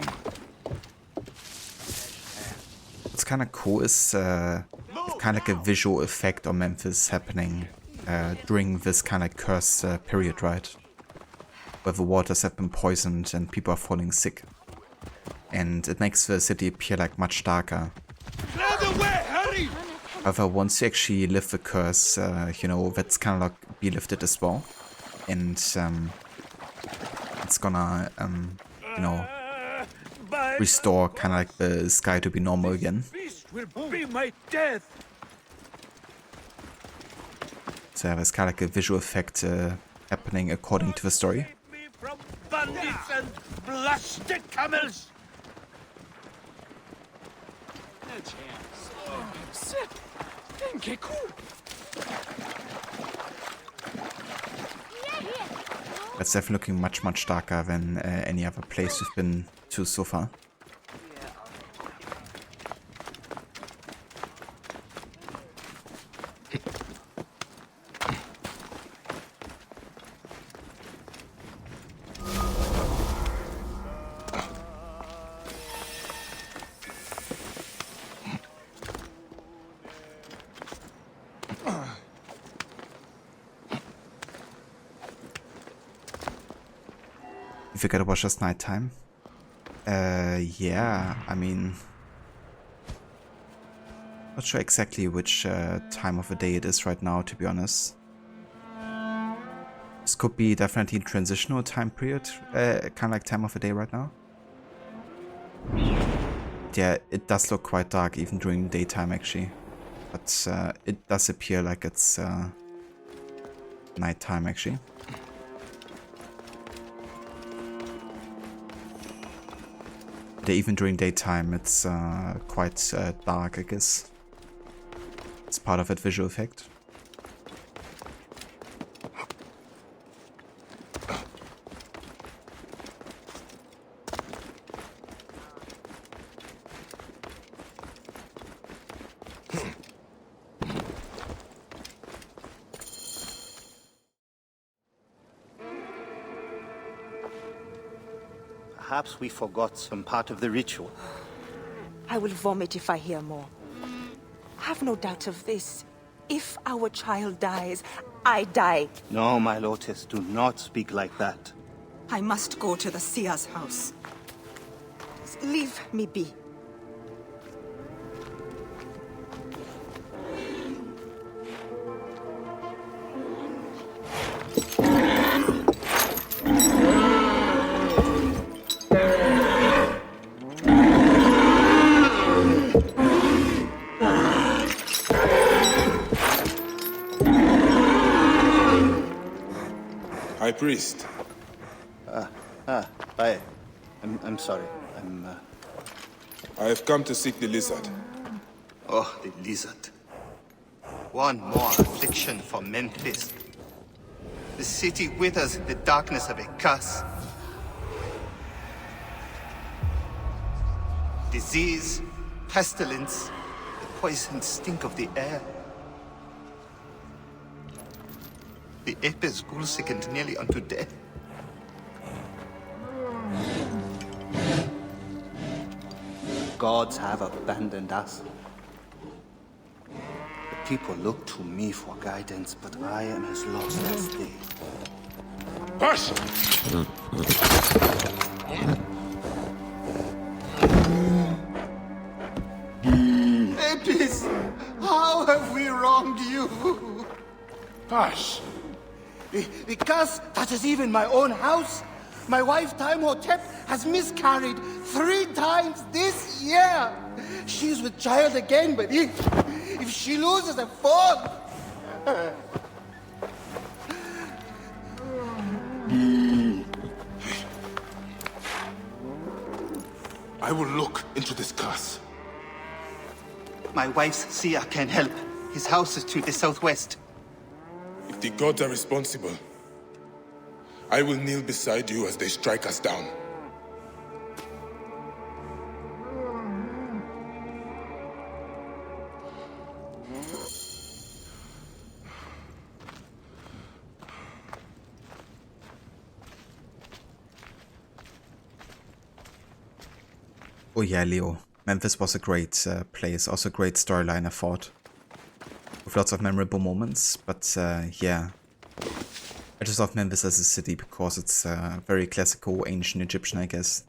What's kind of cool is kind of like a visual effect on Memphis happening during this kind of cursed period, right? Where the waters have been poisoned and people are falling sick. And it makes the city appear like much darker. However, once you actually lift the curse, you know, that's kind of like be lifted as well. And it's gonna, you know, restore kind of like the sky to be normal again. Will be my death. So there's kind of like a visual effect happening according to the story. From bandits and blasted camels. That's definitely looking much darker than any other place we've been to so far. You figured it was just nighttime? Yeah, I mean... Not sure exactly which time of the day it is right now, to be honest. This could be definitely a transitional time period, kind of like time of the day right now. Yeah, it does look quite dark even during daytime actually. But it does appear like it's nighttime actually. Yeah, even during daytime it's quite dark, I guess. It's part of that visual effect. Perhaps we forgot some part of the ritual. I will vomit if I hear more. Have no doubt of this. If our child dies, I die. No, my Lotus, do not speak like that. I must go to the seer's house. Leave me be. High Priest. I'm sorry. I have come to seek the lizard. Oh, the lizard. One more affliction for Memphis. The city withers in the darkness of a curse. Disease, pestilence, the poison stink of the air. The ape is ghoul-sickened nearly unto death. Gods have abandoned us. The people look to me for guidance, but I am as lost as they. Hush! Apis, how have we wronged you? Hush! The curse touches even my own house. My wife, Timehotep, has miscarried 3 times this year. She's with child again, but If she loses a phone... I will look into this curse. My wife's seer can help. His house is to the southwest. If the gods are responsible, I will kneel beside you as they strike us down. Oh yeah, Leo. Memphis was a great place, also a great storyline, I thought. With lots of memorable moments, but yeah. I just love Memphis as a city because it's very classical, ancient Egyptian, I guess.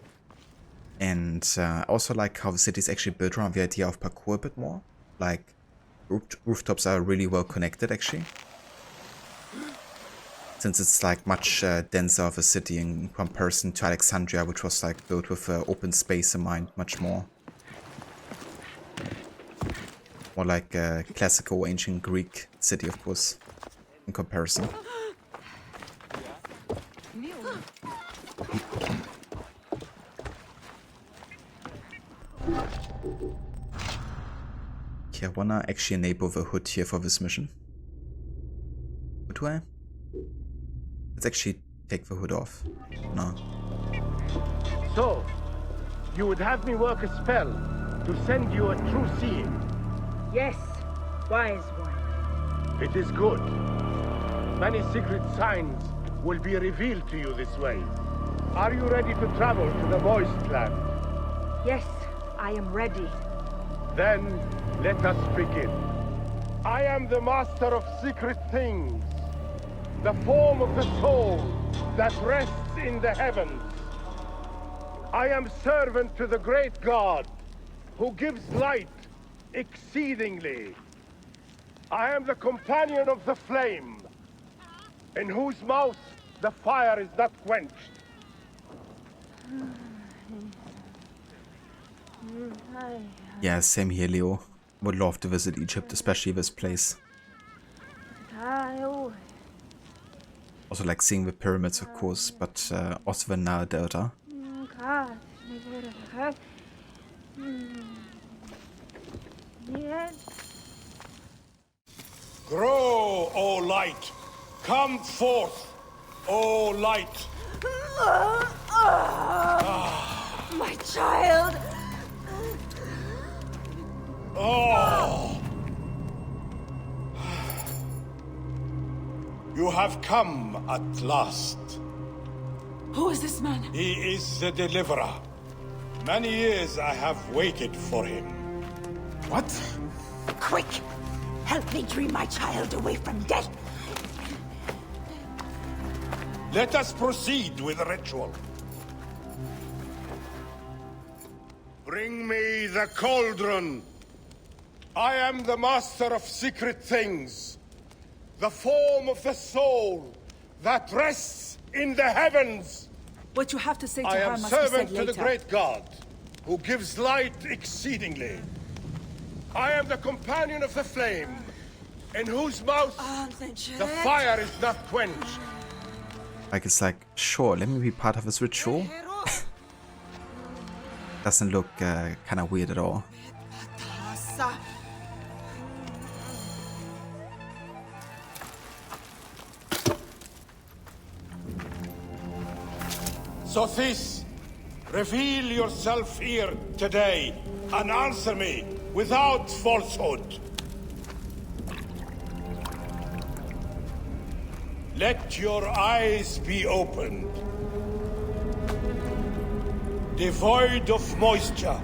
And I also like how the city is actually built around the idea of parkour a bit more. Like, rooftops are really well connected, actually. Since it's like much denser of a city in comparison to Alexandria, which was like built with open space in mind, much more. More like a classical ancient Greek city, of course, in comparison. Okay, I wanna actually enable the hood here for this mission. What do I? Let's actually take the hood off. No. So, you would have me work a spell to send you a true seeing? Yes, wise one. It is good. Many secret signs will be revealed to you this way. Are you ready to travel to the Moist Land? Yes, I am ready. Then, let us begin. I am the master of secret things, the form of the soul that rests in the heavens. I am servant to the great God, who gives light exceedingly. I am the companion of the flame, in whose mouth the fire is not quenched. Yeah, same here, Leo. Would love to visit Egypt, especially this place. Also like seeing the pyramids, of course, but also the Nile Delta. Grow, O light! Come forth, O light! My child! Oh! You have come at last. Who is this man? He is the deliverer. Many years I have waited for him. What? Quick! Help me dream my child away from death! Let us proceed with the ritual. Bring me the cauldron. I am the master of secret things, the form of the soul that rests in the heavens. What you have to say to I her am must be said servant to later. the great God, who gives light exceedingly. I am the companion of the flame, in whose mouth the fire is not quenched. Like, it's like, sure, let me be part of this ritual. Doesn't look kind of weird at all. Sothis, reveal yourself here today and answer me without falsehood. Let your eyes be opened. Devoid of moisture,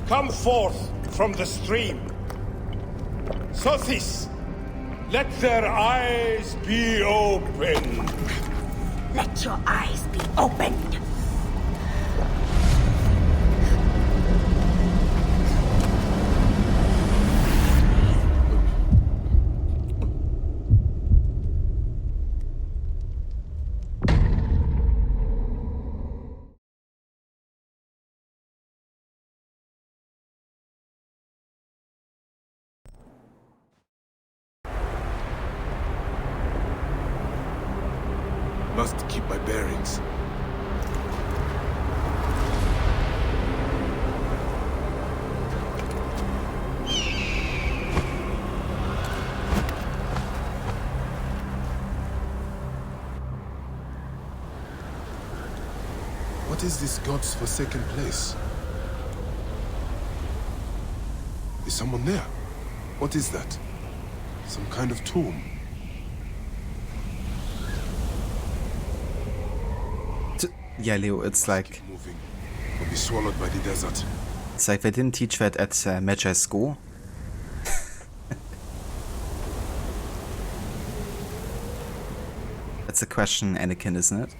come forth from the stream. Sothis, let their eyes be opened. Let your eyes be opened. must keep my bearings. What is this god's forsaken place? Is someone there? What is that? Some kind of tomb. Yeah, Leo, it's like... moving. Will be swallowed by the desert. It's like they didn't teach that at Magi School. That's a question, Anakin, isn't it?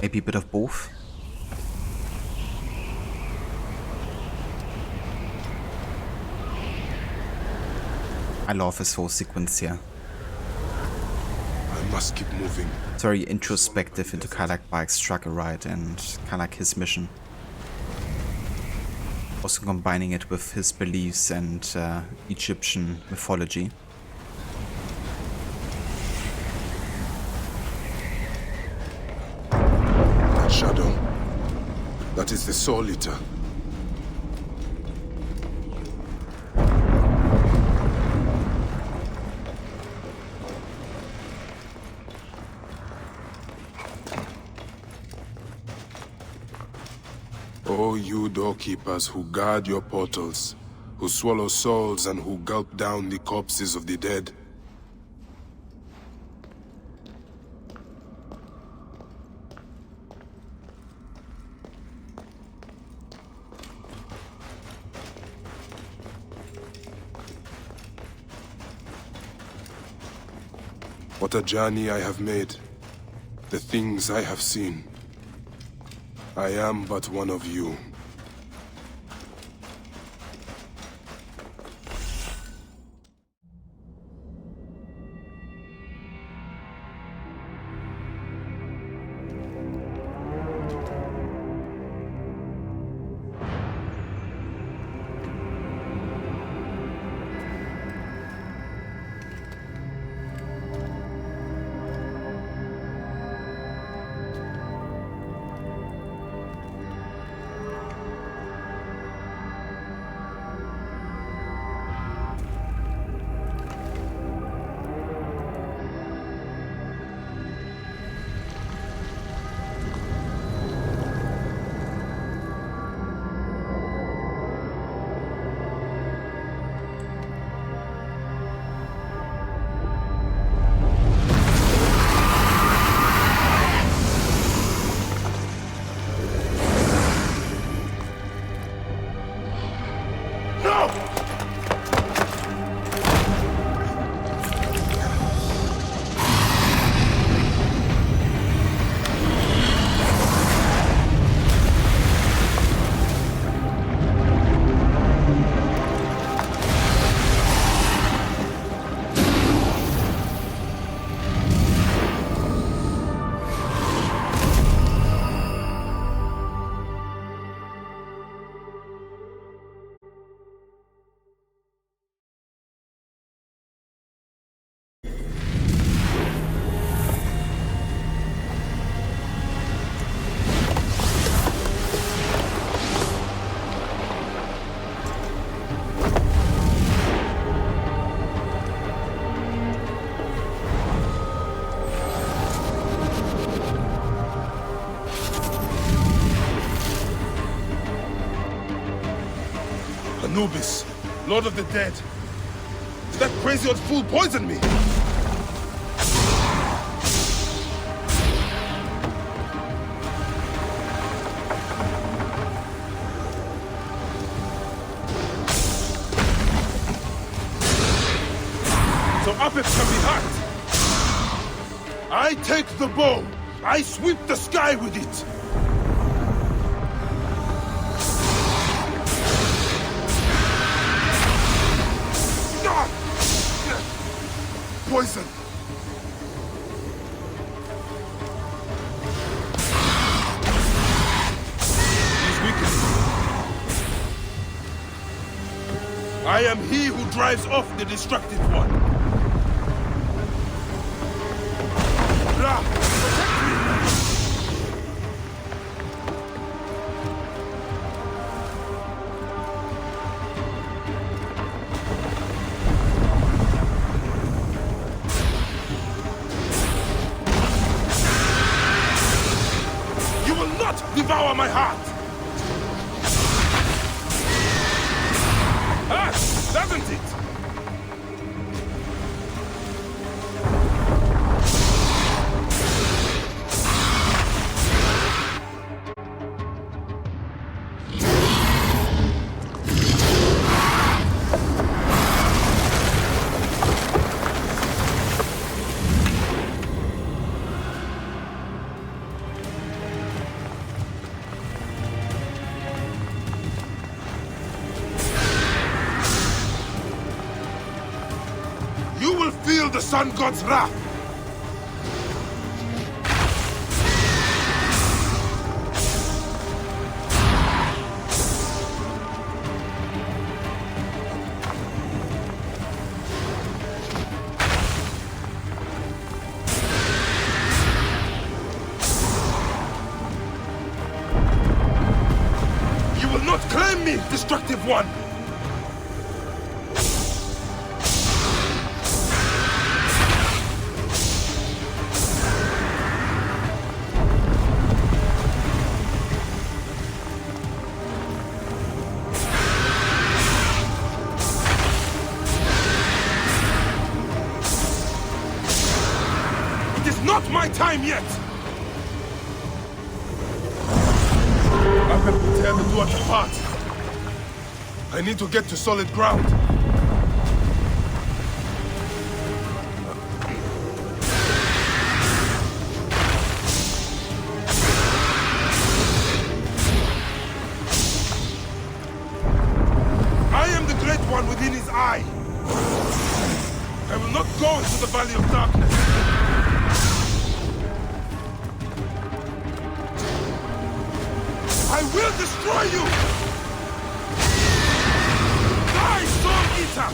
Maybe a bit of both. I love this whole sequence here. I must keep moving. It's very introspective into Phylake Bike's struggle, right, and kind of like his mission. Also combining it with his beliefs and Egyptian mythology. That shadow. That is the Soul Eater. O you doorkeepers who guard your portals, who swallow souls and who gulp down the corpses of the dead. What a journey I have made, the things I have seen. I am but one of you. Anubis, Lord of the Dead. Did that crazy old fool poison me? So Apep can be hacked. I take the bow. I sweep the sky with it. Poison. He's weakened. I am he who drives off the distracted one. You will not devour my heart! Ah, doesn't it? You will feel the Sun God's wrath! You will not claim me, destructive one! Not my time yet! I've been prepared to do it apart. I need to get to solid ground. I am the Great One within his eye. I will not go into the Valley of Darkness. I will destroy you! Die, Storm Eater!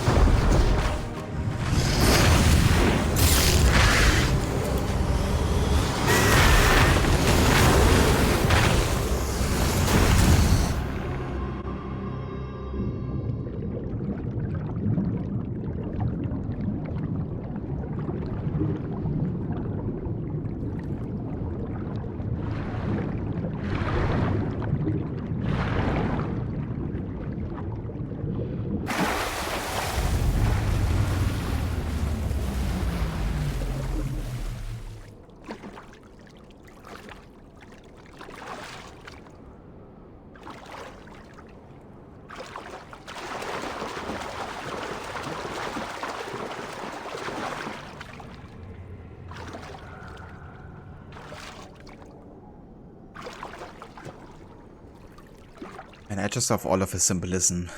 And I just love all of the symbolism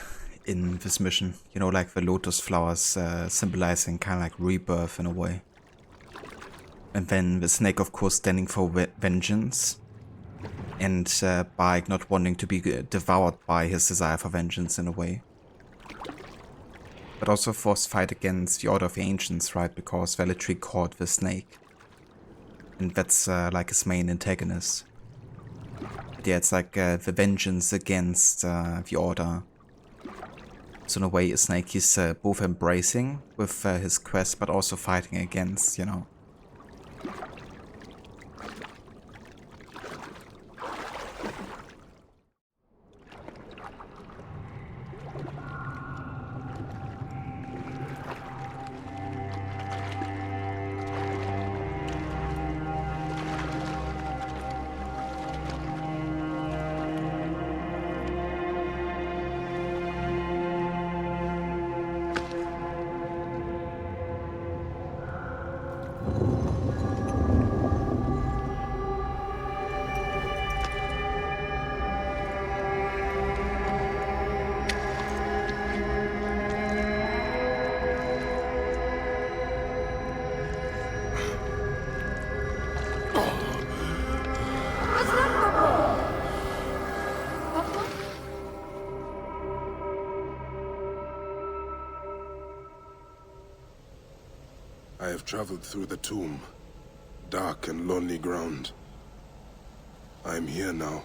in this mission. You know, like the lotus flowers symbolizing kind of like rebirth in a way. And then the snake, of course, standing for vengeance. And by not wanting to be devoured by his desire for vengeance in a way. But also forced fight against the Order of the Ancients, right? Because Phylake caught the snake. And that's like his main antagonist. But yeah, it's like the vengeance against the Order. So in a way, a snake he's both embracing with his quest, but also fighting against, you know. I have traveled through the tomb, dark and lonely ground. I am here now.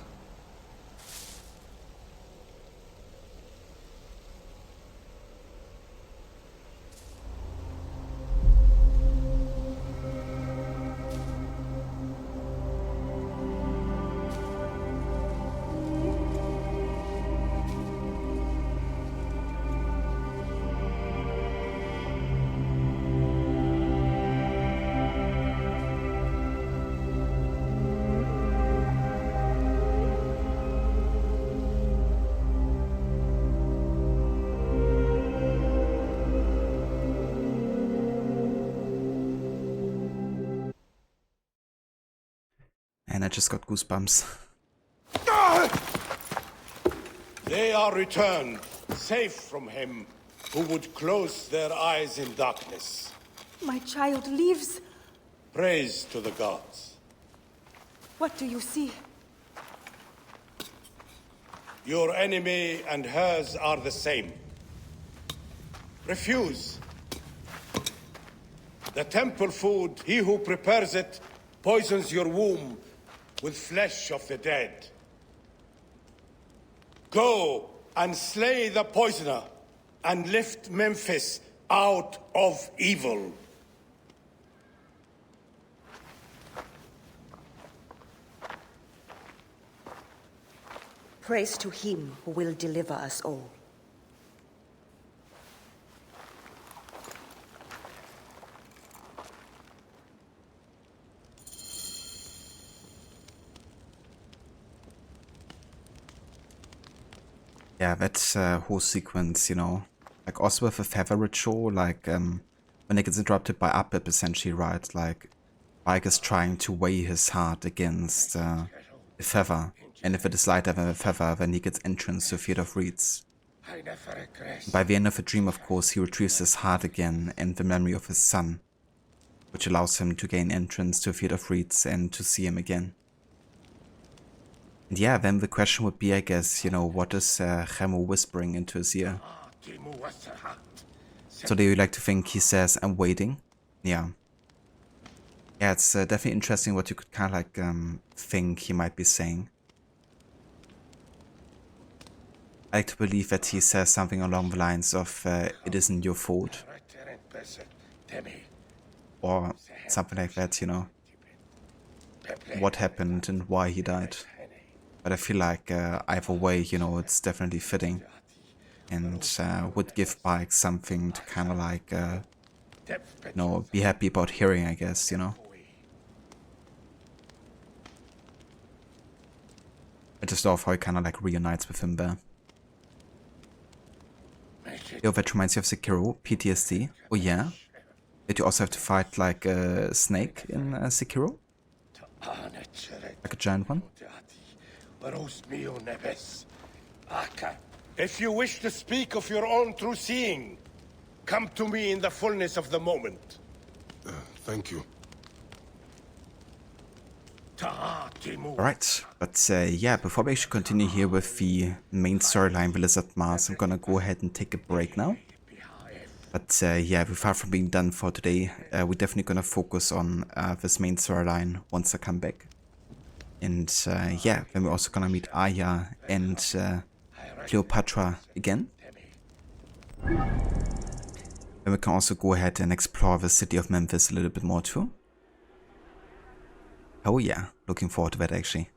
And I just got goosebumps. They are returned, safe from him who would close their eyes in darkness. My child lives. Praise to the gods. What do you see? Your enemy and hers are the same. Refuse. The temple food, he who prepares it, poisons your womb with flesh of the dead. Go and slay the poisoner, and lift Memphis out of evil. Praise to him who will deliver us all. Yeah, that whole sequence, you know, like also with the feather ritual, like when it gets interrupted by Apip, essentially, right? Like, Phylakitai is trying to weigh his heart against the feather, and if it is lighter than the feather, then he gets entrance to the Field of Reeds. By the end of the dream, of course, he retrieves his heart again and the memory of his son, which allows him to gain entrance to the Field of Reeds and to see him again. And yeah, then the question would be, I guess, you know, what is Khemu whispering into his ear? So do you like to think he says, "I'm waiting"? Yeah. Yeah, it's definitely interesting what you could kind of like think he might be saying. I like to believe that he says something along the lines of, "It isn't your fault." Or something like that, you know. What happened and why he died. But I feel like either way, you know, it's definitely fitting. And would give Pike something to kind of like, you know, be happy about hearing, I guess, you know. I just love how he kind of like reunites with him there. Yo, that reminds you of Sekiro, PTSD. Oh yeah? Did you also have to fight like a snake in Sekiro? Like a giant one? If you wish to speak of your own true seeing, come to me in the fullness of the moment. Thank you. Alright, but yeah, before we actually continue here with the main storyline, the Lizard Mars, I'm gonna go ahead and take a break now. But yeah, we're far from being done for today. We're definitely gonna focus on this main storyline once I come back. And yeah, then we're also gonna meet Aya and Cleopatra again. Then we can also go ahead and explore the city of Memphis a little bit more too. Oh yeah, looking forward to that actually.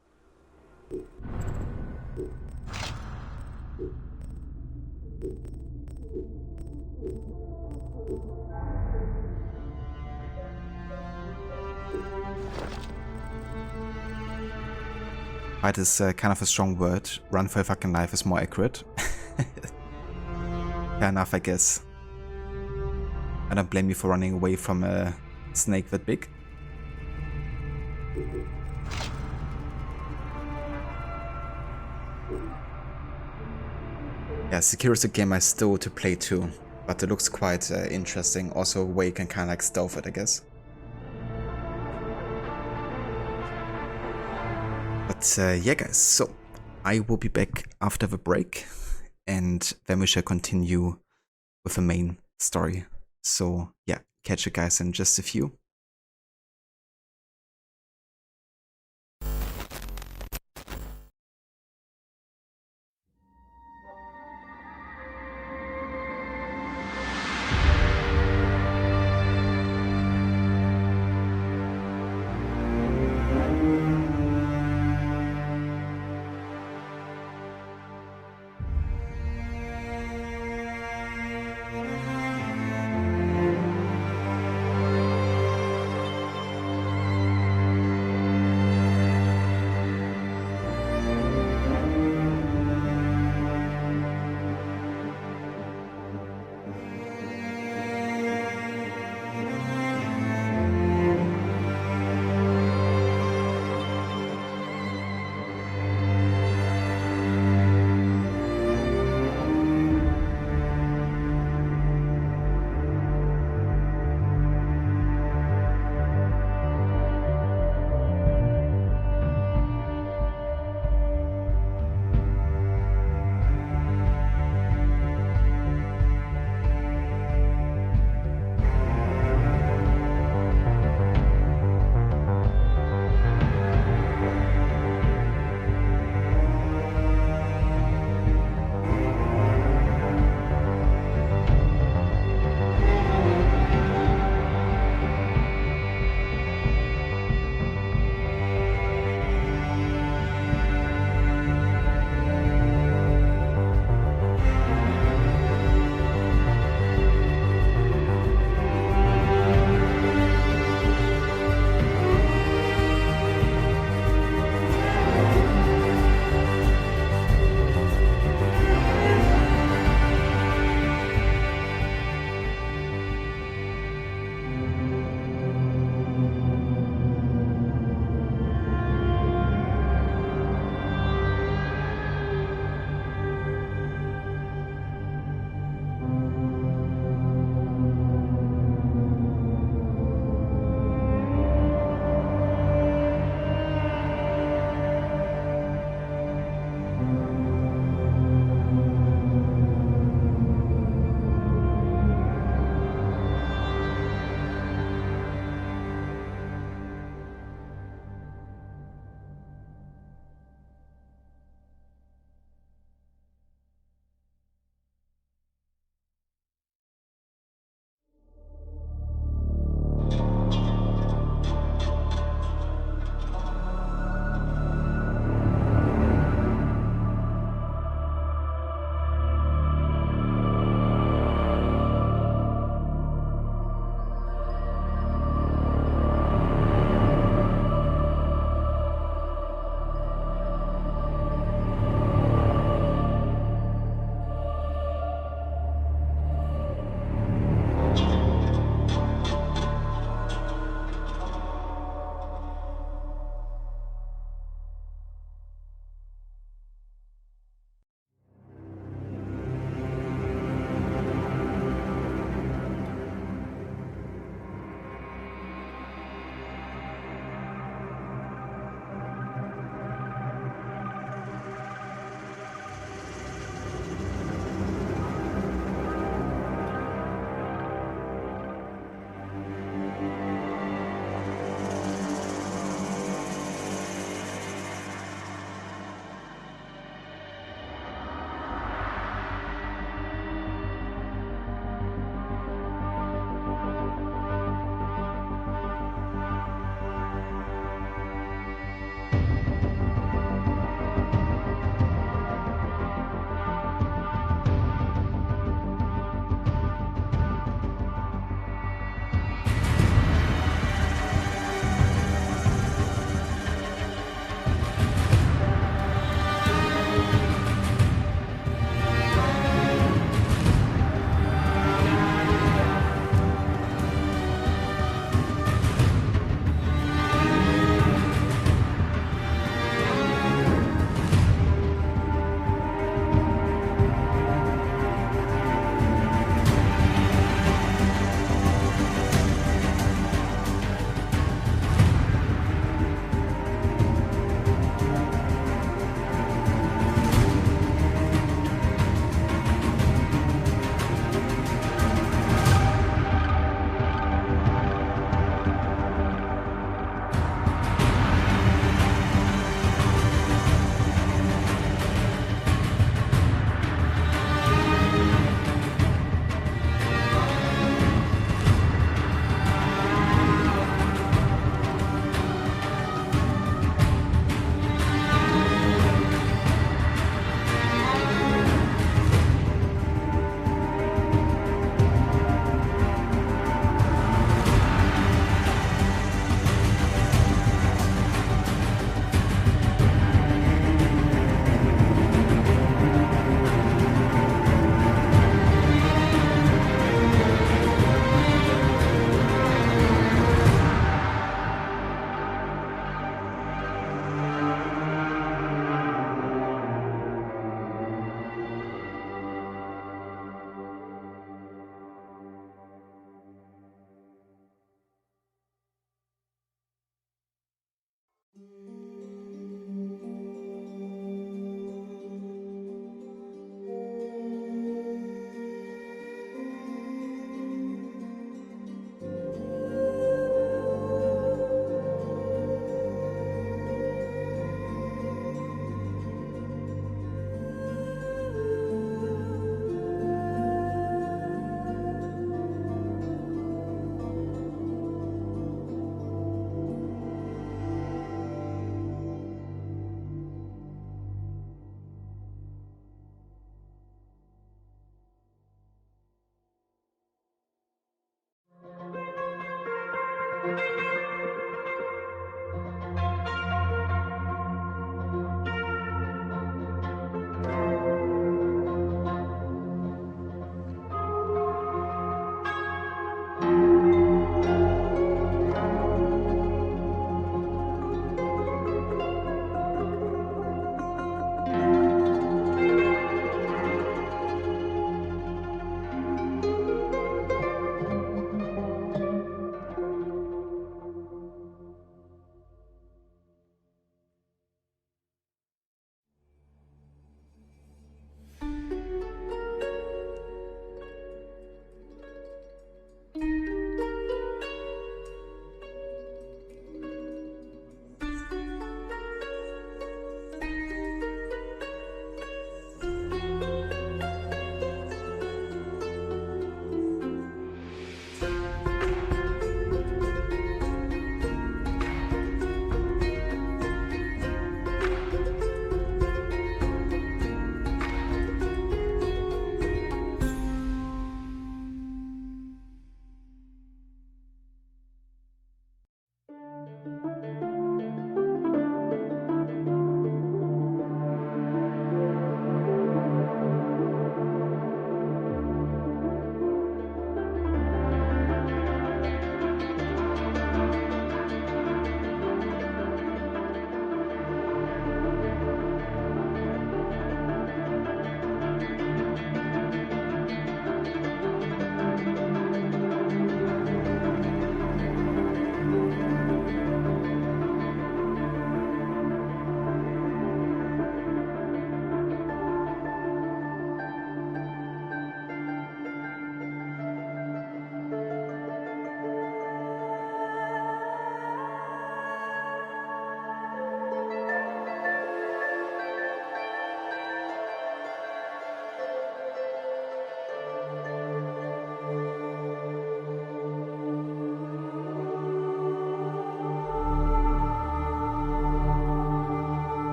Fight is kind of a strong word. Run for your fucking life is more accurate. Fair enough, I guess. I don't blame you for running away from a snake that big. Yeah, Sekiro is a game I still to play too, but it looks quite interesting. Also, a way you can kind of like stealth it, I guess. But yeah, guys, so I will be back after the break, and then we shall continue with the main story. So yeah, catch you guys in just a few.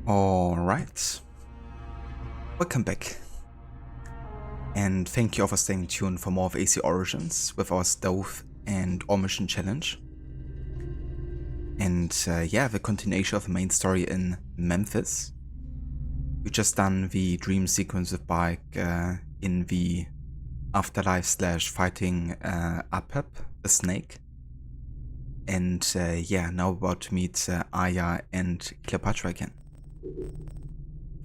Alright. Welcome back. And thank you all for staying tuned for more of AC Origins with our Stealth and All Mission Challenge. And yeah, the continuation of the main story in Memphis. We just done the dream sequence with Bayek in the afterlife / fighting Apep, the snake. And yeah, now we're about to meet Aya and Cleopatra again.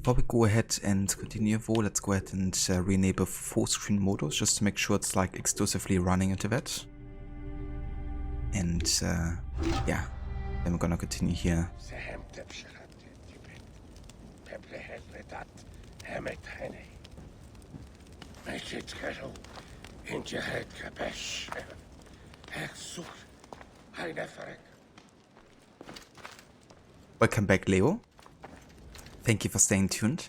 Before we go ahead and continue though, let's go ahead and re-enable full screen modus just to make sure it's like exclusively running into that. And yeah, then we're gonna continue here. Welcome back, Leo. Thank you for staying tuned.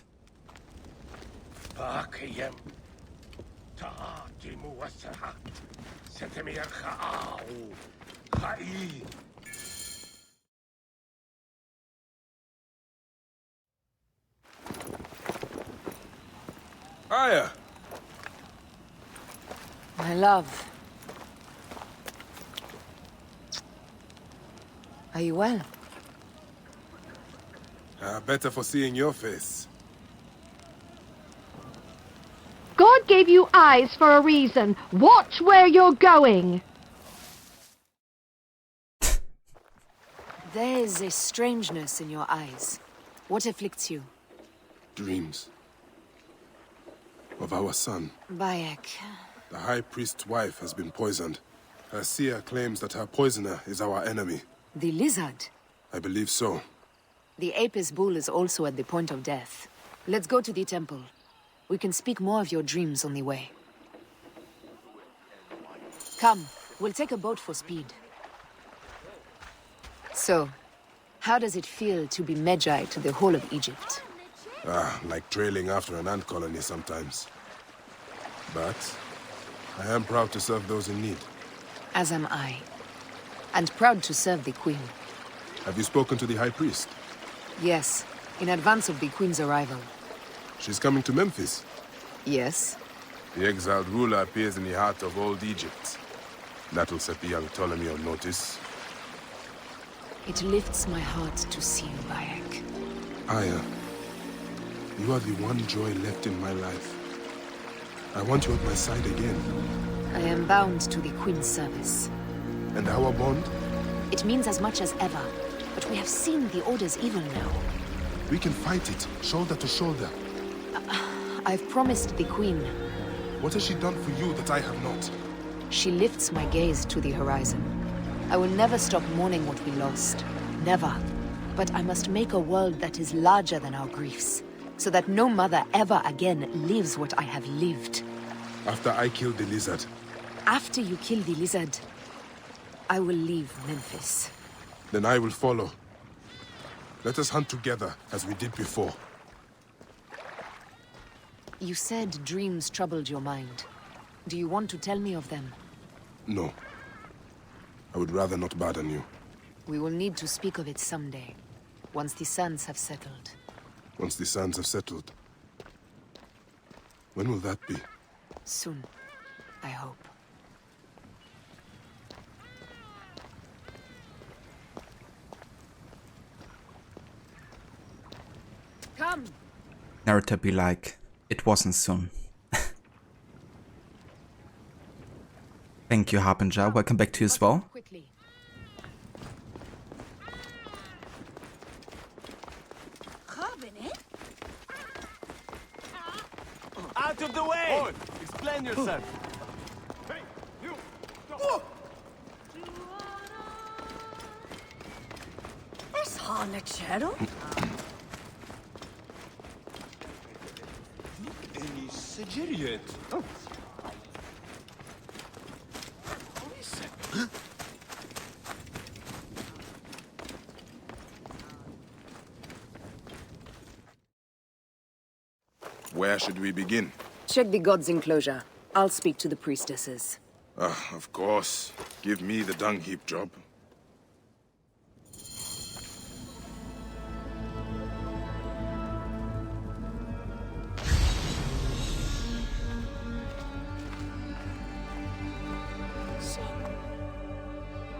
Aya! My love. Are you well? Better for seeing your face. God gave you eyes for a reason. Watch where you're going. There is a strangeness in your eyes. What afflicts you? Dreams. Of our son. Bayek. The High Priest's wife has been poisoned. Her seer claims that her poisoner is our enemy. The lizard? I believe so. The Apis bull is also at the point of death. Let's go to the temple. We can speak more of your dreams on the way. Come, we'll take a boat for speed. So, how does it feel to be Magi to the whole of Egypt? Like trailing after an ant colony sometimes. But I am proud to serve those in need. As am I. And proud to serve the Queen. Have you spoken to the High Priest? Yes, in advance of the Queen's arrival. She's coming to Memphis? Yes. The exiled ruler appears in the heart of old Egypt. That'll set the young Ptolemy on notice. It lifts my heart to see you, Bayek. Aya, you are the one joy left in my life. I want you at my side again. I am bound to the Queen's service. And our bond? It means as much as ever. But we have seen the Order's evil now. We can fight it, shoulder to shoulder. I've promised the Queen. What has she done for you that I have not? She lifts my gaze to the horizon. I will never stop mourning what we lost. Never. But I must make a world that is larger than our griefs, so that no mother ever again lives what I have lived. After I kill the lizard? After you kill the lizard, I will leave Memphis. Then I will follow. Let us hunt together, as we did before. You said dreams troubled your mind. Do you want to tell me of them? No. I would rather not burden you. We will need to speak of it someday, once the sands have settled. Once the sands have settled. When will that be? Soon, I hope. Come! Narrator be like, it wasn't soon. Thank you, Harbinger. Welcome back to you as well. Quickly. Out of the way! Boy, explain yourself. Hey, you! Is Hanachero? Any Sigiriot? Oh. Where should we begin? Check the god's enclosure. I'll speak to the priestesses. Of course. Give me the dung heap job.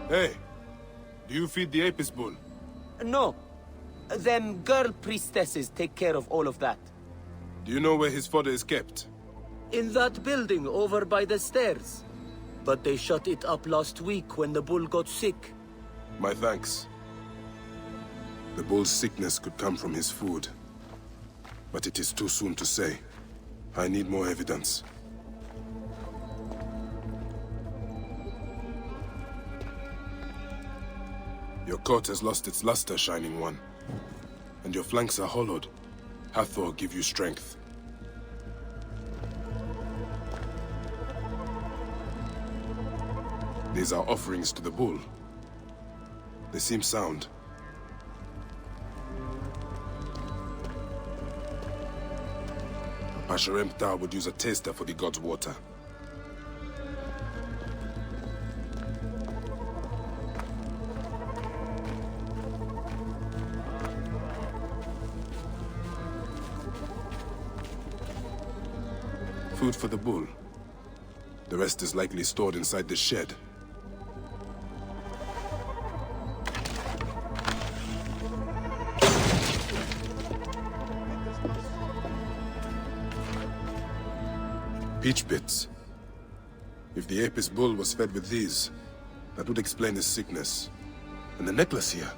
Hey, do you feed the Apis bull? No. Them girl priestesses take care of all of that. Do you know where his fodder is kept? In that building over by the stairs. But they shut it up last week when the bull got sick. My thanks. The bull's sickness could come from his food. But it is too soon to say. I need more evidence. Your coat has lost its luster, Shining One. And your flanks are hollowed. Hathor give you strength. These are offerings to the bull. They seem sound. Pasharemta would use a taster for the god's water. Food for the bull. The rest is likely stored inside the shed. Peach bits. If the Apis bull was fed with these, that would explain his sickness. And the necklace here.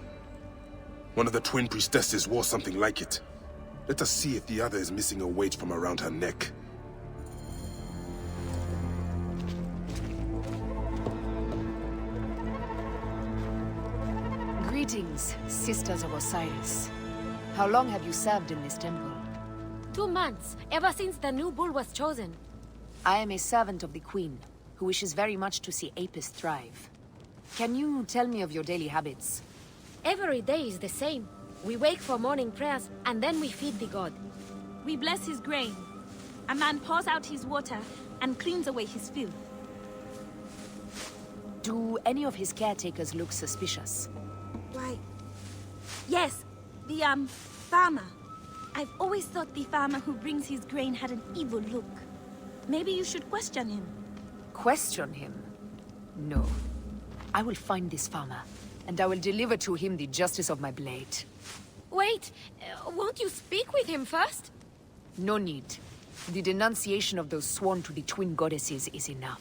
One of the twin priestesses wore something like it. Let us see if the other is missing a weight from around her neck. Greetings, Sisters of Osiris. How long have you served in this temple? 2 months, ever since the new bull was chosen. I am a servant of the Queen, who wishes very much to see Apis thrive. Can you tell me of your daily habits? Every day is the same. We wake for morning prayers, and then we feed the god. We bless his grain. A man pours out his water and cleans away his filth. Do any of his caretakers look suspicious? Why, yes, the, farmer. I've always thought the farmer who brings his grain had an evil look. Maybe you should question him. Question him? No. I will find this farmer, and I will deliver to him the justice of my blade. Wait, won't you speak with him first? No need. The denunciation of those sworn to the twin goddesses is enough.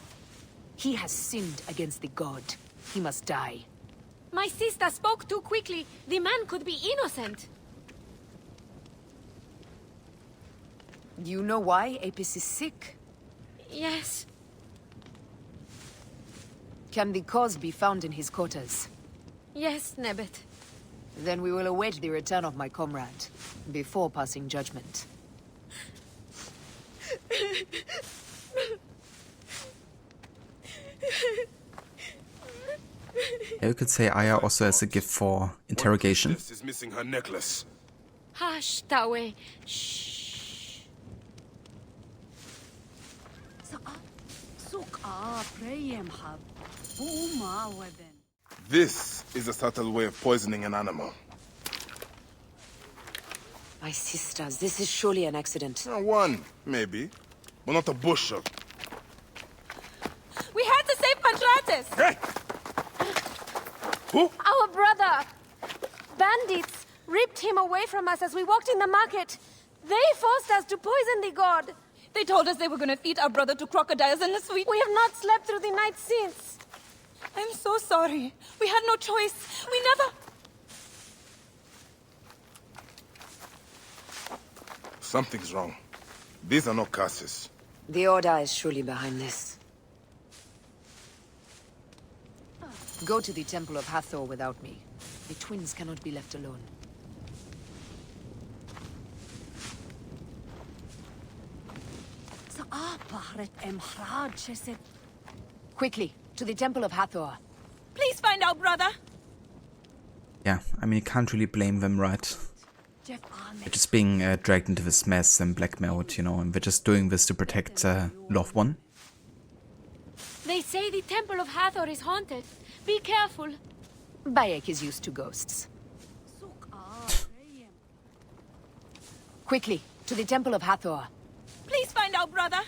He has sinned against the god. He must die. My sister spoke too quickly. The man could be innocent. You know why Apis is sick? Yes. Can the cause be found in his quarters? Yes, Nebet. Then we will await the return of my comrade, before passing judgment. You could say Aya also has a gift for interrogation. This is missing her necklace. Hush, Tawe. Shh. This is a subtle way of poisoning an animal. My sisters, this is surely an accident. One, maybe. But not a bushel. We had to save Pantrates! Hey! Who? Our brother! Bandits ripped him away from us as we walked in the market. They forced us to poison the god. They told us they were gonna feed our brother to crocodiles in the sweet. We have not slept through the night since. I'm so sorry. We had no choice. We never... Something's wrong. These are not curses. The Order is surely behind this. Go to the Temple of Hathor without me. The twins cannot be left alone. Quickly, to the Temple of Hathor. Please find our brother. Yeah, I mean, you can't really blame them, right? They're just being dragged into this mess and blackmailed, you know, and they're just doing this to protect loved one. They say the Temple of Hathor is haunted. Be careful. Bayek is used to ghosts. Quickly, to the Temple of Hathor. Please find our brother.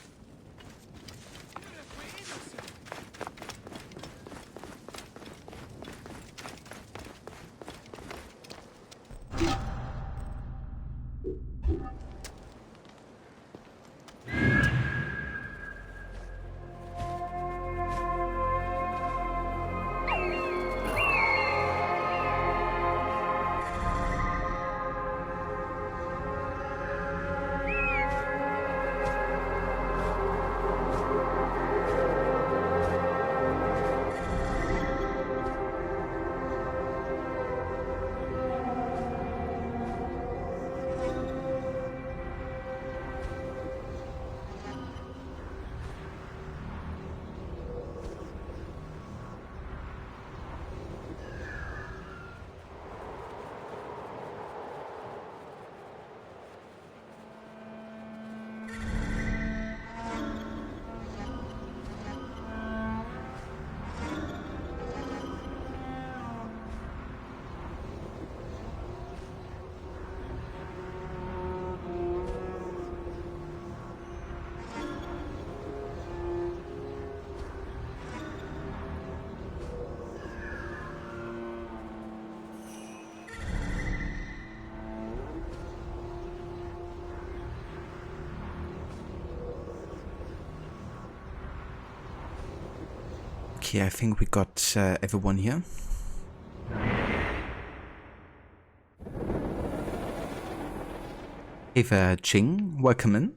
Okay, I think we got everyone here. Hey there, Ching. Welcome in.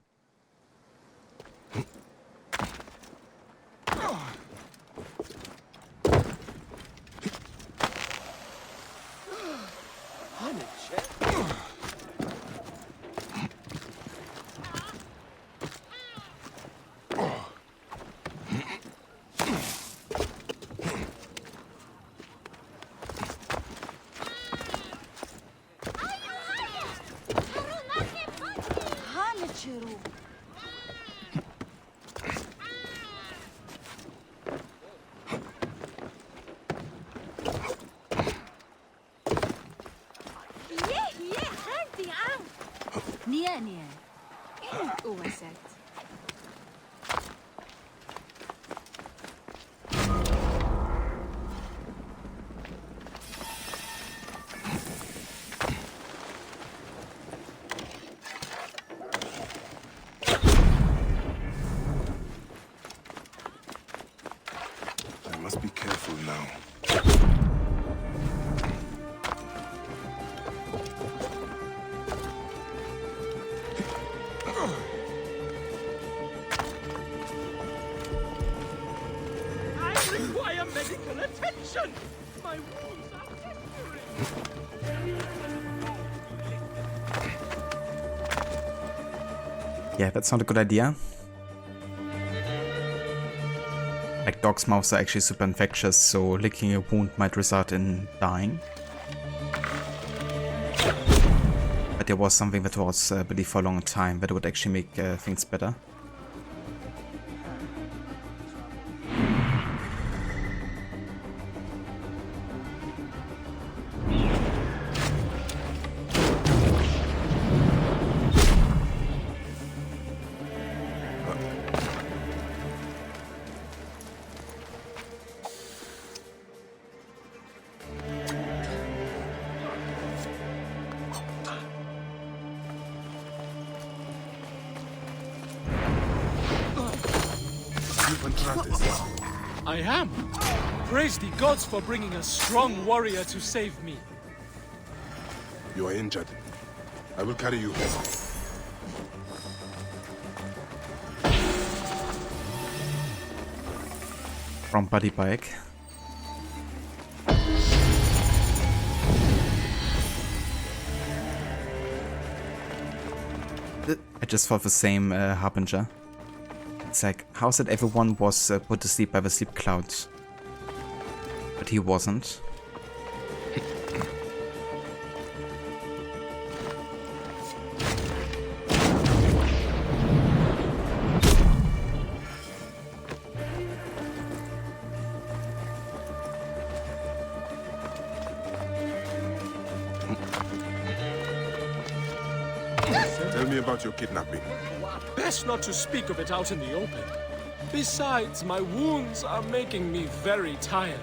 I must be careful now. I require medical attention! My wounds are festering! Yeah, that's not a good idea. Like, dogs' mouths are actually super infectious, so licking a wound might result in dying. But there was something that was believed for a long time that would actually make things better. I am. Praise the gods for bringing a strong warrior to save me. You are injured. I will carry you home. From Buddy Bike. I just thought the same, Harbinger. It's like, how's it everyone was put to sleep by the sleep clouds? But he wasn't. Tell me about your kidnapping. Best not to speak of it out in the open. Besides, my wounds are making me very tired.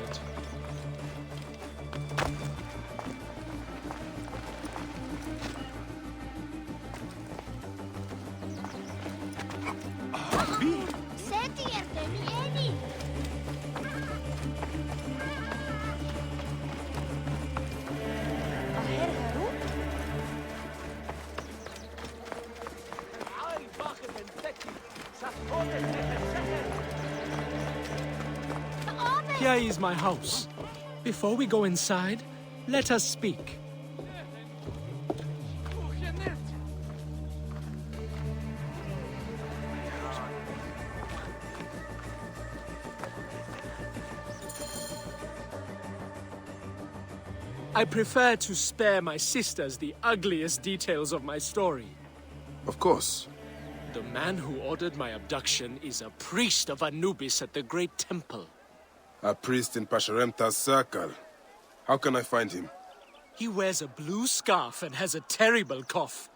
Here is my house. Before we go inside, let us speak. I prefer to spare my sisters the ugliest details of my story. Of course. The man who ordered my abduction is a priest of Anubis at the Great Temple. A priest in Pasharemta's circle. How can I find him? He wears a blue scarf and has a terrible cough.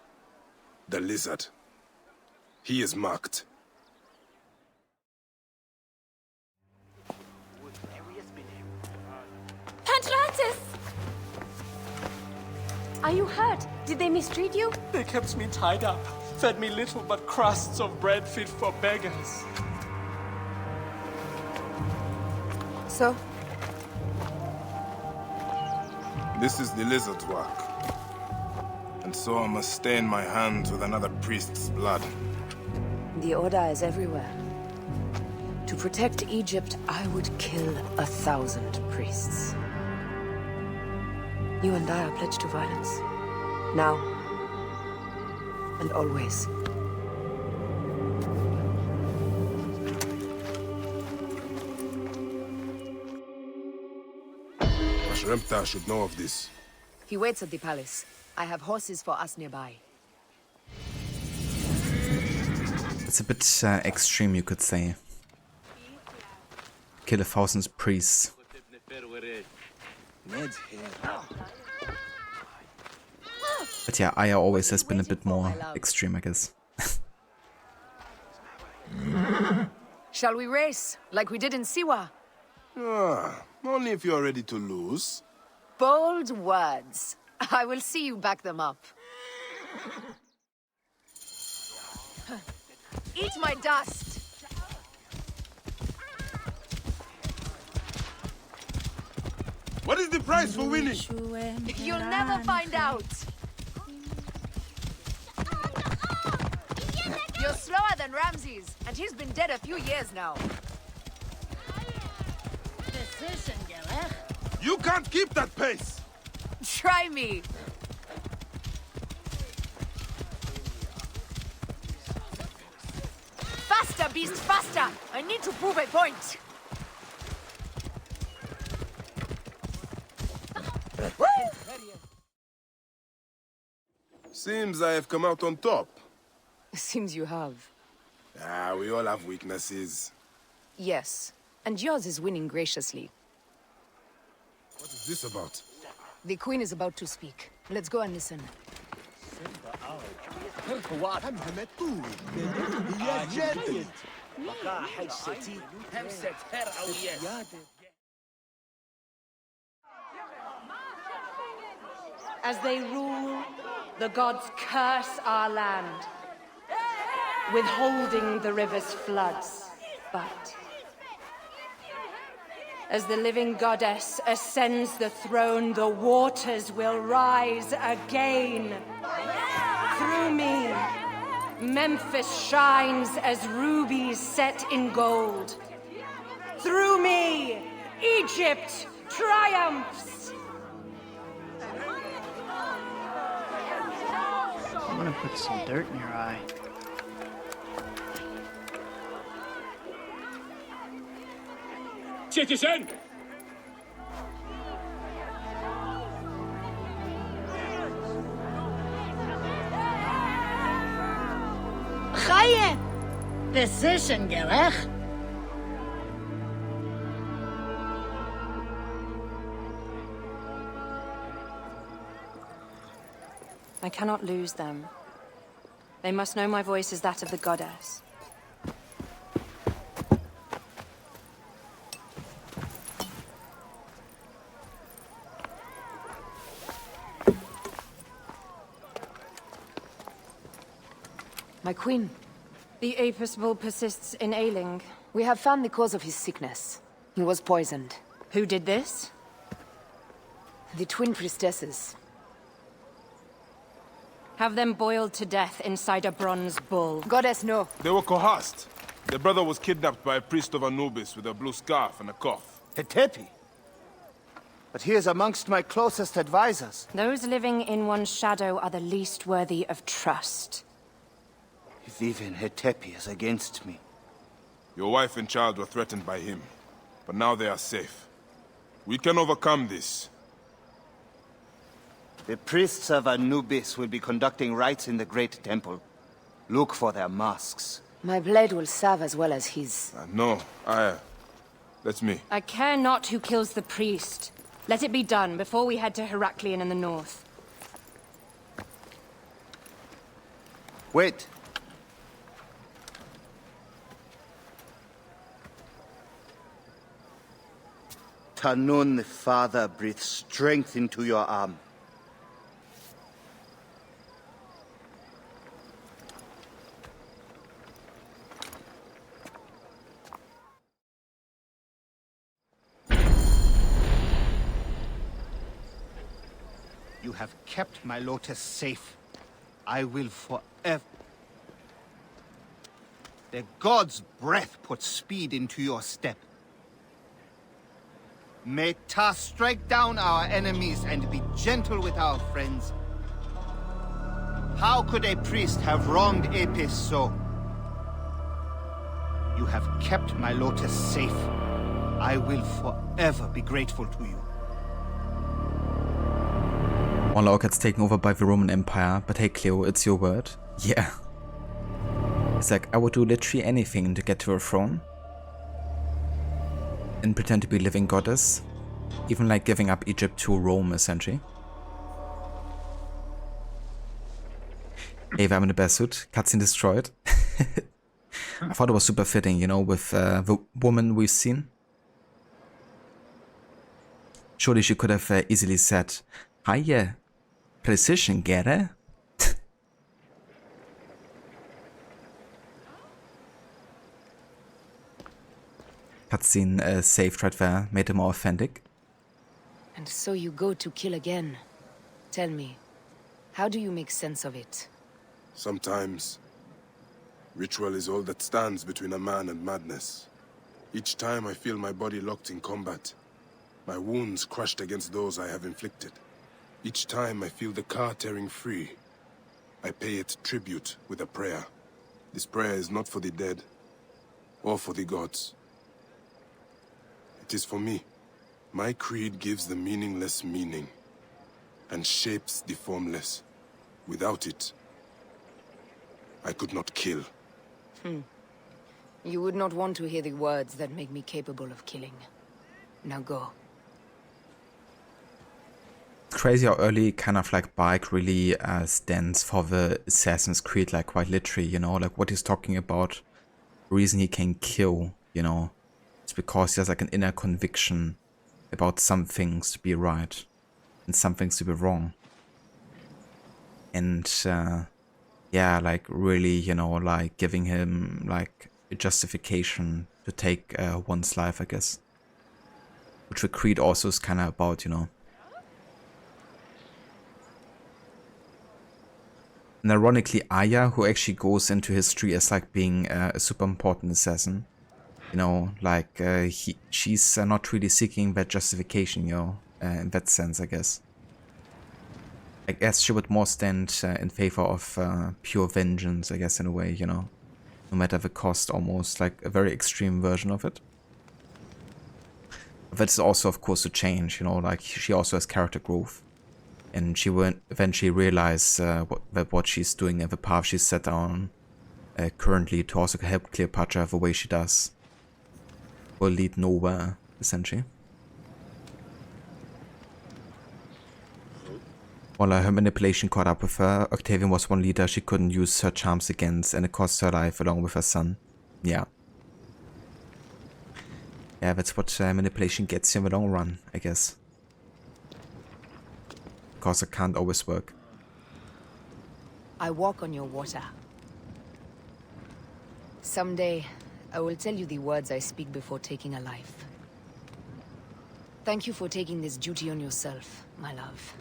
The lizard. He is marked. Pantratis! Are you hurt? Did they mistreat you? They kept me tied up, fed me little but crusts of bread fit for beggars. So? This is the lizard's work. And so I must stain my hands with another priest's blood. The Order is everywhere. To protect Egypt, I would kill 1,000 priests. You and I are pledged to violence. Now. And always. Ashremta should know of this. He waits at the palace. I have horses for us nearby. It's a bit extreme, you could say. Kill 1,000 priests. But yeah, Aya always has been a bit more extreme, I guess. Shall we race, like we did in Siwa? Only if you're ready to lose. Bold words. I will see you back them up. Eat my dust! What is the price for winning? You'll never find out! You're slower than Ramses, and he's been dead a few years now. You can't keep that pace! Try me! Faster, beast, faster! I need to prove a point! Seems I have come out on top. Seems you have. We all have weaknesses. Yes, and yours is winning graciously. What is this about? The Queen is about to speak. Let's go and listen. As they rule, the gods curse our land, withholding the river's floods. But as the living goddess ascends the throne, the waters will rise again. Through me, Memphis shines as rubies set in gold. Through me, Egypt triumphs. I'm gonna put some dirt in your eye. Citizen! Chaye! Decision gerecht. I cannot lose them. They must know my voice is that of the goddess. My queen. The Apostle persists in ailing. We have found the cause of his sickness. He was poisoned. Who did this? The twin priestesses. Have them boiled to death inside a bronze bull. Goddess, no. They were coerced. Their brother was kidnapped by a priest of Anubis with a blue scarf and a cough. Hetepi? But he is amongst my closest advisors. Those living in one's shadow are the least worthy of trust. If even Hetepi is against me. Your wife and child were threatened by him, but now they are safe. We can overcome this. The priests of Anubis will be conducting rites in the Great Temple. Look for their masks. My blade will serve as well as his. No, that's me. I care not who kills the priest. Let it be done before we head to Heraklion in the north. Wait. Tanun the Father breathes strength into your arm. You have kept my lotus safe. I will forever... The god's breath puts speed into your step. May Ta strike down our enemies and be gentle with our friends. How could a priest have wronged Apis so? You have kept my lotus safe. I will forever be grateful to you. One gets taken over by the Roman Empire, but hey Cleo, it's your word. Yeah. It's like, I would do literally anything to get to a throne. And pretend to be living goddess. Even like giving up Egypt to Rome, essentially. Hey, wir haben eine Bearsuit. Cutscene destroyed. I thought it was super fitting, you know, with the woman we've seen. Surely she could have easily said, "Hiya, precision, get it?" Cutscene saved right there, made him more authentic. And so you go to kill again. Tell me, how do you make sense of it? Sometimes, ritual is all that stands between a man and madness. Each time I feel my body locked in combat, my wounds crushed against those I have inflicted. Each time I feel the car tearing free, I pay it tribute with a prayer. This prayer is not for the dead, or for the gods. It is for me. My creed gives the meaningless meaning, and shapes the formless. Without it, I could not kill. You would not want to hear the words that make me capable of killing. Now go. Crazy how early kind of like Bike really stands for the Assassin's Creed, like quite literally, you know, like what he's talking about. The reason he can kill, you know, it's because he has like an inner conviction about some things to be right and some things to be wrong. And yeah, like really, you know, like giving him like a justification to take one's life, I guess. Which the creed also is kind of about, you know. And ironically, Aya, who actually goes into history as like being a super important assassin, you know, like she's not really seeking that justification, you know, in that sense, I guess. I guess she would more stand in favor of pure vengeance, I guess, in a way, you know, no matter the cost, almost like a very extreme version of it. But that's also, of course, to change, you know, like she also has character growth. And she will eventually realize that what she's doing and the path she's set on currently to also help Cleopatra the way she does will lead nowhere, essentially. While her manipulation caught up with her, Octavian was one leader she couldn't use her charms against, and it cost her life along with her son. Yeah. Yeah, that's what manipulation gets you in the long run, I guess. Because it can't always work. I walk on your water. Someday, I will tell you the words I speak before taking a life. Thank you for taking this duty on yourself, my love.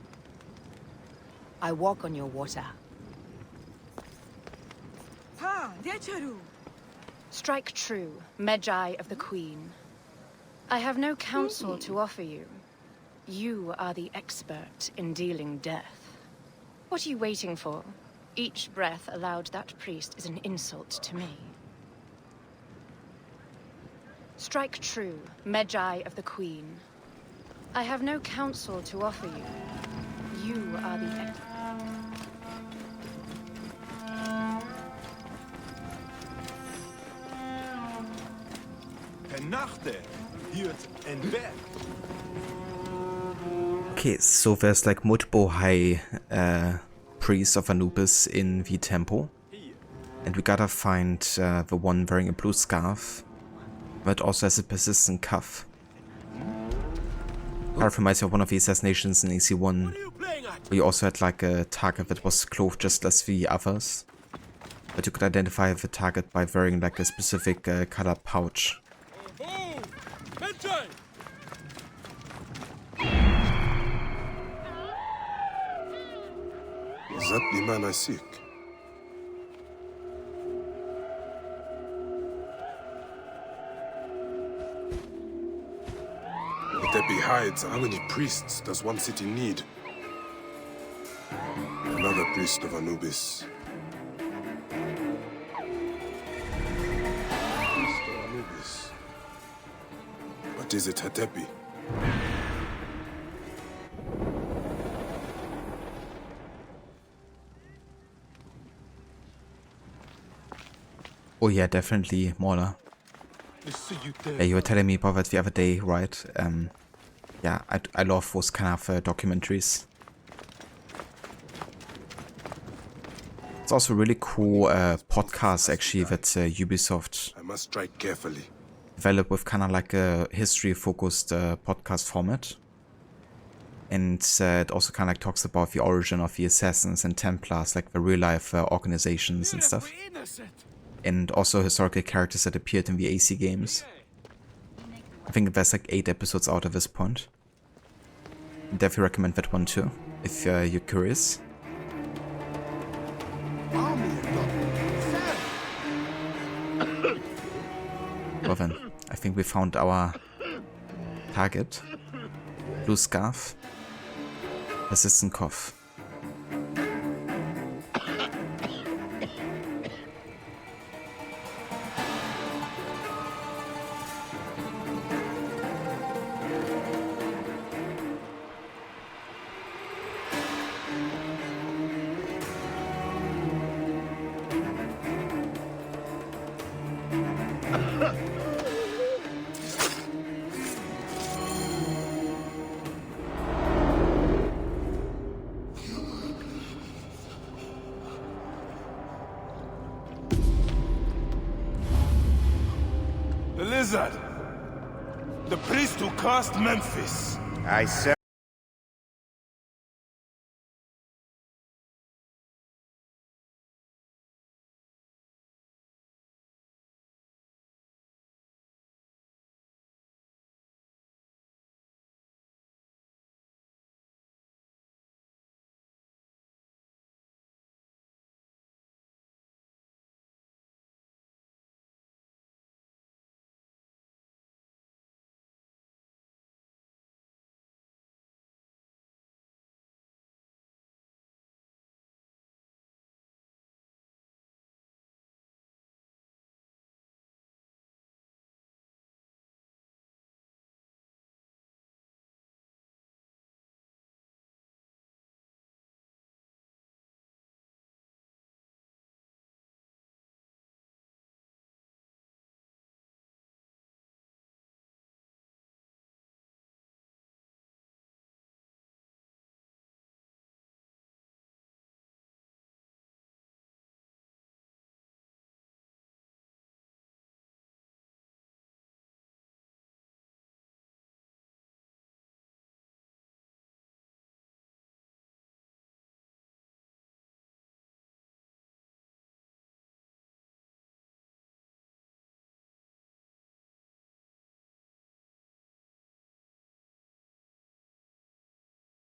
I walk on your water. Strike true, Magi of the Queen. I have no counsel to offer you. You are the expert in dealing death. What are you waiting for? Each breath allowed that priest is an insult to me. Strike true, Magi of the Queen. I have no counsel to offer you. You are the expert. Okay, so there's like multiple high priests of Anubis in the temple. And we gotta find the one wearing a blue scarf, but also has a persistent cuff. Kind of reminds me of one of the assassinations in AC1, where you also had like a target that was clothed just as the others. But you could identify the target by wearing like a specific color pouch. Is that the man I seek? If there be hides, how many priests does one city need? Another priest of Anubis. Priest of Anubis. But is it Hatepi? Oh yeah, definitely, Mauler. Yeah, you were telling me about that the other day, right? Yeah, I love those kind of documentaries. It's also really cool podcast actually that Ubisoft I must strike carefully. developed with kind of like a history-focused podcast format. And it also kind of like talks about the origin of the Assassins and Templars, like the real-life organizations and stuff. And also historical characters that appeared in the AC games. I think there's like 8 episodes out at this point. Definitely recommend that one too, if you're curious. Well then, I think we found our target. Blue scarf. Persistent cough. The lizard! The priest who cursed Memphis! I said